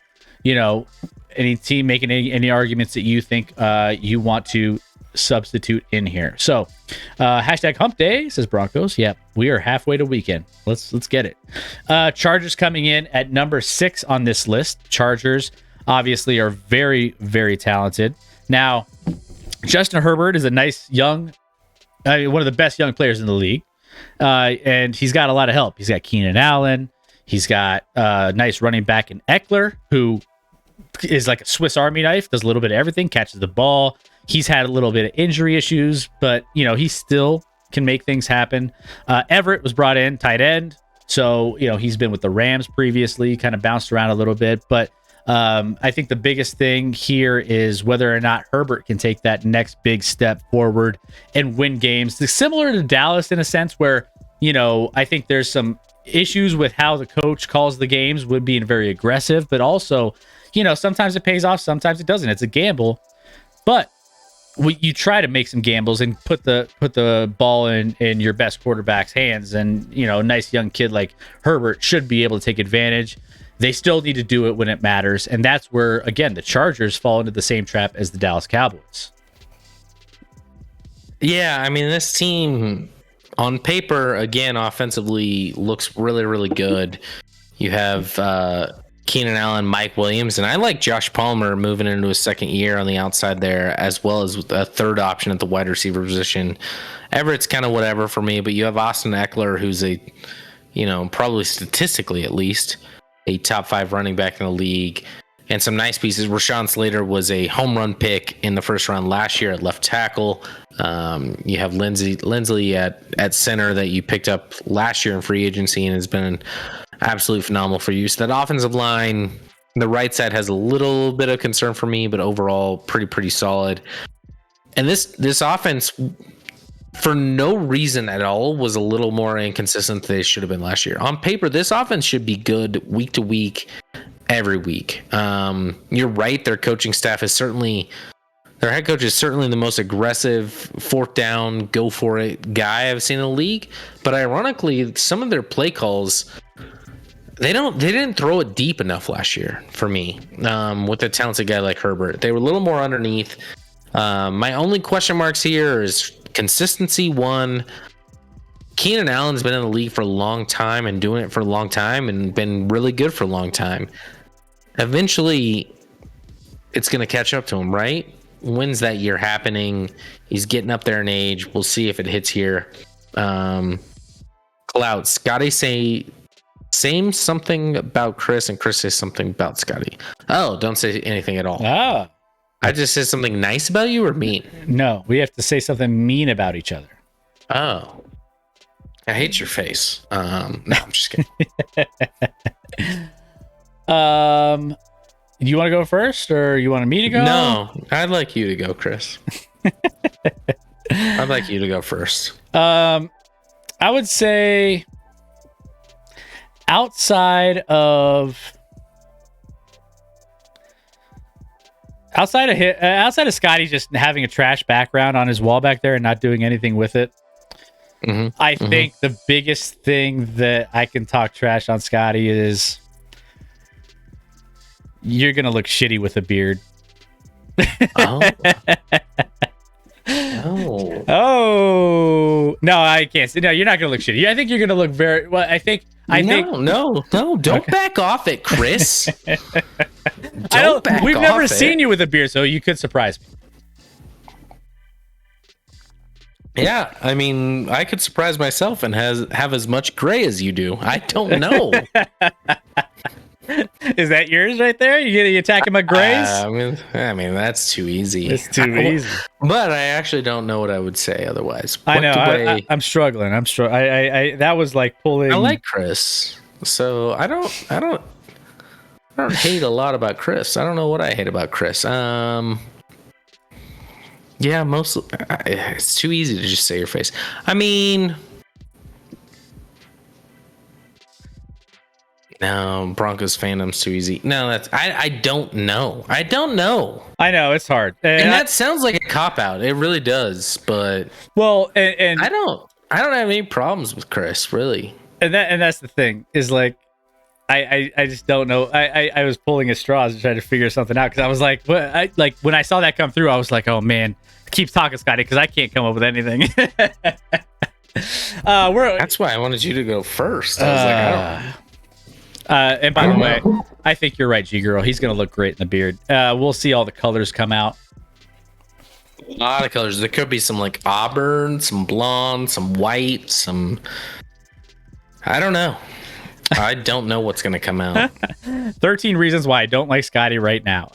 A: any team making any arguments that you think you want to substitute in here. So hashtag hump day, says Broncos. Yep, we are halfway to weekend. Let's get it. Chargers coming in at #6 on this list. Chargers obviously are very, very talented. Now, Justin Herbert is a nice young, one of the best young players in the league. And he's got a lot of help. He's got Keenan Allen. He's got a nice running back in Eckler, who is like a Swiss Army knife, does a little bit of everything, catches the ball. He's had a little bit of injury issues, but he still can make things happen. Everett was brought in, tight end. So, he's been with the Rams previously, kind of bounced around a little bit. But I think the biggest thing here is whether or not Herbert can take that next big step forward and win games. Similar to Dallas in a sense where, I think there's some issues with how the coach calls the games with being very aggressive, but also, sometimes it pays off, sometimes it doesn't. It's a gamble. But you try to make some gambles and put the ball in your best quarterback's hands, and a nice young kid like Herbert should be able to take advantage. They still need to do it when it matters, and that's where again the Chargers fall into the same trap as the Dallas Cowboys.
B: Yeah, this team on paper again offensively looks really, really good. You have Keenan Allen, Mike Williams, and I like Josh Palmer moving into his second year on the outside there, as well as a third option at the wide receiver position. Everett's kind of whatever for me, but you have Austin Eckler, who's a, probably statistically at least, a top 5 running back in the league, and some nice pieces. Rashawn Slater was a home run pick in the first round last year at left tackle. You have Lindsley at center that you picked up last year in free agency and has been absolutely phenomenal for you. So that offensive line, the right side has a little bit of concern for me, but overall pretty solid. And this offense, for no reason at all, was a little more inconsistent than they should have been last year. On paper, this offense should be good week to week, every week. You're right. Their coaching staff is certainly, their head coach is certainly the most aggressive, fourth down, go for it guy I've seen in the league. But ironically, some of their play calls, they didn't throw it deep enough last year for me. With a talented guy like Herbert, they were a little more underneath. My only question marks here is consistency. One, Keenan Allen's been in the league for a long time and doing it for a long time and been really good for a long time. Eventually, it's going to catch up to him, right? When's that year happening? He's getting up there in age. We'll see if it hits here. Cloud, Scotty say something about Chris, and Chris says something about Scotty. Oh, don't say anything at all.
A: Ah.
B: I just said something nice about you or mean?
A: No, we have to say something mean about each other.
B: Oh. I hate your face. No, I'm just kidding.
A: Do you want to go first, or you want me to go?
B: No, I'd like you to go, Chris. I'd like you to go first.
A: I would say outside of Scotty just having a trash background on his wall back there and not doing anything with it. I think the biggest thing that I can talk trash on Scotty is You're gonna look shitty with a beard.
B: Oh. Oh.
A: Oh no, I can't say. No, you're not gonna look shitty. I think you're gonna look very well. I think.
B: No, don't back off it, Chris.
A: We've never seen you with a beard, so you could surprise me.
B: Yeah, I mean, I could surprise myself and have as much gray as you do. I don't know.
A: Is that yours right there? You attacking my grays?
B: I mean, that's too easy.
A: It's too easy.
B: But I actually don't know what I would say otherwise.
A: I know. I'm struggling. I that was like pulling.
B: I like Chris, so I don't hate a lot about Chris. I don't know what I hate about Chris. Yeah, mostly it's too easy to just say your face. I mean, no, Broncos fandom's too easy. No, I don't know. I know it's hard, and that sounds like a cop out. It really does, but
A: and
B: I don't have any problems with Chris, really.
A: And that's the thing is like. I just don't know. I was pulling at straws and trying to figure something out because I was like, when I saw that come through, I was like, oh man, keep talking, Scotty, because I can't come up with anything.
B: That's why I wanted you to go first. I was like, I don't.
A: And by the way, I think you're right, G girl. He's gonna look great in the beard. We'll see all the colors come out.
B: A lot of colors. There could be some like auburn, some blonde, some white, some. I don't know. I don't know what's going to come out.
A: 13 reasons why I don't like Scotty right now.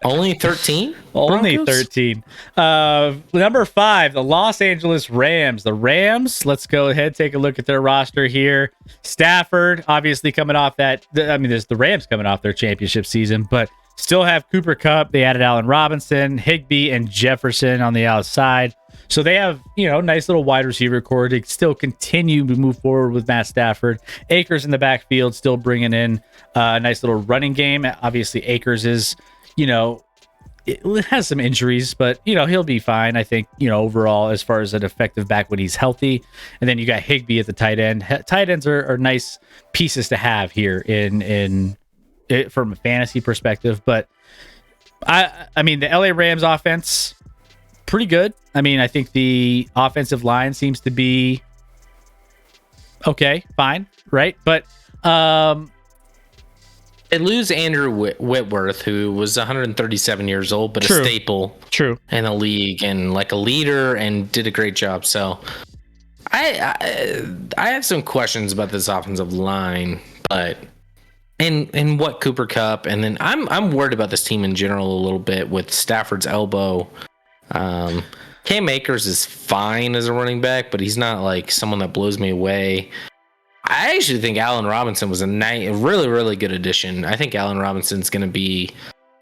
B: Only 13?
A: Only 13. Number 5, the Los Angeles Rams. The Rams, let's go ahead, take a look at their roster here. Stafford, obviously coming off that. There's the Rams coming off their championship season, but still have Cooper Kupp. They added Allen Robinson, Higbee, and Jefferson on the outside. So they have, nice little wide receiver core to still continue to move forward with Matt Stafford. Akers in the backfield, still bringing in a nice little running game. Obviously, Akers is, it has some injuries, but, he'll be fine, I think, overall, as far as an effective back when he's healthy. And then you got Higbee at the tight end. Tight ends are nice pieces to have here in from a fantasy perspective. But, I mean, the LA Rams offense, pretty good. I think the offensive line seems to be okay, fine, right? But
B: they lose Andrew Whitworth, who was 137 years old, but a staple in the league and like a leader and did a great job. So I have some questions about this offensive line, but and what Cooper Kupp, and then I'm worried about this team in general a little bit with Stafford's elbow. Cam Akers is fine as a running back, but he's not like someone that blows me away. I actually think Allen Robinson was a really, really good addition. I think Allen Robinson's going to be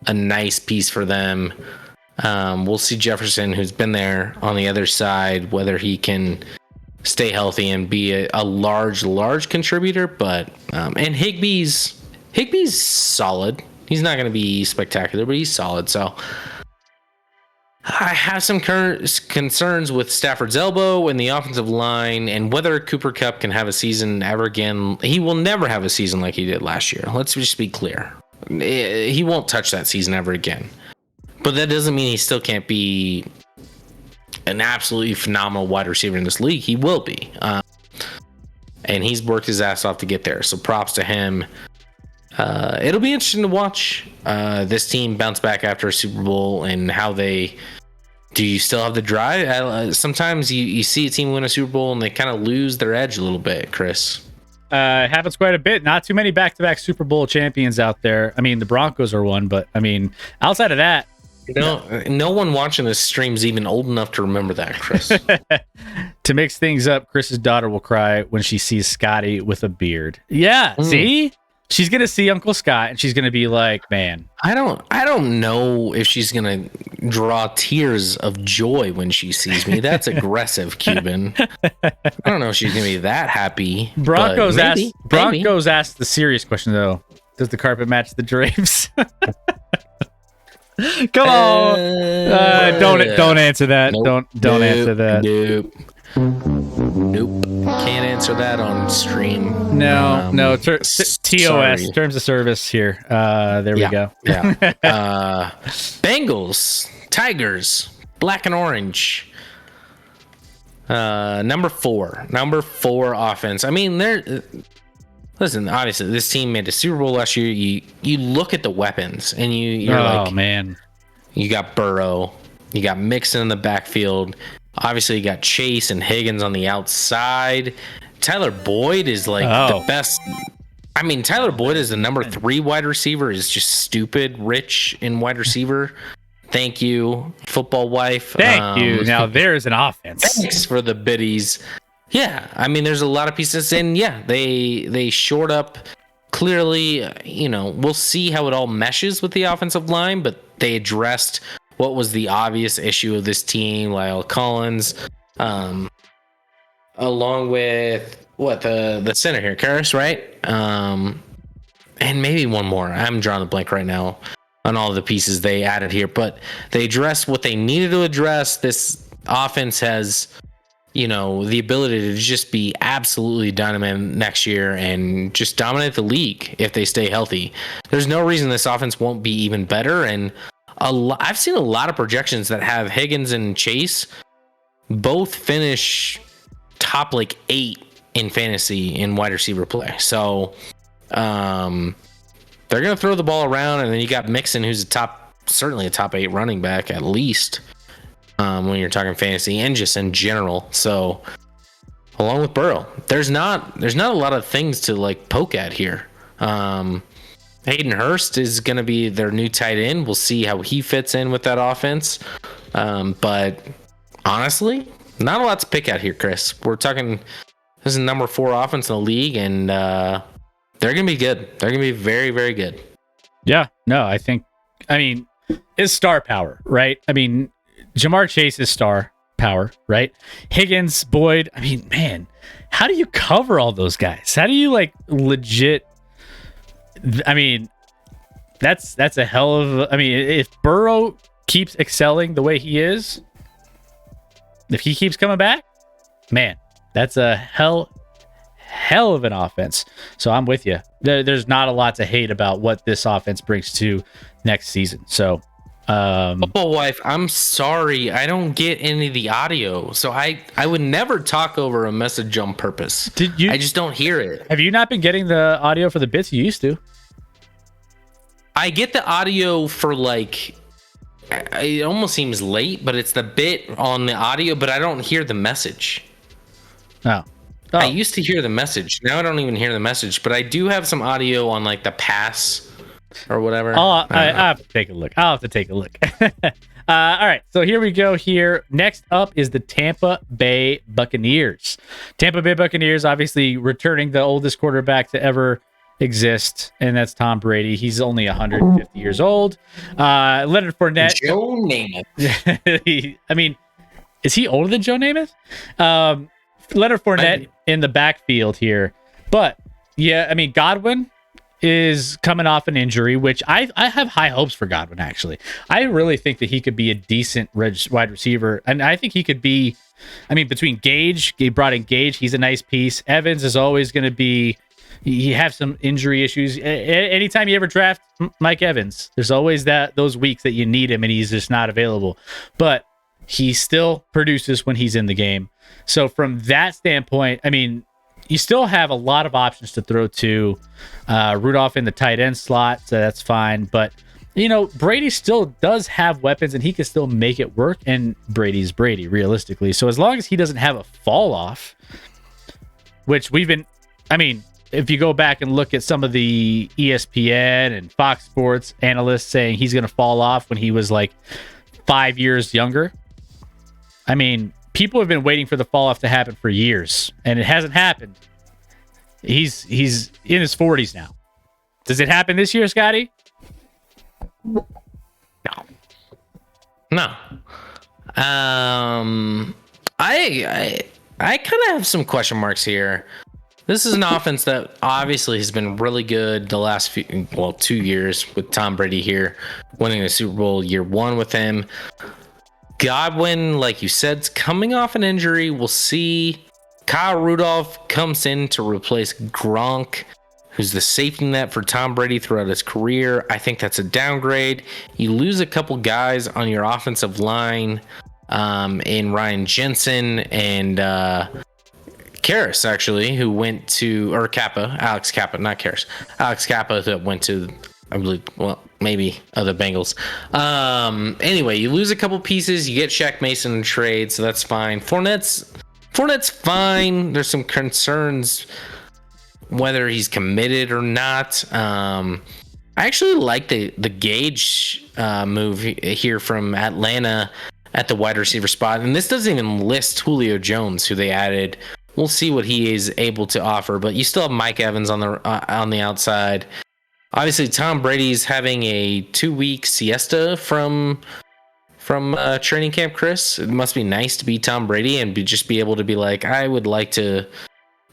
B: a nice piece for them. We'll see Jefferson, who's been there on the other side, whether he can stay healthy and be a large contributor. But and Higbee's solid. He's not going to be spectacular, but he's solid. So I have some concerns with Stafford's elbow and the offensive line and whether Cooper Kupp can have a season ever again. He will never have a season like he did last year. Let's just be clear. He won't touch that season ever again. But that doesn't mean he still can't be an absolutely phenomenal wide receiver in this league. He will be. And he's worked his ass off to get there. So props to him. It'll be interesting to watch this team bounce back after a Super Bowl and how do you still have the drive? Sometimes you see a team win a Super Bowl and they kind of lose their edge a little bit, Chris.
A: Happens quite a bit. Not too many back-to-back Super Bowl champions out there. The Broncos are one, but outside of that,
B: no one watching this stream's even old enough to remember that, Chris.
A: To mix things up, Chris's daughter will cry when she sees Scotty with a beard. Yeah, see? She's gonna see Uncle Scott and she's gonna be like, man.
B: I don't know if she's gonna draw tears of joy when she sees me. That's aggressive, Cuban. I don't know if she's gonna be that happy.
A: Broncos asked the serious question though. Does the carpet match the drapes? Come on. Don't answer that.
B: Nope,
A: don't answer that.
B: Nope. can't answer that on stream.
A: No. TOS,
B: sorry.
A: terms of service here. There we go.
B: Yeah. Bengals, Tigers, black and orange. Number four offense. I mean, listen, obviously this team made the Super Bowl last year. You look at the weapons and you're like,
A: man,
B: you got Burrow, you got Mixon in the backfield. Obviously, you got Chase and Higgins on the outside. Tyler Boyd is like the best. I mean, Tyler Boyd is the number 3 wide receiver. Is just stupid rich in wide receiver. Thank you, football wife.
A: Thank you. Now there's an offense.
B: Thanks for the biddies. Yeah, I mean, there's a lot of pieces, and yeah, they shored up. Clearly, we'll see how it all meshes with the offensive line, but they addressed what was the obvious issue of this team, Lyle Collins, along with the center here, Karras, right? And maybe one more. I'm drawing a blank right now on all the pieces they added here, but they addressed what they needed to address. This offense has, the ability to just be absolutely dynamite next year and just dominate the league if they stay healthy. There's no reason this offense won't be even better. And I've seen a lot of projections that have Higgins and Chase both finish top 8 in fantasy in wide receiver play. So they're going to throw the ball around, and then you got Mixon, who's certainly a top 8 running back at least when you're talking fantasy and just in general. So along with Burrow, there's not a lot of things to poke at here. Hayden Hurst is going to be their new tight end. We'll see how he fits in with that offense. But honestly, not a lot to pick at here, Chris. We're talking, this is number 4 offense in the league, and they're going to be good. They're going to be very, very good.
A: Yeah, no, it's star power, right? I mean, Jamar Chase is star power, right? Higgins, Boyd. I mean, man, how do you cover all those guys? How do you legit? I mean, that's a hell of. If Burrow keeps excelling the way he is, if he keeps coming back, man, that's a hell of an offense. So I'm with you. There's not a lot to hate about what this offense brings to next season. So,
B: football wife, I'm sorry, I don't get any of the audio, so I would never talk over a message on purpose. I just don't hear it.
A: Have you not been getting the audio for the bits you used to?
B: I get the audio for it almost seems late, but it's the bit on the audio, but I don't hear the message.
A: Oh.
B: I used to hear the message. Now I don't even hear the message, but I do have some audio on the pass or whatever.
A: I'll have to take a look. All right, so here we go here. Next up is the Tampa Bay Buccaneers. Tampa Bay Buccaneers obviously returning the oldest quarterback to ever exist, and that's Tom Brady. He's only 150 years old. Leonard Fournette.
B: Joe Namath.
A: Is he older than Joe Namath? Leonard Fournette in the backfield here. But, yeah, Godwin is coming off an injury, which I have high hopes for Godwin, actually. I really think that he could be a decent wide receiver, and I think he could be, between Gage, he brought in Gage, he's a nice piece. Evans is always going to be, he has some injury issues. Anytime you ever draft Mike Evans, there's always those weeks that you need him and he's just not available. But he still produces when he's in the game. So from that standpoint, you still have a lot of options to throw to. Rudolph in the tight end slot, so that's fine. But, Brady still does have weapons and he can still make it work. And Brady's Brady, realistically. So as long as he doesn't have a fall off, which we've been, if you go back and look at some of the ESPN and Fox Sports analysts saying he's going to fall off when he was 5 years younger. People have been waiting for the fall off to happen for years, and it hasn't happened. He's in his 40s now. Does it happen this year, Scotty?
B: No. I kind of have some question marks here. This is an offense that obviously has been really good the last 2 years with Tom Brady here, winning the Super Bowl year 1 with him. Godwin, like you said, is coming off an injury. We'll see Kyle Rudolph comes in to replace Gronk, who's the safety net for Tom Brady throughout his career. I think that's a downgrade. You lose a couple guys on your offensive line in Ryan Jensen and Karras, actually, who went to, or Kappa, Alex Kappa, not Karras. Alex Kappa that went to, I believe, well, maybe the Bengals. Anyway, you lose a couple pieces. You get Shaq Mason in trade, so that's fine. Fournette's fine. There's some concerns whether he's committed or not. I actually like the Gage move here from Atlanta at the wide receiver spot, and this doesn't even list Julio Jones, who they added. We'll see what he is able to offer, but you still have Mike Evans on the outside. Obviously, Tom Brady's having a 2-week siesta from training camp, Chris. It must be nice to be Tom Brady and just be able to be like, I would like to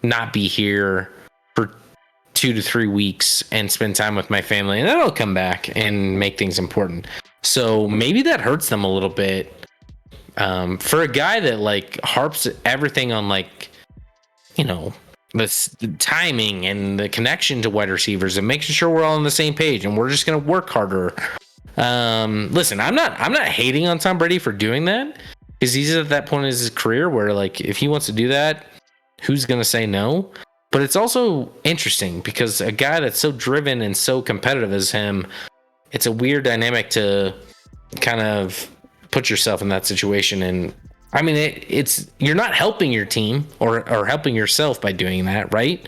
B: not be here for 2 to 3 weeks and spend time with my family, and then I'll come back and make things important. So maybe that hurts them a little bit. For a guy that like harps everything on like, you know, the timing and the connection to wide receivers and making sure we're all on the same page and we're just going to work harder. Listen, I'm not hating on Tom Brady for doing that, because he's at that point in his career where like, if he wants to do that, who's going to say no? But it's also interesting because a guy that's so driven and so competitive as him, it's a weird dynamic to kind of put yourself in that situation. And I mean, it's you're not helping your team or helping yourself by doing that, right?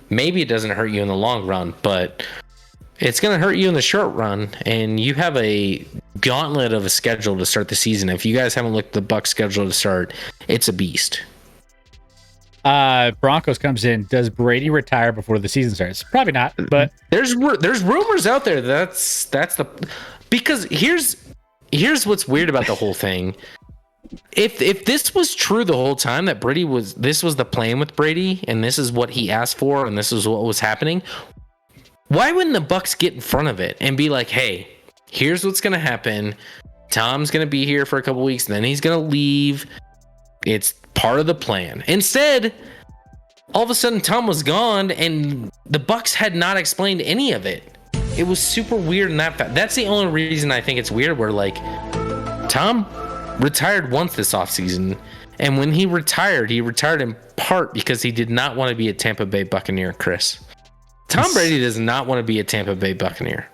B: Maybe it doesn't hurt you in the long run, but it's going to hurt you in the short run. And you have a gauntlet of a schedule to start the season. If you guys haven't looked at the Bucs schedule to start, it's a beast.
A: Broncos comes in. Does Brady retire before the season starts? Probably not, but
B: there's rumors out there. That's the, because here's what's weird about the whole thing. If this was true the whole time, that this was the plan with Brady and this is what he asked for and this is what was happening, why wouldn't the Bucs get in front of it and be like, hey, here's what's going to happen. Tom's going to be here for a couple weeks and then he's going to leave. It's part of the plan. Instead, all of a sudden Tom was gone and the Bucs had not explained any of it. It was super weird in that fact. That's the only reason I think it's weird, where like Tom retired once this offseason, and when he retired in part because he did not want to be a Tampa Bay Buccaneer, Chris. Tom Brady does not want to be a Tampa Bay Buccaneer.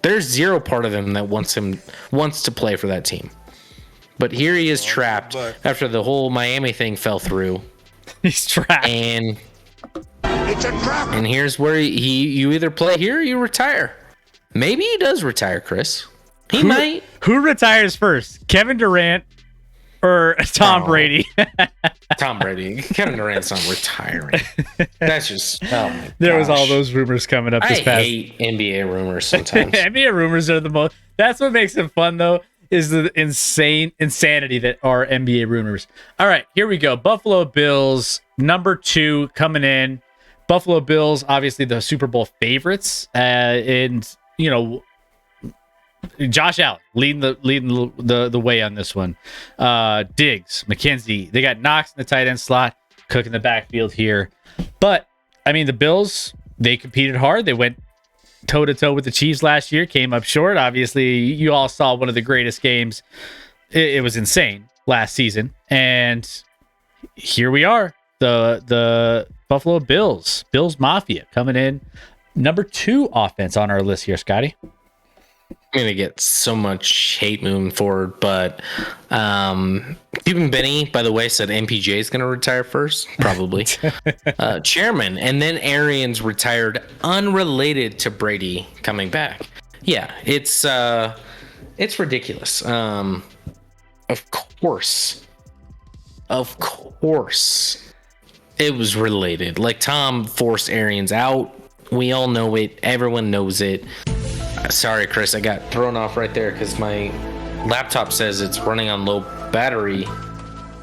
B: There's zero part of him that wants to play for that team. But here he is trapped after the whole Miami thing fell through.
A: He's trapped.
B: And it's a trap. And here's where you either play here or you retire. Maybe he does retire, Chris. He might.
A: Who retires first? Kevin Durant or Tom Brady?
B: Tom Brady. Kevin Durant's not retiring. That's just, oh my
A: There was all those rumors coming up this past.
B: I hate NBA rumors sometimes.
A: NBA rumors are the most. That's what makes it fun, though, is the insanity that are NBA rumors. All right, here we go. Buffalo Bills, number 2 coming in. Buffalo Bills, obviously the Super Bowl favorites, and you know, Josh Allen leading the way on this one. Diggs, McKenzie, they got Knox in the tight end slot, Cook in the backfield here. But I mean, the Bills, they competed hard. They went toe-to-toe with the Chiefs last year, came up short. Obviously, you all saw one of the greatest games. It was insane last season. And here we are, the Buffalo Bills Mafia coming in. Number 2 offense on our list here, Scotty.
B: I'm going to get so much hate moving forward, but Cuban Benny, by the way, said MPJ is going to retire first, probably. Chairman, and then Arians retired unrelated to Brady coming back. Yeah, it's ridiculous. Of course, it was related. Like, Tom forced Arians out. We all know it. Everyone knows it. Sorry, Chris, I got thrown off right there because my laptop says it's running on low battery.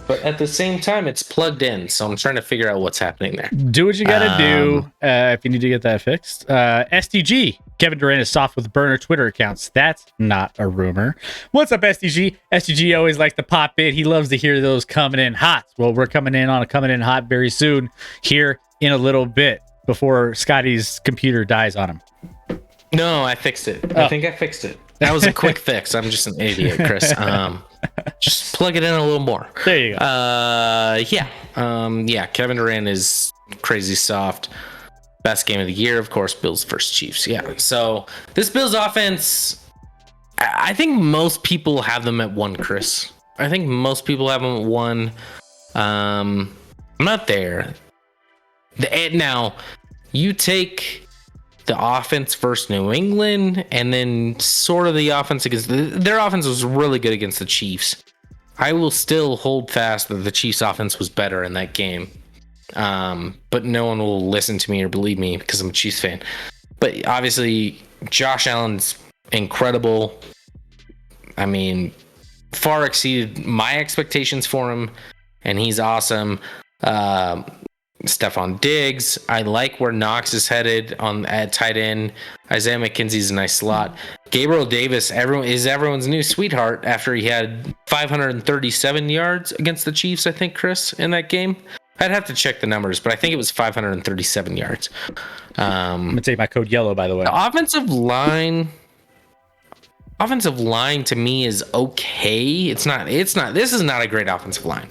B: but at the same time, it's plugged in. So I'm trying to figure out what's happening there.
A: Do what you got to do if you need to get that fixed. SDG. Kevin Durant is soft with burner Twitter accounts. That's not a rumor. What's up, SDG? SDG always likes to pop in. He loves to hear those coming in hot. Well, we're coming in hot very soon here in a little bit before Scotty's computer dies on him.
B: No, I fixed it. I think I fixed it. That was a quick fix. I'm just an idiot, Chris. Just plug it in a little more.
A: There you go.
B: Yeah. Kevin Durant is crazy soft. Best game of the year, of course, Bills versus Chiefs. Yeah. So this Bills offense, I think most people have them at 1, Chris. I think most people have them at 1. I'm not there. Now, you take the offense versus New England, and then sort of the offense against their offense was really good against the Chiefs. I will still hold fast that the Chiefs offense was better in that game. But no one will listen to me or believe me because I'm a Chiefs fan. But obviously, Josh Allen's incredible. I mean, far exceeded my expectations for him, and he's awesome. Stephon Diggs, I like where Knox is headed at tight end. Isaiah McKenzie's a nice slot. Gabriel Davis, everyone's new sweetheart after he had 537 yards against the Chiefs, I think, Chris, in that game. I'd have to check the numbers, but I think it was 537 yards.
A: I'm gonna take my code yellow, by the way.
B: The offensive line to me is okay. It's not. This is not a great offensive line,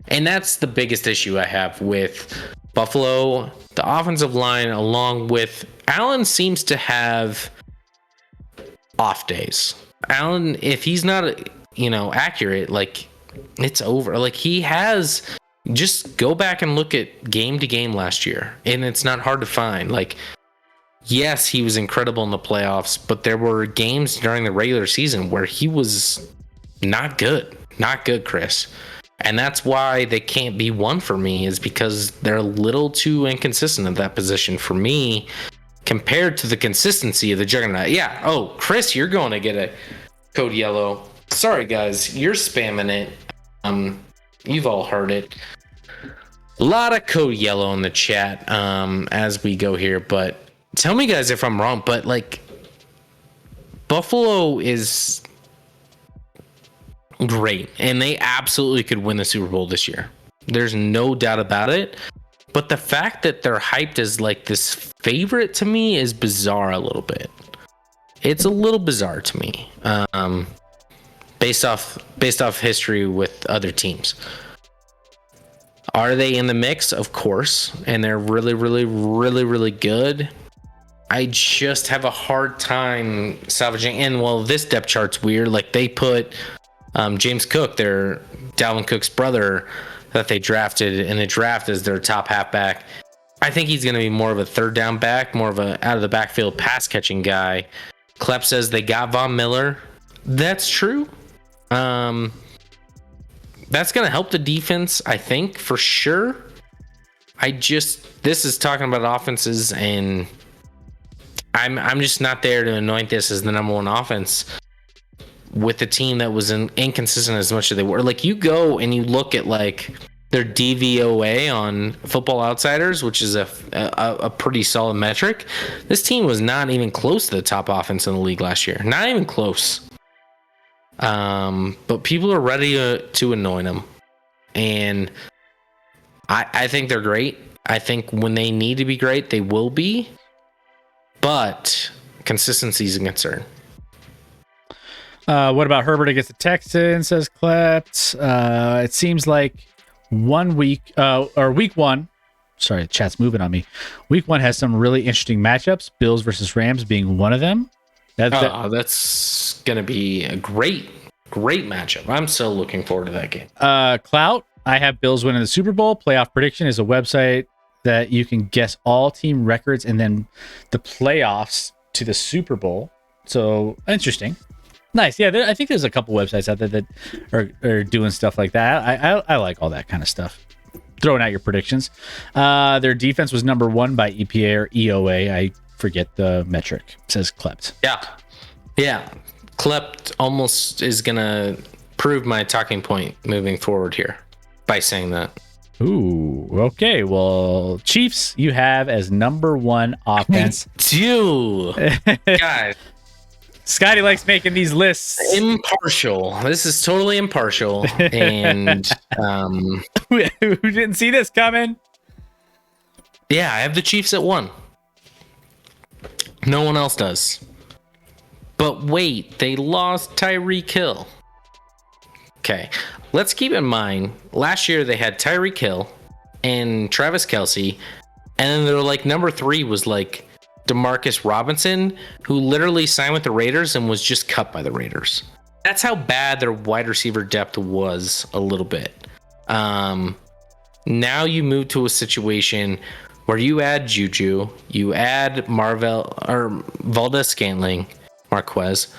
B: and that's the biggest issue I have with Buffalo. The offensive line, along with Allen, seems to have off days. Allen, if he's not, accurate, like, it's over. Like, he has. Just go back and look at game to game last year, and it's not hard to find. Like, yes, he was incredible in the playoffs, but there were games during the regular season where he was not good, Chris. And that's why they can't be 1 for me, is because they're a little too inconsistent at that position for me compared to the consistency of the juggernaut. Yeah. Oh, Chris, you're going to get a code yellow. Sorry, guys, you're spamming it. You've all heard it. A lot of code yellow in the chat as we go here, but tell me, guys, if I'm wrong, but like, Buffalo is great, and they absolutely could win the Super Bowl this year. There's no doubt about it. But the fact that they're hyped as like this favorite to me is bizarre a little bit. It's a little bizarre to me, based off history with other teams. Are they in the mix? Of course, and they're really, really, really, really good. I just have a hard time salvaging. And well, this depth chart's weird. Like, they put James Cook, their Dalvin Cook's brother, that they drafted in the draft as their top halfback. I think he's going to be more of a third down back, more of a out of the backfield pass catching guy. Klepp says they got Von Miller. That's true. That's going to help the defense, I think, for sure. This is talking about offenses, and I'm just not there to anoint this as the number 1 offense with a team that was inconsistent as much as they were. Like, you go and you look at like their DVOA on Football Outsiders, which is a pretty solid metric. This team was not even close to the top offense in the league last year. Not even close. But people are ready to anoint them, and I think they're great. I think when they need to be great, they will be, but consistency is a concern.
A: What about Herbert against the Texans, says Klept? It seems like week 1. Sorry, the chat's moving on me. Week 1 has some really interesting matchups. Bills versus Rams being one of them.
B: That's going to be a great matchup. I'm so looking forward to that game.
A: Clout, I have Bills winning the Super Bowl. Playoff Prediction is a website that you can guess all team records and then the playoffs to the Super Bowl. So, interesting. Nice. Yeah, I think there's a couple websites out there that are doing stuff like that. I like all that kind of stuff. Throwing out your predictions. Their defense was number 1 by EPA or EOA. I forget the metric, says Klept.
B: Yeah. Klept almost is going to prove my talking point moving forward here. by saying that.
A: Ooh, okay. Well, Chiefs, you have as number 1 offense.
B: Dude, guys,
A: Scotty likes making these lists.
B: impartial. This is totally impartial. And
A: Who didn't see this coming?
B: yeah, I have the Chiefs at 1. No one else does. But wait, they lost Tyreek Hill. Okay, let's keep in mind, last year they had Tyreek Hill and Travis Kelce, and then they're like number 3 was like Demarcus Robinson, who literally signed with the Raiders and was just cut by the Raiders. That's how bad their wide receiver depth was a little bit. Now you move to a situation where you add Juju, you add Valdez-Scantling, Marquez,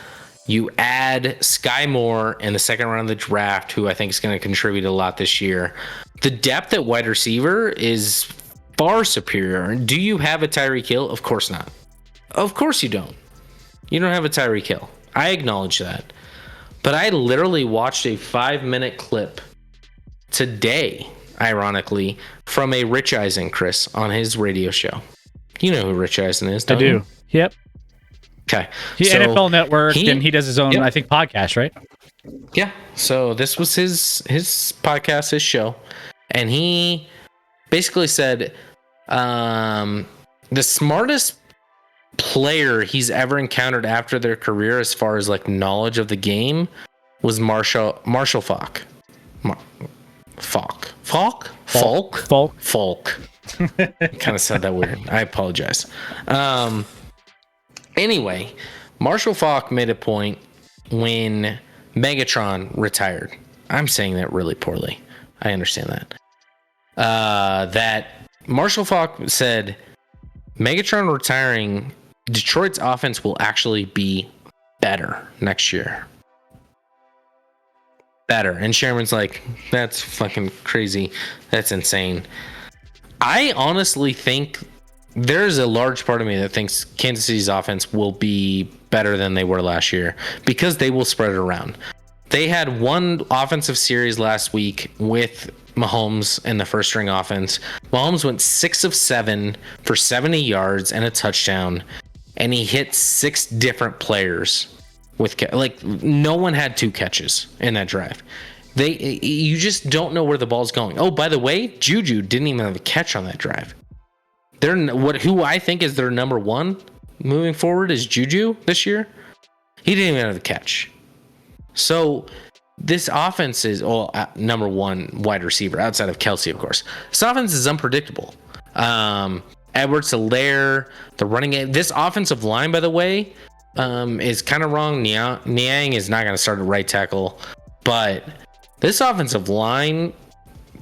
B: you add Sky Moore in the second round of the draft, who I think is going to contribute a lot this year. The depth at wide receiver is far superior. Do you have a Tyreek Hill? Of course not. Of course you don't. You don't have a Tyreek Hill. I acknowledge that. But I literally watched a 5-minute clip today, ironically, from a Rich Eisen, Chris, on his radio show. You know who Rich Eisen is, don't you?
A: I do. Yep.
B: Okay.
A: He NFL Network, and he does his own, I think, podcast, right?
B: Yeah. So this was his podcast, his show. And he basically said the smartest player he's ever encountered after their career as far as like knowledge of the game was Marshall Faulk. Falk. Kind of said that weird. I apologize. Anyway, Marshall Faulk made a point when Megatron retired. I'm saying that really poorly. I understand that. That Marshall Faulk said, Megatron retiring, Detroit's offense will actually be better next year. Better. And Sherman's like, that's fucking crazy. That's insane. I honestly think there's a large part of me that thinks Kansas City's offense will be better than they were last year because they will spread it around. They had one offensive series last week with Mahomes in the first string offense. Mahomes went 6 of 7 for 70 yards and a touchdown, and he hit 6 different players with no one had 2 catches in that drive. You just don't know where the ball's going. Oh, by the way, Juju didn't even have a catch on that drive. Who I think is their number 1 moving forward is Juju this year. He didn't even have a catch. So this offense is number 1 wide receiver outside of Kelce, of course. This offense is unpredictable. Edwards-Helaire, the running game. This offensive line, by the way, is kind of wrong. Niang is not going to start at right tackle, but this offensive line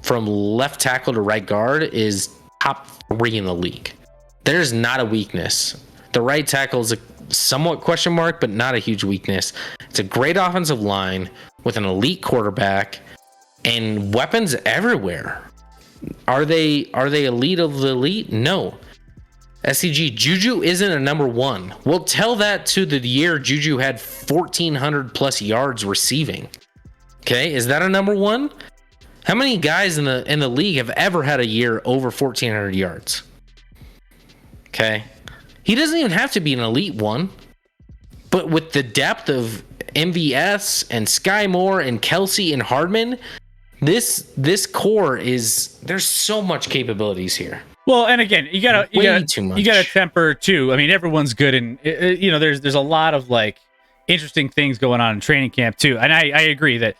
B: from left tackle to right guard is top 3 in the league. There's not a weakness. The right tackle is a somewhat question mark, but not a huge weakness. It's a great offensive line with an elite quarterback and weapons everywhere. Are they elite of the elite? No. SCG, Juju isn't a number 1. We'll tell that to the year Juju had 1,400 plus yards receiving. Okay, is that a number 1? How many guys in the league have ever had a year over 1,400 yards? Okay. He doesn't even have to be an elite 1. But with the depth of MVS and Sky Moore and Kelce and Hardman, this core there's so much capabilities here.
A: Well, and again, you gotta temper too. I mean, everyone's good, and there's a lot of like interesting things going on in training camp too. And I agree that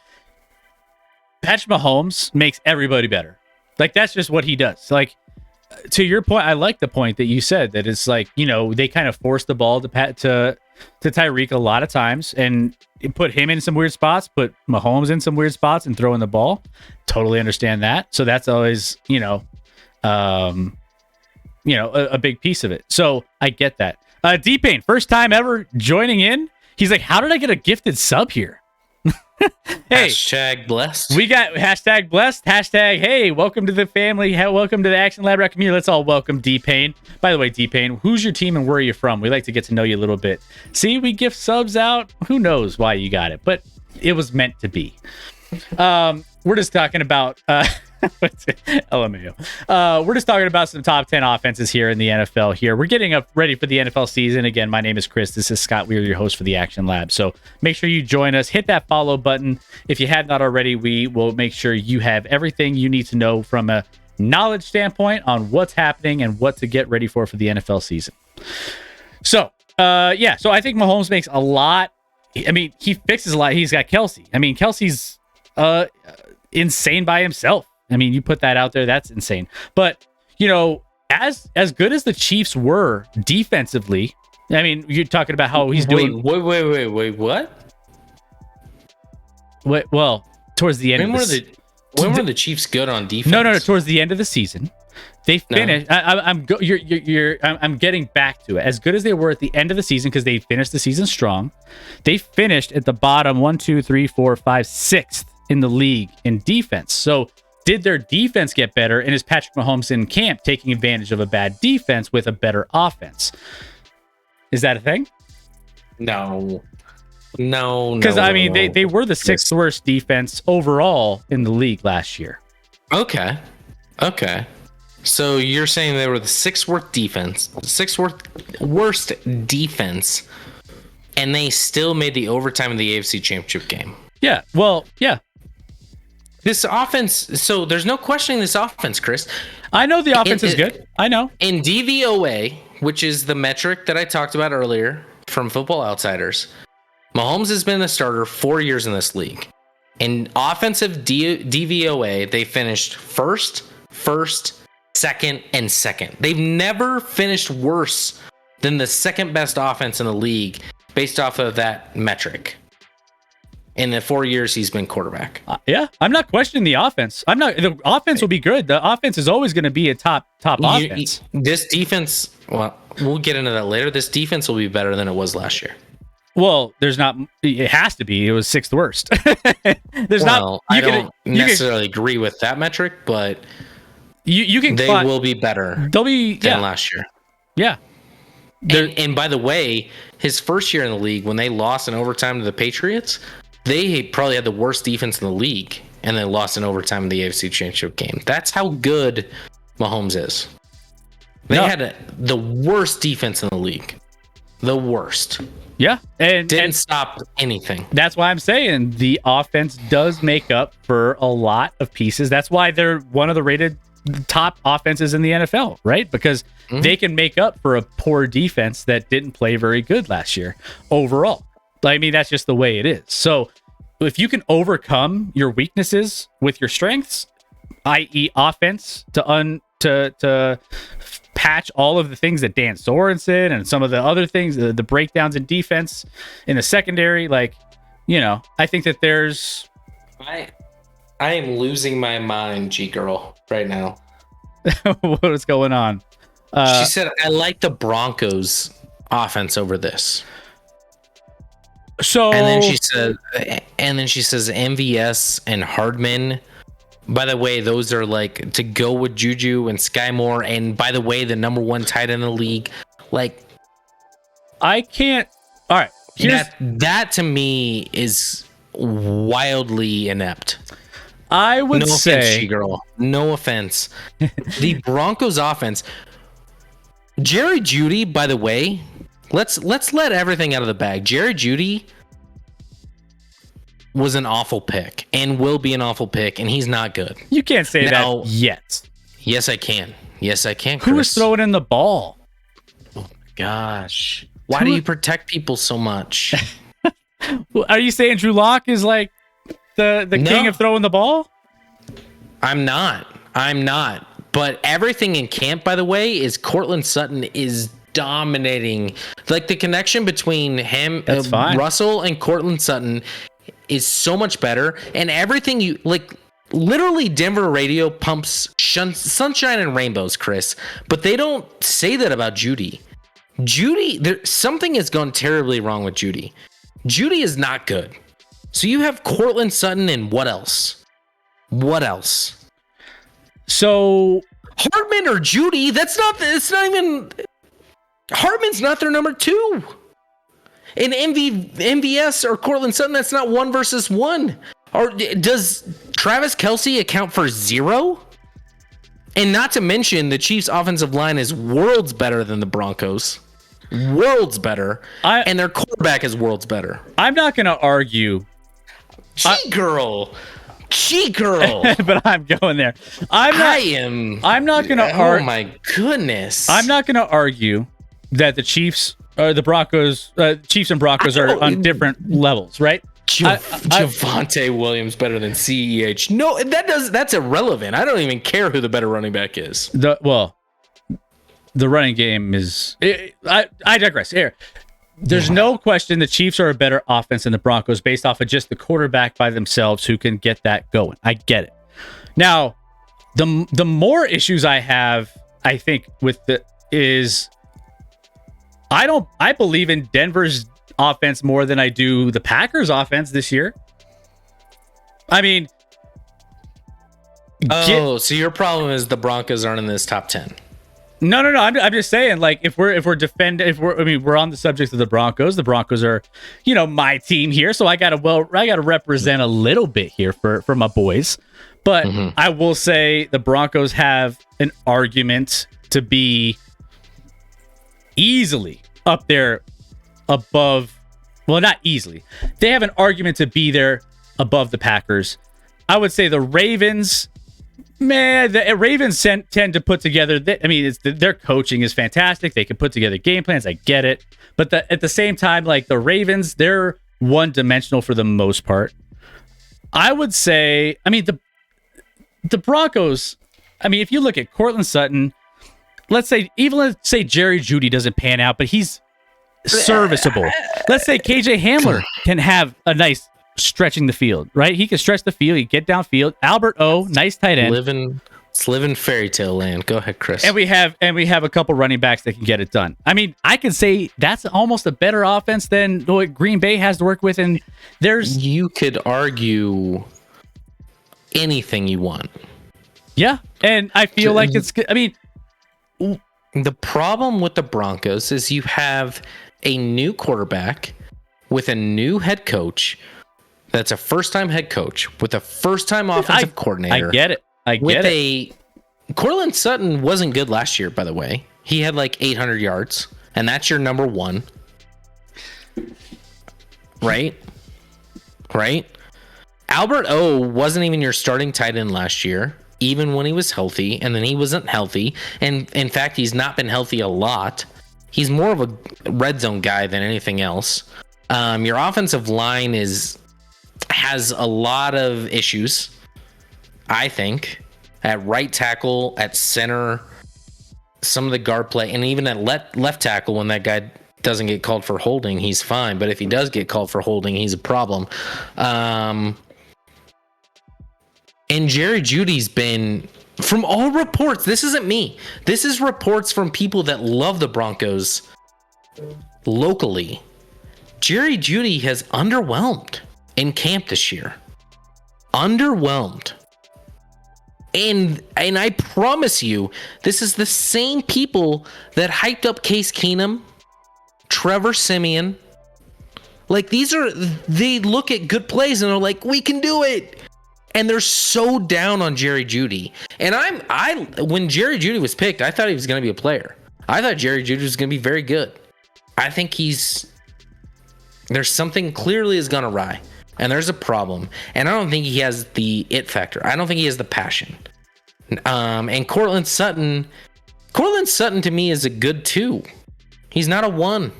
A: Patrick Mahomes makes everybody better. Like that's just what he does. Like to your point, I like the point that you said that it's like they kind of force the ball to Tyreek a lot of times and put him in some weird spots, put Mahomes in some weird spots, and throw in the ball. Totally understand that. So that's always a big piece of it. So I get that. D-Pain, first time ever joining in. He's like, how did I get a gifted sub here? Hey,
B: hashtag blessed.
A: We got hashtag blessed, hashtag, hey, welcome to the family. Welcome to the Action Lab Rat community. Let's all welcome D-Pain. By the way, D-Pain, who's your team and where are you from? We like to get to know you a little bit. See, we gift subs out. Who knows why you got it, but it was meant to be. We're just talking about LMAO. We're just talking about some top 10 offenses here in the NFL here. We're getting up ready for the NFL season. Again, my name is Chris. This is Scott. We are your host for the Action Lab. So make sure you join us. Hit that follow button. If you have not already, we will make sure you have everything you need to know from a knowledge standpoint on what's happening and what to get ready for the NFL season. So, so I think Mahomes makes a lot. I mean, he fixes a lot. He's got Kelsey. I mean, Kelsey's insane by himself. I mean, you put that out there, that's insane. But, as good as the Chiefs were defensively, I mean, you're talking about how he's doing.
B: Wait, what?
A: Well, towards the end
B: when were the Chiefs good on defense?
A: No, towards the end of the season. They finished. I'm getting back to it. As good as they were at the end of the season, because they finished the season strong, they finished at the bottom 1, 2, 3, 4, 5, 6th in the league in defense. So did their defense get better? And is Patrick Mahomes in camp taking advantage of a bad defense with a better offense? Is that a thing?
B: No.
A: Because they were the 6th worst defense overall in the league last year.
B: Okay. So you're saying they were the 6th worst defense, and they still made the overtime of the AFC Championship game.
A: Yeah. Well, yeah.
B: This offense, so there's no questioning this offense, Chris.
A: I know the offense is good. I know.
B: In DVOA, which is the metric that I talked about earlier from Football Outsiders, Mahomes has been the starter 4 years in this league. In offensive DVOA, they finished first, second, and second. They've never finished worse than the second best offense in the league based off of that metric. In the 4 years he's been quarterback.
A: I'm not questioning the offense. The offense will be good. The offense is always going to be a top offense.
B: This defense, well, we'll get into that later. This defense will be better than it was last year.
A: Well, it has to be. It was 6th worst.
B: I don't necessarily agree with that metric, but they will be better than last year.
A: Yeah.
B: And by the way, his first year in the league, when they lost in overtime to the Patriots, they probably had the worst defense in the league, and they lost in overtime in the AFC Championship game. That's how good Mahomes is. They had the worst defense in the league. The worst.
A: Yeah. And
B: didn't stop anything.
A: That's why I'm saying the offense does make up for a lot of pieces. That's why they're one of the rated top offenses in the NFL, right? Because they can make up for a poor defense that didn't play very good last year overall. I mean, that's just the way it is. So if you can overcome your weaknesses with your strengths, i.e. offense, to patch all of the things that Dan Sorensen and some of the other things, the breakdowns in defense in the secondary, I think that there's...
B: I am losing my mind, G-Girl, right now.
A: What is going on?
B: She said, I like the Broncos offense over this.
A: So,
B: and then she says MVS and Hardman. By the way, those are to go with Juju and Sky Moore. And by the way, the number 1 tight end in the league.
A: I can't. All right.
B: That to me is wildly inept.
A: I would say,
B: offense, She-Girl. No offense. The Broncos offense. Jerry Jeudy, by the way, let's let everything out of the bag. Jerry Jeudy was an awful pick and will be an awful pick, and he's not good.
A: You can't say that yet.
B: Yes, I can. Chris.
A: Who is throwing in the ball?
B: Oh my gosh. Why do you protect people so much?
A: Are you saying Drew Lock is the king of throwing the ball?
B: I'm not. But everything in camp, by the way, is Cortland Sutton is dominating. The connection between him, Russell, and Cortland Sutton is so much better. And everything literally Denver radio pumps sunshine and rainbows, Chris. But they don't say that about Jeudy. Something has gone terribly wrong with Jeudy. Jeudy is not good. So you have Cortland Sutton and what else?
A: So
B: Hardman or Jeudy, it's not even. Hardman's not their number 2. And MVS or Cortland Sutton, that's not 1 versus 1. Or does Travis Kelce account for 0? And not to mention, the Chiefs' offensive line is worlds better than the Broncos. Worlds better. And their quarterback is worlds better.
A: I'm not going to argue.
B: G-girl.
A: But I'm going there. I'm not going to argue.
B: Oh, my goodness.
A: I'm not going to argue that the Chiefs or the Broncos, Chiefs and Broncos are on different levels, right?
B: Javonte Williams better than CEH. No, that's irrelevant. I don't even care who the better running back is.
A: The running game is. I digress. Here, there's no question the Chiefs are a better offense than the Broncos based off of just the quarterback by themselves who can get that going. I get it. Now, the more issues I have, I think, with is I believe in Denver's offense more than I do the Packers offense this year. I mean,
B: so your problem is the Broncos aren't in this top 10.
A: No. I'm just saying, like, we're on the subject of the Broncos. The Broncos are, my team here, so I gotta represent a little bit here for my boys. But I will say the Broncos have an argument to be easily up there above. Well, not easily. They have an argument to be there above the Packers. I would say the Ravens. Man, the Ravens tend to put together. Their coaching is fantastic. They can put together game plans. I get it, but at the same time, like the Ravens, they're one-dimensional for the most part. I would say, the Broncos. If you look at Cortland Sutton, let's say Jerry Jeudy doesn't pan out, but he's serviceable. Let's say KJ Hamler can have a nice stretching the field, right? He can stretch the field. He can get downfield. Albert O, nice tight end.
B: Living fairy tale land. Go ahead, Chris.
A: And we have a couple running backs that can get it done. I can say that's almost a better offense than what Green Bay has to work with. And
B: you could argue anything you want.
A: Yeah, and I feel like it's.
B: The problem with the Broncos is you have a new quarterback with a new head coach. That's a first-time head coach with a first-time offensive coordinator.
A: I get it.
B: Cortland Sutton wasn't good last year, by the way. He had like 800 yards, and that's your number one. Right? Albert O wasn't even your starting tight end last year, even when he was healthy, and then he wasn't healthy. And in fact, he's not been healthy a lot. He's more of a red zone guy than anything else. Your offensive line has a lot of issues, I think, at right tackle, at center, some of the guard play, and even at left tackle. When that guy doesn't get called for holding, he's fine. But if he does get called for holding, he's a problem. And Jerry Jeudy's been, from all reports, this isn't me. This is reports from people that love the Broncos locally. Jerry Jeudy has underwhelmed in camp this year. Underwhelmed. And I promise you, this is the same people that hyped up Case Keenum, Trevor Siemian. Like, they look at good plays and they're like, we can do it. And they're so down on Jerry Jeudy. And when Jerry Jeudy was picked, I thought he was going to be a player. I thought Jerry Jeudy was going to be very good. I think there's something clearly is gone awry, and there's a problem. And I don't think he has the it factor. I don't think he has the passion. And Cortland Sutton to me is a good 2. He's not a 1.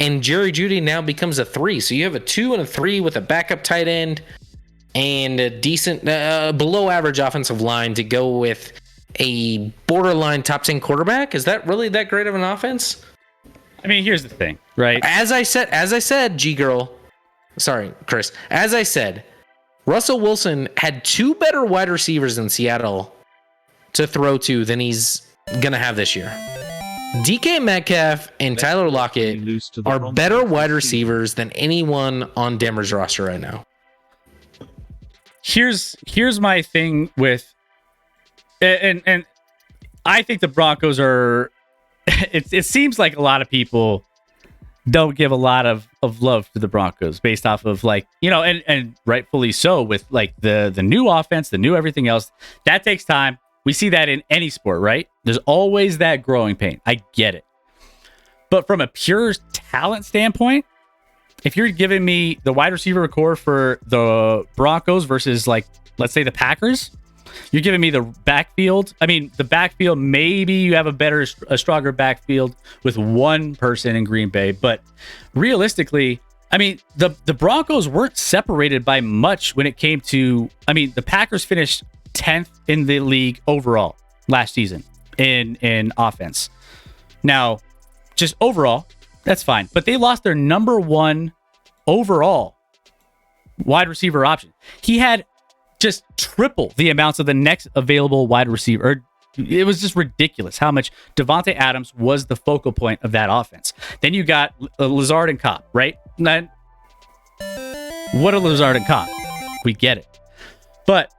B: And Jerry Jeudy now becomes a 3. So you have a 2 and a 3 with a backup tight end and a decent below average offensive line to go with a borderline top 10 quarterback. Is that really that great of an offense?
A: Here's the thing, right?
B: As I said, G-girl. Sorry, Chris. As I said, Russell Wilson had 2 better wide receivers in Seattle to throw to than he's going to have this year. DK Metcalf and Tyler Lockett are better wide receivers than anyone on Denver's roster right now.
A: Here's my thing with, and I think the Broncos are. It seems like a lot of people don't give a lot of love to the Broncos based off of like, and rightfully so with like the new offense, the new everything else. That takes time. We see that in any sport, right? There's always that growing pain. I get it. But from a pure talent standpoint, if you're giving me the wide receiver core for the Broncos versus like, let's say the Packers, you're giving me the backfield. I mean, the backfield, maybe you have a stronger backfield with one person in Green Bay, but realistically, I mean, the Broncos weren't separated by much when it came to, I mean, the Packers finished 10th in the league overall last season in offense. Now, just overall, that's fine, but they lost their number one overall wide receiver option. He had just triple the amounts of the next available wide receiver. It was just ridiculous how much Devontae Adams was the focal point of that offense. Then you got Lazard and Cobb, right? Then what are Lazard and Cobb? We get it. But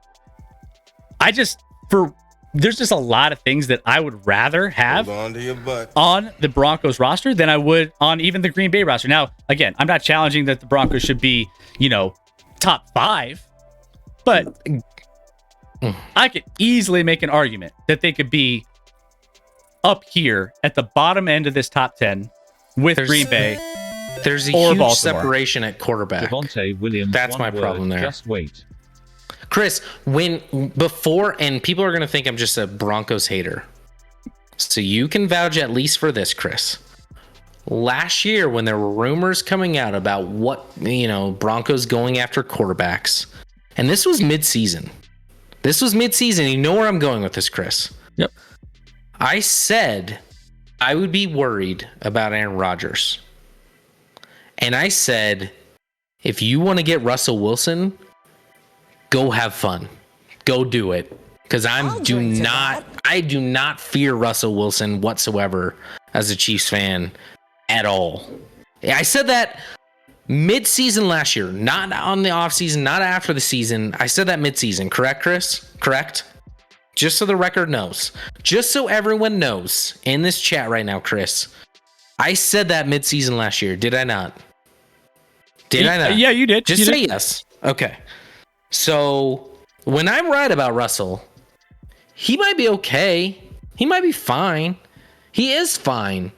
A: there's just a lot of things that I would rather have on the Broncos roster than I would on even the Green Bay roster. Now, again, I'm not challenging that the Broncos should be, top 5, but I could easily make an argument that they could be up here at the bottom end of this top 10 with Green Bay.
B: There's a
A: or
B: huge
A: Baltimore.
B: separation at quarterback.
C: Devontae Williams.
B: That's my problem there.
C: Just wait.
B: Chris, and people are going to think I'm just a Broncos hater. So you can vouch at least for this, Chris. Last year, when there were rumors coming out about Broncos going after quarterbacks, and this was mid-season. You know where I'm going with this, Chris.
A: Yep.
B: I said I would be worried about Aaron Rodgers. And I said, if you want to get Russell Wilson, go have fun. Go do it. Because I do not fear Russell Wilson whatsoever as a Chiefs fan at all. I said that mid-season last year, not on the offseason, not after the season. I said that mid-season. Correct, Chris? Correct? Just so the record knows. Just so everyone knows in this chat right now, Chris. I said that mid-season last year. Did I not? Did I not?
A: Yeah, you did.
B: Just say yes. Okay. So when I'm right about Russell, he might be okay. He might be fine. He is fine.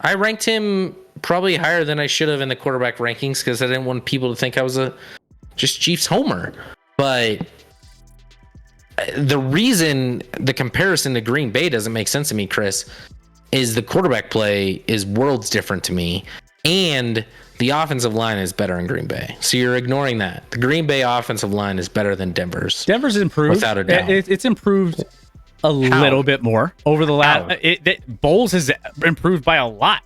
B: I ranked him probably higher than I should have in the quarterback rankings because I didn't want people to think I was a just Chiefs homer. But the reason the comparison to Green Bay doesn't make sense to me, Chris, is the quarterback play is worlds different to me. And the offensive line is better in Green Bay. So you're ignoring that. The Green Bay offensive line is better than Denver's.
A: Denver's improved.
B: Without a doubt.
A: It's improved a little bit more over the last. Bowles has improved by a lot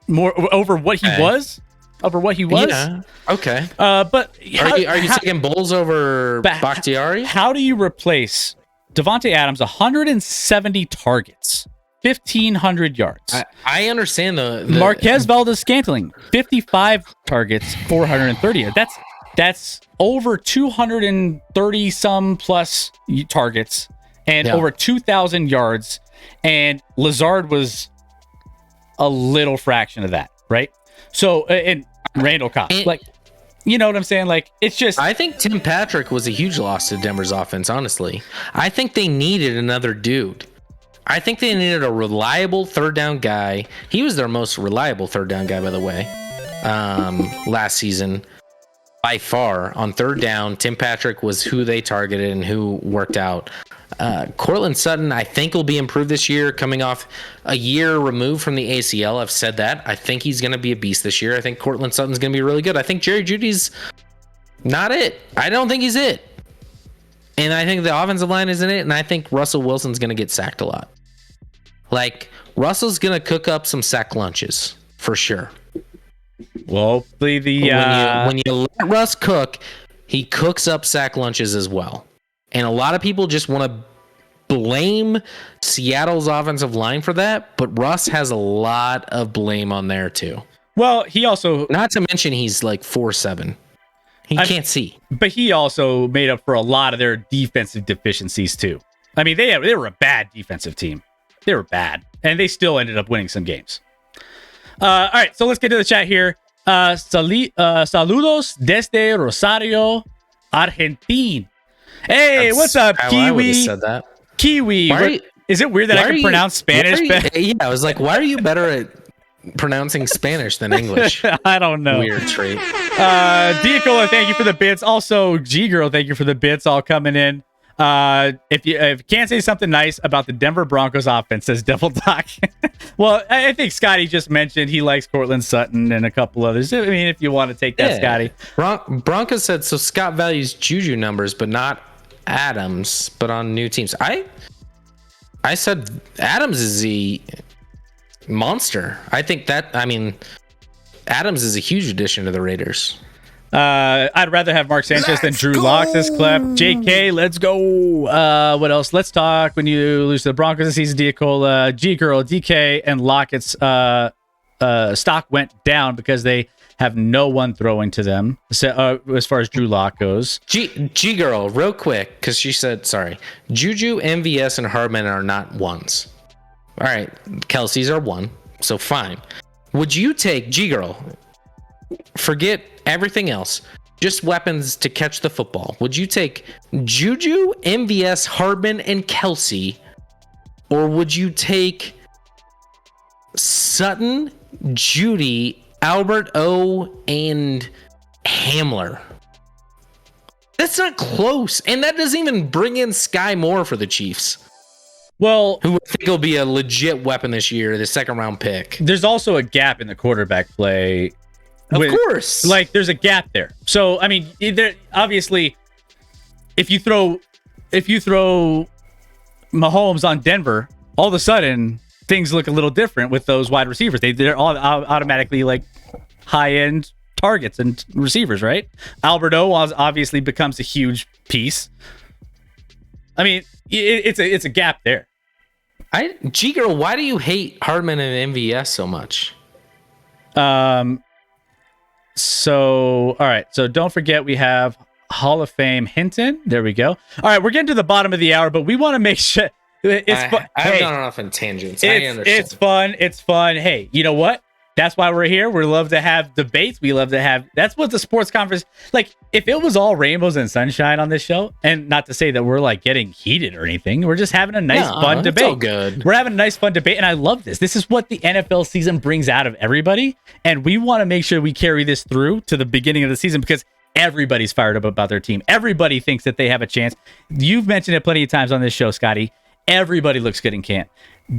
A: more over what he was. Over what he was.
B: Yeah. Okay.
A: But
B: are you taking Bowles over Bakhtiari?
A: How do you replace Devontae Adams? 170 targets. 1,500 yards.
B: I understand the
A: Marquez Valdez-Scantling, 55 targets, 430. That's over 230 some plus targets and over 2,000 yards. And Lazard was a little fraction of that, right? So, and Randall Cobb, you know what I'm saying? Like, it's just.
B: I think Tim Patrick was a huge loss to Denver's offense, honestly. I think they needed another dude. I think they needed a reliable third down guy. He was their most reliable third down guy, by the way, last season. By far, on third down, Tim Patrick was who they targeted and who worked out. Cortland Sutton, I think, will be improved this year, coming off a year removed from the ACL. I've said that. I think he's going to be a beast this year. I think Cortland Sutton's going to be really good. I think Jerry Jeudy's not it. I don't think he's it. And I think the offensive line isn't it. And I think Russell Wilson's going to get sacked a lot. Like, Russell's going to cook up some sack lunches for sure.
A: Well, hopefully
B: when you let Russ cook, he cooks up sack lunches as well. And a lot of people just want to blame Seattle's offensive line for that, but Russ has a lot of blame on there too.
A: Well, he also,
B: not to mention he's like 4'7". He can't see.
A: But he also made up for a lot of their defensive deficiencies too. I mean, they were a bad defensive team. They were bad, and they still ended up winning some games. All right, so let's get to the chat here. Saludos desde Rosario, Argentina. Hey, what's up,
B: how I would've
A: Kiwi?
B: said that.
A: Kiwi. Is it weird that I can pronounce Spanish?
B: Yeah, I was like, why are you better at pronouncing Spanish than English?
A: I don't know.
B: Weird trait.
A: Diacola, thank you for the bits. Also, G Girl, thank you for the bits all coming in. If you can't say something nice about the Denver Broncos offense, says Devil Doc. Well, I think Scotty just mentioned he likes Cortland Sutton and a couple others. I mean, if you want to take that, Scotty.
B: Broncos said, so Scott values Juju numbers, but not Adams, but on new teams. I said Adams is the monster. I think Adams is a huge addition to the Raiders.
A: I'd rather have Mark Sanchez than Drew Lock, says Clef. JK, let's go. What else? Let's talk. When you lose to the Broncos this season, Diacola, G Girl, DK, and Lockett's stock went down because they have no one throwing to them. So, as far as Drew Lock goes.
B: G Girl, real quick, because she said, sorry, Juju, MVS, and Hardman are not ones. All right, Kelsey's are one, so fine. Would you take G Girl? Forget everything else. Just weapons to catch the football. Would you take Juju, MVS, Hardman, and Kelsey? Or would you take Sutton, Judy, Albert O, and Hamler? That's not close. And that doesn't even bring in Sky Moore for the Chiefs.
A: Well,
B: who I think will be a legit weapon this year, the second round pick.
A: There's also a gap in the quarterback play.
B: Of course.
A: Like, there's a gap there. So, I mean, obviously, if you throw Mahomes on Denver, all of a sudden, things look a little different with those wide receivers. They're all automatically, like, high-end targets and receivers, right? Albert O obviously becomes a huge piece. I mean, it's a gap there.
B: G Girl, why do you hate Hardman and MVS so much?
A: So, all right. So don't forget we have Hall of Fame Hinton. There we go. All right, we're getting to the bottom of the hour, but we want to make sure it's fun.
B: I've gone off in tangents. I understand.
A: It's fun. It's fun. Hey, you know what? That's why we're here. We love to have debates. We love to have. That's what the sports conference. Like, if it was all rainbows and sunshine on this show, and not to say that we're like getting heated or anything, we're just having a nice, fun debate.
B: It's all good.
A: We're having a nice, fun debate, and I love this. This is what the NFL season brings out of everybody, and we want to make sure we carry this through to the beginning of the season because everybody's fired up about their team. Everybody thinks that they have a chance. You've mentioned it plenty of times on this show, Scotty. Everybody looks good in camp.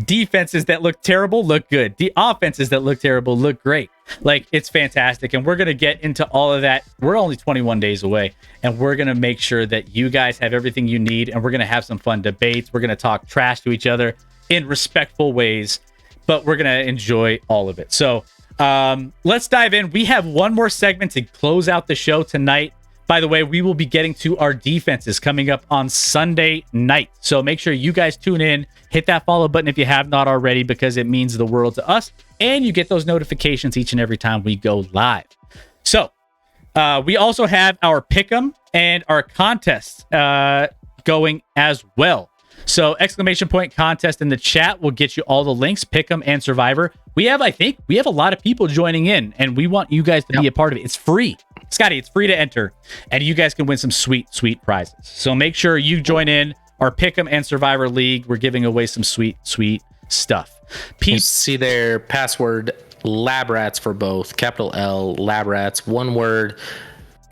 A: Defenses that look terrible look good. The offenses that look terrible look great. Like, it's fantastic. And we're going to get into all of that. We're only 21 days away. And we're going to make sure that you guys have everything you need. And we're going to have some fun debates. We're going to talk trash to each other in respectful ways. But we're going to enjoy all of it. So let's dive in. We have one more segment to close out the show tonight. By the way, we will be getting to our defenses coming up on Sunday night. So make sure you guys tune in. Hit that follow button if you have not already, because it means the world to us. And you get those notifications each and every time we go live. So we also have our pick'em and our contests going as well. So exclamation point contest in the chat will get you all the links, pick'em and Survivor. I think we have a lot of people joining in, and we want you guys to be a part of it. It's free. Scotty, it's free to enter, and you guys can win some sweet, sweet prizes. So make sure you join in our Pick'em and Survivor League. We're giving away some sweet, sweet stuff.
B: You see their password, Lab Rats for both. Capital L, Lab Rats, one word.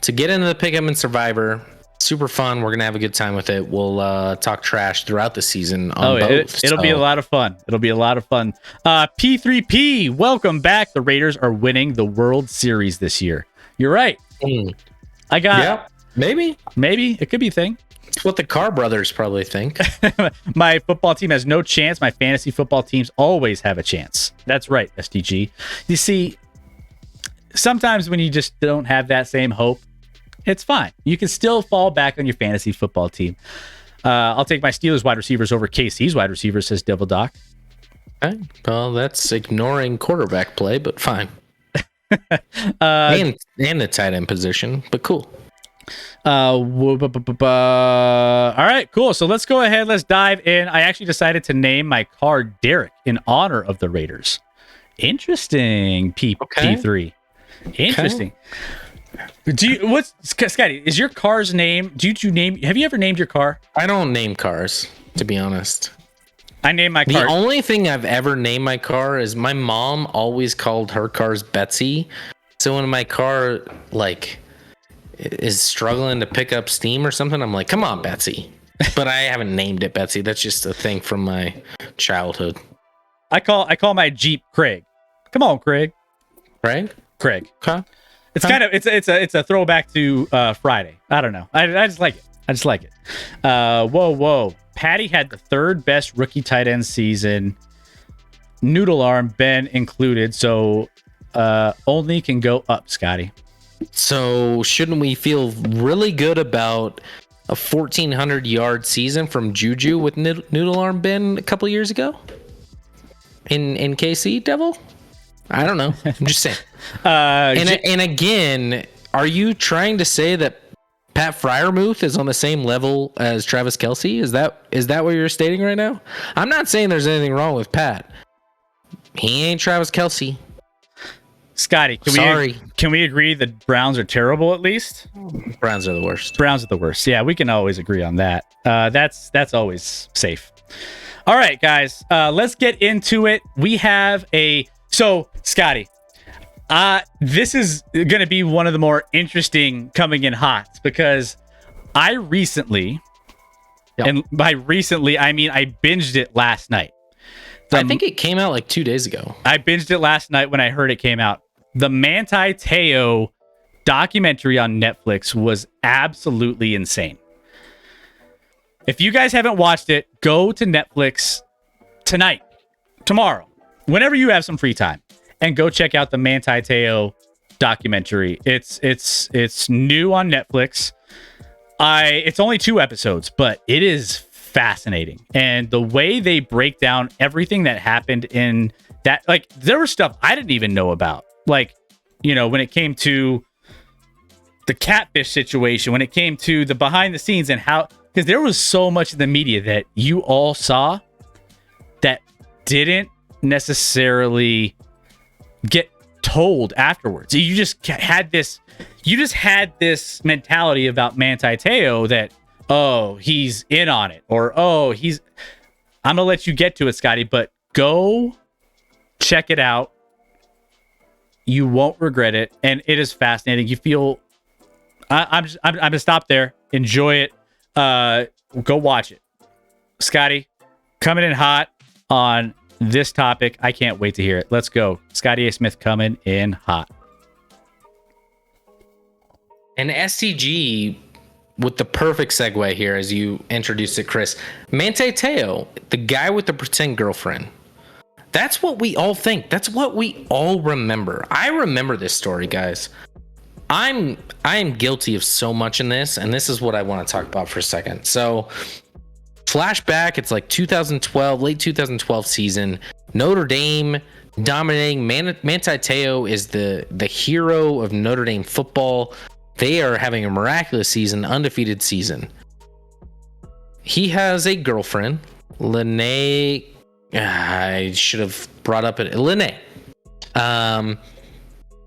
B: To get into the Pick'em and Survivor, super fun. We're going to have a good time with it. We'll talk trash throughout the season on both.
A: It'll be a lot of fun. It'll be a lot of fun. P3P, welcome back. The Raiders are winning the World Series this year. You're right. I got.
B: Yeah, maybe.
A: It could be a thing.
B: It's what the Carr brothers probably think.
A: My football team has no chance. My fantasy football teams always have a chance. That's right, SDG. You see, sometimes when you just don't have that same hope, it's fine. You can still fall back on your fantasy football team. I'll take my Steelers wide receivers over KC's wide receivers, says Devil Doc.
B: Okay. Well, that's ignoring quarterback play, but fine. And the tight end position, but cool.
A: All right, cool. So let's go ahead. Let's dive in. I actually decided to name my car Derek in honor of the Raiders. Interesting. P3. Interesting. Do you Scotty, is your car's name? Have you ever named your car?
B: I don't name cars, to be honest.
A: I name my car.
B: The only thing I've ever named my car is my mom always called her cars Betsy. So when my car like is struggling to pick up steam or something, I'm like, come on, Betsy. But I haven't named it Betsy. That's just a thing from my childhood.
A: I call my Jeep Craig. Come on, Craig.
B: Right?
A: Craig.
B: Okay.
A: It's kind of it's a throwback to Friday. I don't know. I just like it. Whoa. Patty had the third best rookie tight end season. Noodle arm Ben included, so only can go up, Scotty.
B: So shouldn't we feel really good about a 1,400-yard season from Juju with Noodle arm Ben a couple years ago in KC, Devil? I don't know. I'm just saying. And again, are you trying to say that Pat Freiermuth is on the same level as Travis Kelce? Is that what you're stating right now? I'm not saying there's anything wrong with Pat. He ain't Travis Kelce.
A: Scotty, can we agree the Browns are terrible at least?
B: Browns are the worst.
A: Browns are the worst. Yeah, we can always agree on that. That's always safe. All right, guys, let's get into it. We have so Scotty, this is going to be one of the more interesting coming in hot because I recently, and by recently, I mean I binged it last night.
B: I think it came out like 2 days ago.
A: I binged it last night when I heard it came out. The Manti Te'o documentary on Netflix was absolutely insane. If you guys haven't watched it, go to Netflix tonight, tomorrow, whenever you have some free time, and go check out the Manti Te'o documentary. It's new on Netflix. It's only 2 episodes, but it is fascinating. And the way they break down everything that happened in that, like, there was stuff I didn't even know about. Like, when it came to the catfish situation, when it came to the behind the scenes and how, because there was so much in the media that you all saw that didn't necessarily get told afterwards. You just had this mentality about Manti Te'o that, oh, he's in on it, or I'm gonna let you get to it, Scotty, but go check it out. You won't regret it, and it is fascinating. You feel I'm gonna stop there. Enjoy it. Go watch it. Scotty, coming in hot on this topic. I can't wait to hear it. Let's go. Scotty A. Smith coming in hot.
B: And STG with the perfect segue here as you introduced it, Chris. Manti Te'o, the guy with the pretend girlfriend. That's what we all think. That's what we all remember. I remember this story, guys. I am guilty of so much in this, and this is what I want to talk about for a second. So, flashback, it's like 2012, late 2012 season. Notre Dame dominating. Manti Te'o is the hero of Notre Dame football. They are having a miraculous season, undefeated season. He has a girlfriend, Lene. I should have brought up Lene.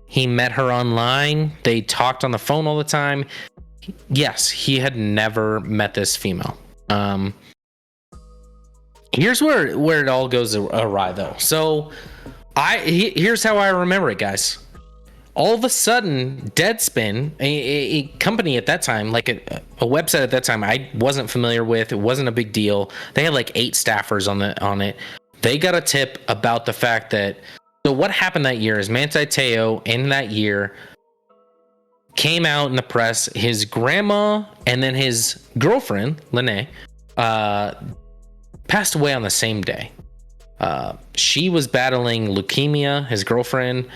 B: He met her online. They talked on the phone all the time. Yes, he had never met this female. Here's where it all goes awry, though. So, here's how I remember it, guys. All of a sudden, Deadspin, a company at that time, like a website at that time I wasn't familiar with, it wasn't a big deal. They had like 8 staffers on it. They got a tip about the fact that, so what happened that year is Manti Te'o in that year came out in the press. His grandma and then his girlfriend, Lene, passed away on the same day. She was battling leukemia, his girlfriend,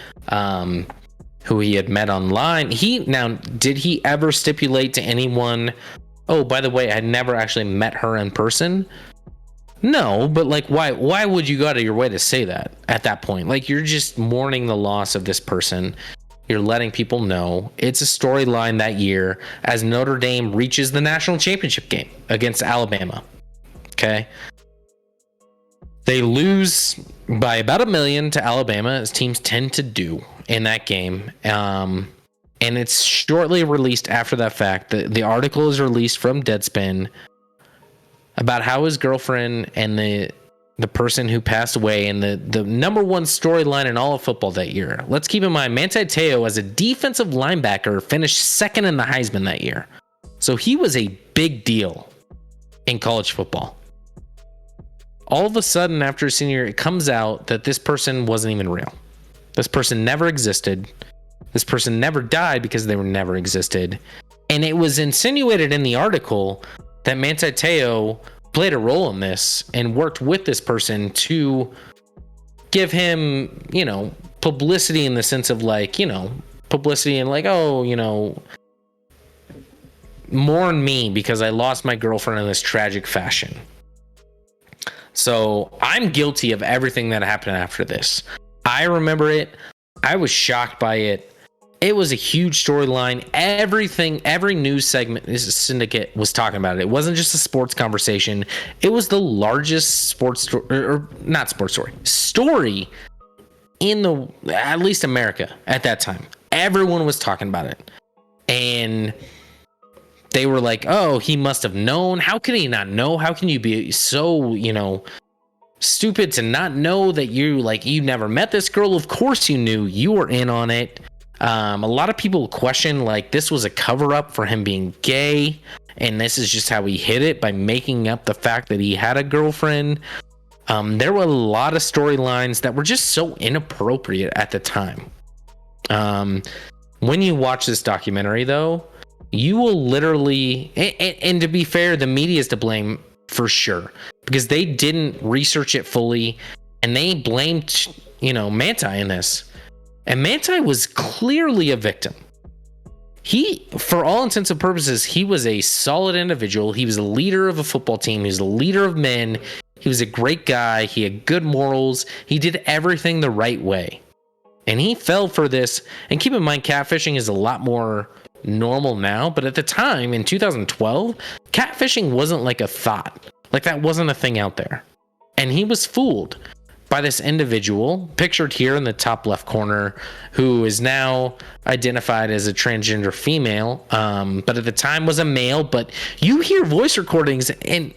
B: who he had met online. Did he ever stipulate to anyone, oh, by the way, I had never actually met her in person? No, but like, why would you go out of your way to say that at that point? Like, you're just mourning the loss of this person. You're letting people know. It's a storyline that year as Notre Dame reaches the national championship game against Alabama. Okay. They lose by about 1 million to Alabama, as teams tend to do in that game. And it's shortly released after that fact. The article is released from Deadspin about how his girlfriend and the person who passed away, and the number one storyline in all of football that year. Let's keep in mind, Manti Te'o, as a defensive linebacker, finished second in the Heisman that year. So he was a big deal in college football. All of a sudden, after his senior year, it comes out that this person wasn't even real. This person never existed. This person never died because they were never existed. And it was insinuated in the article that Manti Te'o played a role in this and worked with this person to give him, publicity in the sense of publicity and mourn me because I lost my girlfriend in this tragic fashion. So I'm guilty of everything that happened after this. I remember it. I was shocked by it. It was a huge storyline. Every news syndicate was talking about it. It wasn't just a sports conversation. It was the largest story in at least America at that time. Everyone was talking about it. And they were like, oh, he must have known. How could he not know? How can you be so, stupid to not know that you never met this girl? Of course you knew. You were in on it. A lot of people question this was a cover-up for him being gay, and this is just how he hid it, by making up the fact that he had a girlfriend. There were a lot of storylines that were just so inappropriate at the time. When you watch this documentary, though, you will literally, and to be fair, the media is to blame for sure, because they didn't research it fully, and they blamed, Manti in this. And Manti was clearly a victim. He, for all intents and purposes, he was a solid individual. He was a leader of a football team. He was a leader of men. He was a great guy. He had good morals. He did everything the right way. And he fell for this. And keep in mind, catfishing is a lot more normal now. But at the time, in 2012, catfishing wasn't a thought. That wasn't a thing out there. And he was fooled by this individual, pictured here in the top left corner, who is now identified as a transgender female, but at the time was a male. But you hear voice recordings, and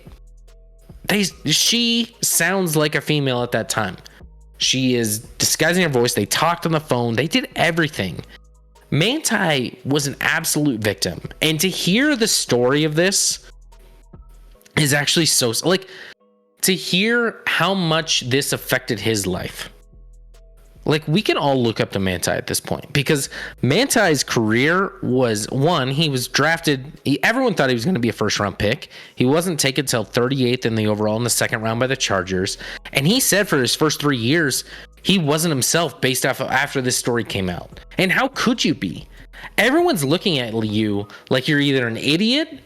B: she sounds like a female at that time. She is disguising her voice. They talked on the phone. They did everything. Manti was an absolute victim. And to hear the story of this is actually so... to hear how much this affected his life. We can all look up to Manti at this point, because Manti's career was, one, he was drafted. Everyone thought he was going to be a first round pick. He wasn't taken till 38th in the overall in the second round by the Chargers. And he said for his first 3 years, he wasn't himself based off of after this story came out. And how could you be? Everyone's looking at you like you're either an idiot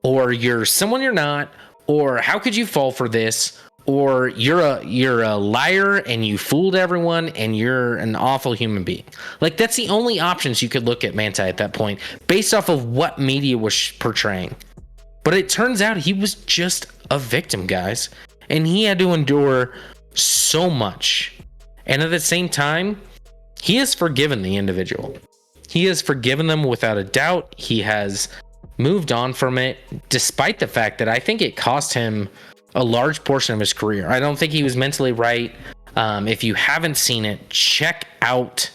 B: or you're someone you're not, or how could you fall for this, or you're a liar and you fooled everyone and you're an awful human being. That's the only options you could look at Manti at that point, based off of what media was portraying. But it turns out he was just a victim, guys, and he had to endure so much. And at the same time, he has forgiven the individual. He has forgiven them without a doubt. He has moved on from it, despite the fact that I think it cost him a large portion of his career. I don't think he was mentally right. If you haven't seen it, check out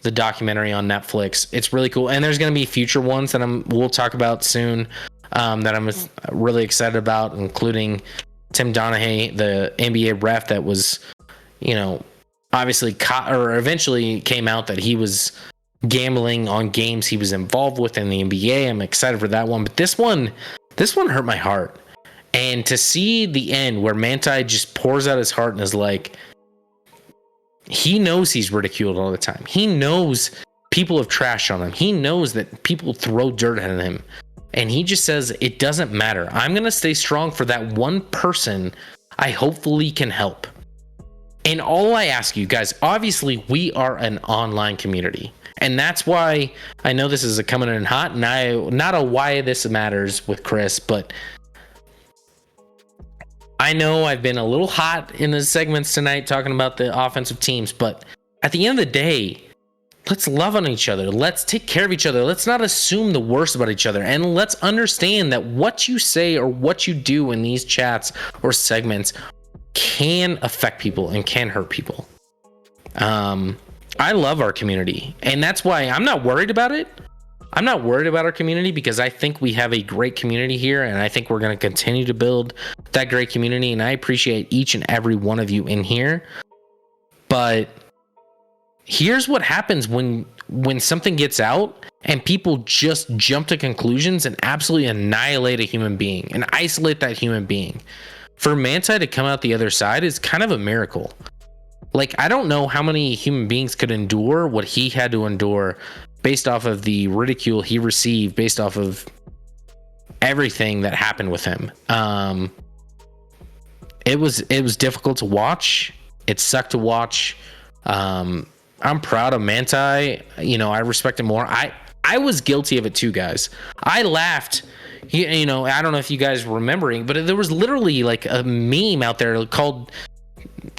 B: the documentary on Netflix. It's really cool. And there's going to be future ones that we'll talk about soon, that I'm really excited about, including Tim Donaghy, the NBA ref that was, obviously caught, or eventually came out that he was gambling on games he was involved with in the NBA. I'm excited for that one. But this one hurt my heart. And to see the end where Manti just pours out his heart and is he knows he's ridiculed all the time. He knows people have trashed on him. He knows that people throw dirt at him. And he just says, it doesn't matter. I'm going to stay strong for that one person I hopefully can help. And all I ask you guys, obviously we are an online community. And that's why I know this is coming in hot, and not a why this matters with Chris, but I know I've been a little hot in the segments tonight talking about the offensive teams, but at the end of the day, let's love on each other. Let's take care of each other. Let's not assume the worst about each other. And let's understand that what you say or what you do in these chats or segments can affect people and can hurt people. I love our community, and that's why I'm not worried about it. I'm not worried about our community because I think we have a great community here, and I think we're going to continue to build that great community, and I appreciate each and every one of you in here. But here's what happens when something gets out and people just jump to conclusions and absolutely annihilate a human being and isolate that human being. For Manti to come out the other side is kind of a miracle. Like, I don't know how many human beings could endure what he had to endure based off of the ridicule he received, based off of everything that happened with him. It was difficult to watch. It sucked to watch. I'm proud of Manti. You know, I respect him more. I was guilty of it too, guys. I laughed. You know, I don't know if you guys were remembering, but there was literally like a meme out there called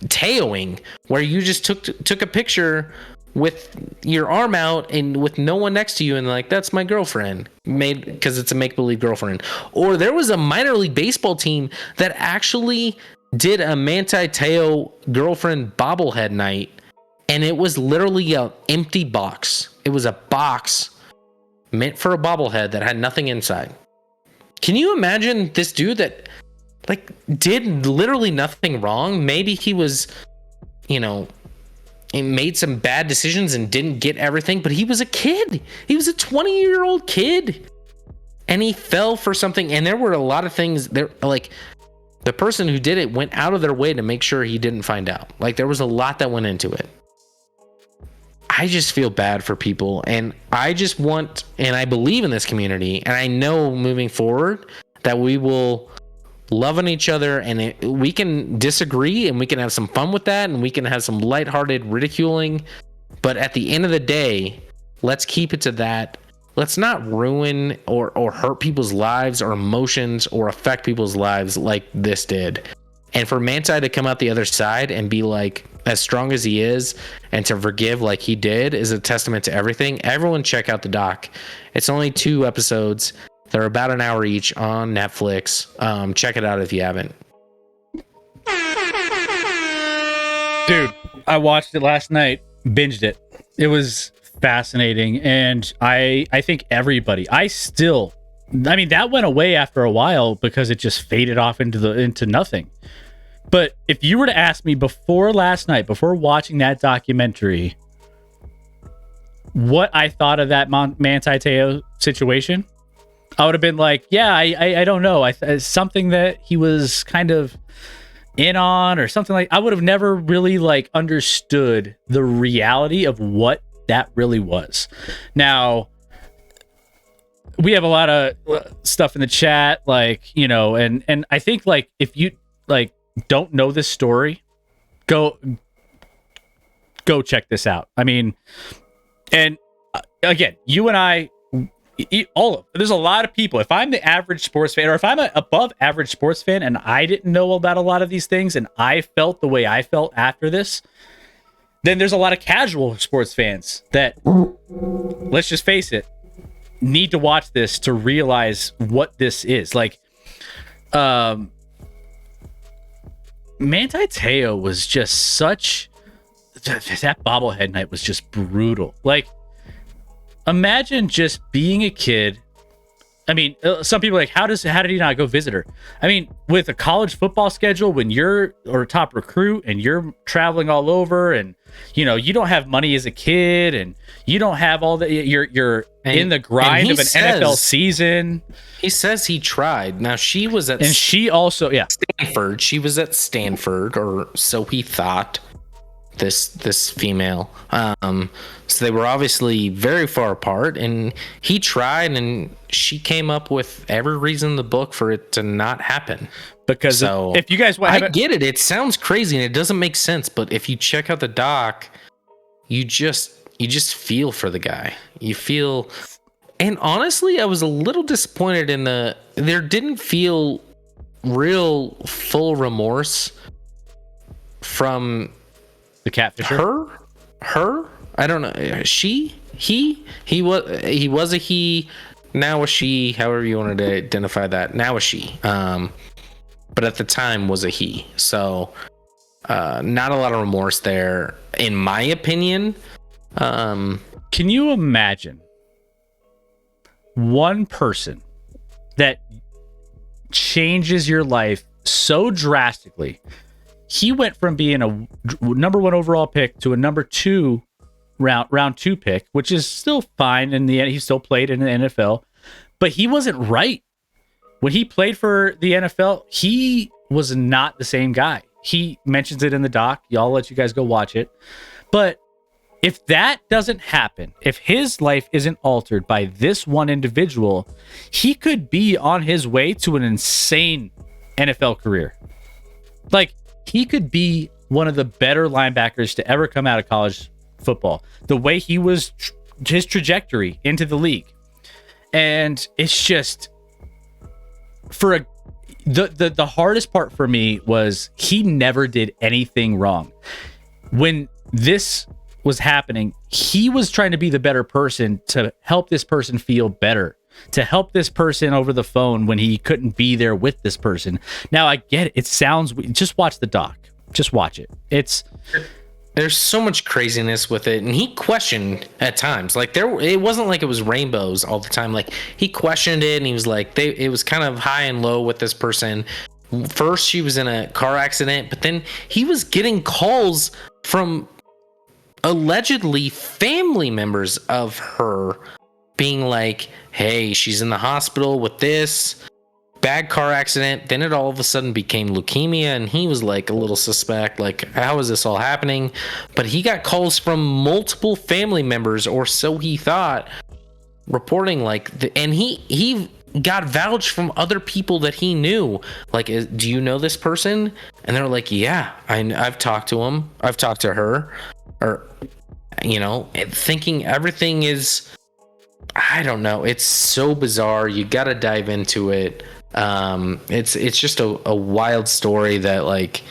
B: Teoing, where you just took a picture with your arm out and with no one next to you, and like, that's my girlfriend, made because it's a make-believe girlfriend. Or there was a minor league baseball team that actually did a Manti Te'o girlfriend bobblehead night, and it was literally an empty box. It was a box meant for a bobblehead that had nothing inside. Can you imagine this dude that like did literally nothing wrong? Maybe he was, you know, he made some bad decisions and didn't get everything, but he was a kid. He was a 20-year-old kid, and he fell for something. And there were a lot of things there, like the person who did it went out of their way to make sure he didn't find out. Like, there was a lot that went into it. I just feel bad for people, and I just want, and I believe in this community, and I know moving forward that we will love on each other, and we can disagree, and we can have some fun with that, and we can have some lighthearted ridiculing, but at the end of the day, let's keep it to that. Let's not ruin or hurt people's lives or emotions or affect people's lives like this did. And for Manti to come out the other side and be like as strong as he is and to forgive like he did is a testament to everything. Everyone check out the doc. It's only 2 episodes. They're about an hour each on Netflix. Check it out if you haven't.
A: Dude, I watched it last night, binged it. It was fascinating, and I think everybody, I mean, that went away after a while because it just faded off into nothing. But if you were to ask me before last night, before watching that documentary, what I thought of that Manti Te'o situation, I would have been like, yeah, I don't know. Something that he was kind of in on or something like, I would have never really like understood the reality of what that really was. Now, we have a lot of stuff in the chat, like, you know, and I think like if you like don't know this story, go check this out. I mean, and again, you and I, there's a lot of people. If I'm the average sports fan, or if I'm an above average sports fan and I didn't know about a lot of these things and I felt the way I felt after this, then there's a lot of casual sports fans that, let's just face it, need to watch this to realize what this is. Like, Manti Te'o was just such, that bobblehead night was just brutal. Like, imagine just being a kid. I mean, some people are like, how did he not go visit her? I mean, with a college football schedule, when you're or a top recruit and you're traveling all over, and you know you don't have money as a kid, and you don't have all the you're in the grind of an NFL season.
B: He says he tried. Now she was at
A: she also
B: Stanford. She was at Stanford, or so he thought. This female. So they were obviously very far apart, and he tried, and she came up with every reason in the book for it to not happen.
A: Because if you guys
B: I get it. It sounds crazy and it doesn't make sense, but if you check out the doc, you just feel for the guy. You feel, and honestly, I was a little disappointed there didn't feel real full remorse from
A: The catfisher?
B: her. I don't know. He was a he. Now a she. However you wanted to identify that. Now a she. But at the time was a he. So not a lot of remorse there, in my opinion.
A: Can you imagine one person that changes your life so drastically? He went from being a number 1 overall pick to a number 2 round 2 pick, which is still fine in the end. He still played in the NFL, but he wasn't right. When he played for the NFL, he was not the same guy. He mentions it in the doc. I'll let you guys go watch it. But if that doesn't happen, if his life isn't altered by this one individual, he could be on his way to an insane NFL career. Like, he could be one of the better linebackers to ever come out of college football. The way he was, his trajectory into the league. And it's just, the hardest part for me was he never did anything wrong. When this was happening, he was trying to be the better person to help this person feel better, to help this person over the phone when he couldn't be there with this person. Now, I get it. It sounds, just watch the doc. Just watch it.
B: There's so much craziness with it, and he questioned at times. Like, it wasn't like it was rainbows all the time. Like, he questioned it, and he was like, it was kind of high and low with this person. First, she was in a car accident, but then he was getting calls from allegedly family members of her being like, hey, she's in the hospital with this bad car accident. Then it all of a sudden became leukemia, and he was like a little suspect, like, how is this all happening? But he got calls from multiple family members, or so he thought, reporting like and he got vouched from other people that he knew, like, do you know this person? And they're like, yeah, I've talked to him, I've talked to her, or, you know, thinking everything is, I don't know, it's so bizarre. You got to dive into it. It's just a wild story that, like,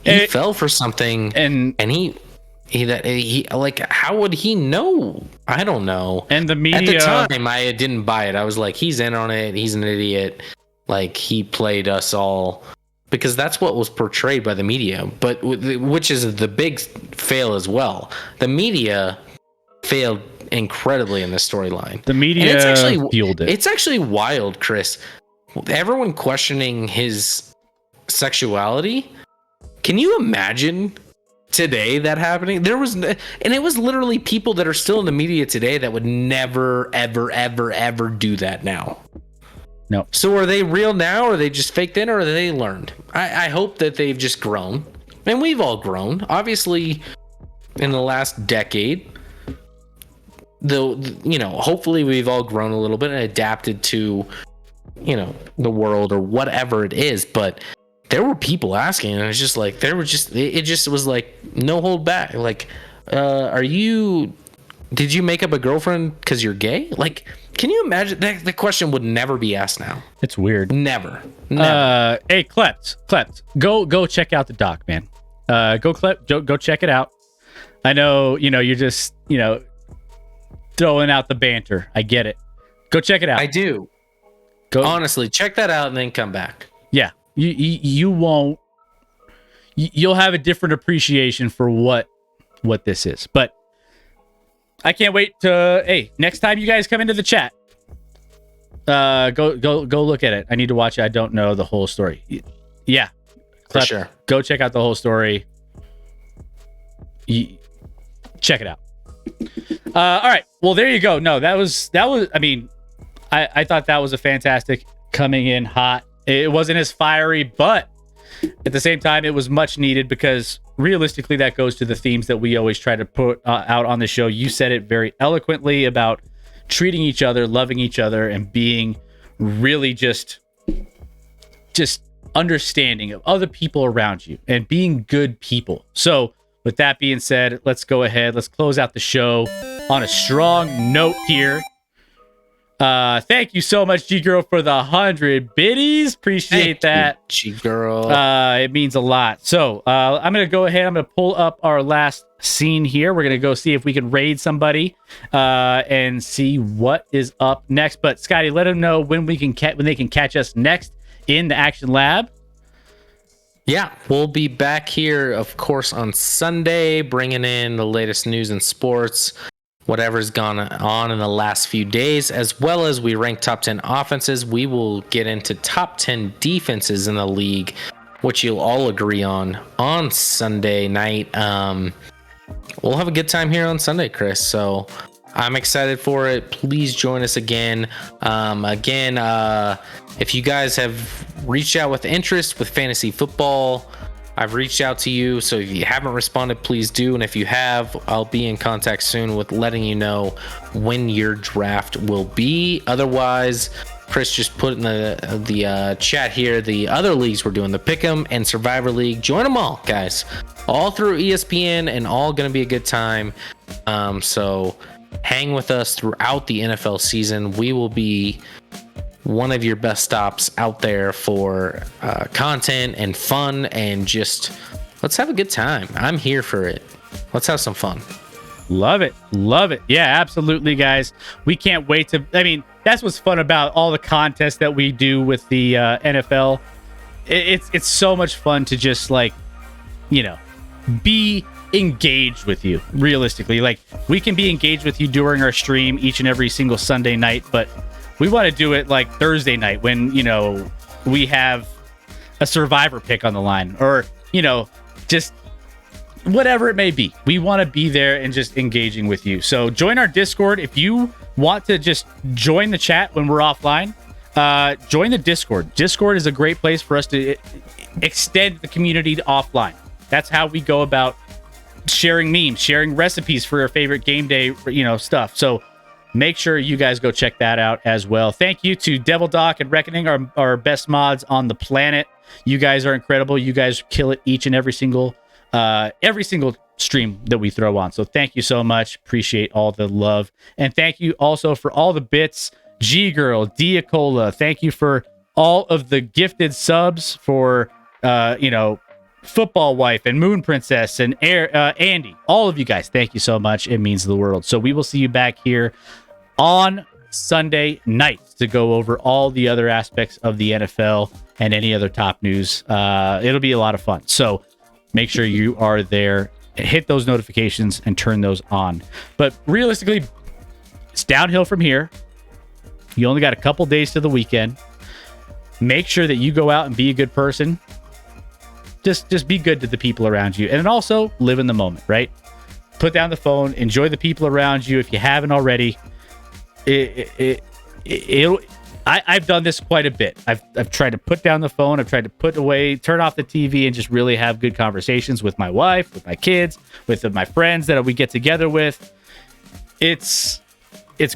B: he fell for something, and he like, how would he know? I don't know.
A: And the media,
B: at the time, I didn't buy it. I was like, he's in on it, he's an idiot, like, he played us all, because that's what was portrayed by the media, but which is the big fail as well. The media failed incredibly in this storyline.
A: The media fueled it.
B: It's actually wild, Chris. Everyone questioning his sexuality. Can you imagine today that happening? And it was literally people that are still in the media today that would never, ever, ever, ever do that now.
A: No.
B: So are they real now, or are they just faked in, or are they learned? I hope that they've just grown. And we've all grown. Obviously, in the last decade, though, you know, hopefully we've all grown a little bit and adapted to, you know, the world or whatever it is. But there were people asking, and it's just like, it just was like, no hold back. Like, did you make up a girlfriend because you're gay? Like, can you imagine that? The question would never be asked now.
A: It's weird.
B: Never.
A: Hey, Klept, go check out the doc, man. Go check it out. I know, you know, you're just, you know, throwing out the banter. I get it. Go check it out.
B: I do. Honestly, check that out and then come back.
A: Yeah, you won't. You'll have a different appreciation for what this is. But I can't wait to. Hey, next time you guys come into the chat, go look at it. I need to watch it. I don't know the whole story. Yeah,
B: for sure.
A: Go check out the whole story. Check it out. All right. Well, there you go. No, that was. I mean, I thought that was a fantastic coming in hot. It wasn't as fiery, but at the same time, it was much needed, because realistically, that goes to the themes that we always try to put out on the show. You said it very eloquently about treating each other, loving each other, and being really just understanding of other people around you and being good people. So with that being said, let's go ahead. Let's close out the show on a strong note here. Thank you so much, G Girl, for the 100 biddies. Appreciate that.
B: G Girl.
A: It means a lot. So I'm gonna go ahead. I'm gonna pull up our last scene here. We're gonna go see if we can raid somebody and see what is up next. But Scotty, let them know when they can catch us next in the Action Lab.
B: Yeah, we'll be back here, of course, on Sunday, bringing in the latest news in sports, whatever's gone on in the last few days, as well as we rank top 10 offenses. We will get into top 10 defenses in the league, which you'll all agree on Sunday night. We'll have a good time here on Sunday, Chris. So I'm excited for it. Please join us again. If you guys have reached out with interest with fantasy football, I've reached out to you. So if you haven't responded, please do. And if you have, I'll be in contact soon with letting you know when your draft will be. Otherwise, Chris just put in the chat here the other leagues we're doing, the Pick'em and Survivor League. Join them all, guys. All through ESPN and all going to be a good time. So hang with us throughout the NFL season. We will be one of your best stops out there for content and fun, and just let's have a good time. I'm here for it. Let's have some fun.
A: Love it. Yeah, absolutely, guys. We can't wait to, that's what's fun about all the contests that we do with the NFL. It's so much fun to just be engaged with you. Realistically, we can be engaged with you during our stream each and every single Sunday night, but we want to do it Thursday night when we have a survivor pick on the line, or just whatever it may be. We want to be there and just engaging with you. So join our Discord. If you want to just join the chat when we're offline, join the Discord. Discord is a great place for us to extend the community to offline. That's how we go about sharing memes, sharing recipes for our favorite game day, stuff. So make sure you guys go check that out as well. Thank you to Devil Doc and Reckoning, our best mods on the planet. You guys are incredible. You guys kill it each and every single stream that we throw on. So thank you so much. Appreciate all the love. And thank you also for all the bits. G Girl, Diacola, thank you for all of the gifted subs for Football Wife and Moon Princess and Andy. All of you guys, thank you so much. It means the world. So we will see you back here on Sunday night to go over all the other aspects of the NFL and any other top news. It'll be a lot of fun. So make sure you are there, hit those notifications and turn those on. But realistically, it's downhill from here. You only got a couple days to the weekend. Make sure that you go out and be a good person. Just be good to the people around you, and then also live in the moment, right? Put down the phone, enjoy the people around you. If you haven't already, I've done this quite a bit. I've tried to put down the phone. I've tried to turn off the TV, and just really have good conversations with my wife, with my kids, with my friends that we get together with. It's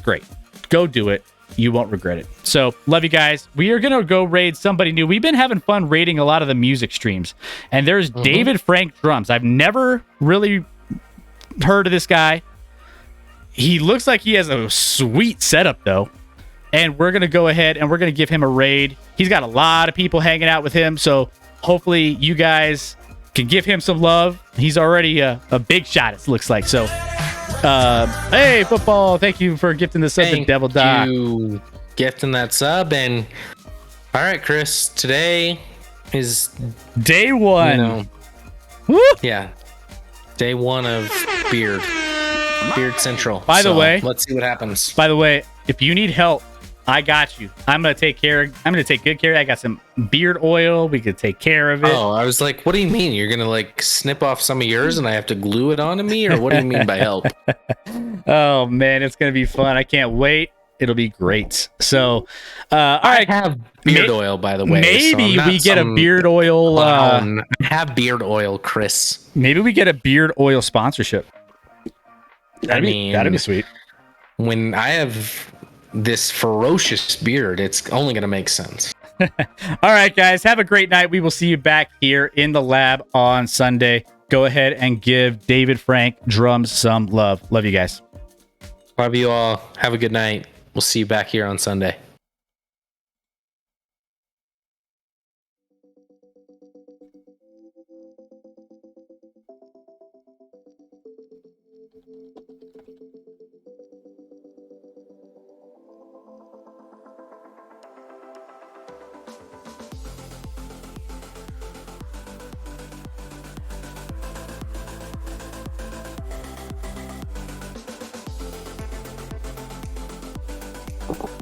A: great. Go do it. You won't regret it. So love you guys. We are gonna go raid somebody new. We've been having fun raiding a lot of the music streams, and there's David Frank Drums. I've never really heard of this guy. He looks like he has a sweet setup though, and we're gonna go ahead and we're gonna give him a raid. He's got a lot of people hanging out with him, so hopefully you guys can give him some love. He's already a big shot, it looks like. So hey, football, thank you for gifting the sub to Devil Doc.
B: Thank you gifting that sub. And all right, Chris, today is
A: day one.
B: Woo! Yeah, day one of Beard Central.
A: By the way,
B: let's see what happens.
A: By the way, if you need help, I got you. I'm gonna take good care. I got some beard oil. We could take care of it.
B: Oh, I was like, what do you mean? You're gonna snip off some of yours and I have to glue it onto me, or what do you mean by help?
A: Oh man, it's gonna be fun. I can't wait. It'll be great. So, all right.
B: I have beard oil, by the way.
A: Maybe we get a beard oil.
B: I have beard oil, Chris.
A: Maybe we get a beard oil sponsorship. That'd be sweet.
B: When I have this ferocious beard, it's only going to make sense.
A: All right, guys, have a great night. We will see you back here in the lab on Sunday. Go ahead and give David Frank Drums some love. Love you guys.
B: Love you all. Have a good night. We'll see you back here on Sunday.
E: You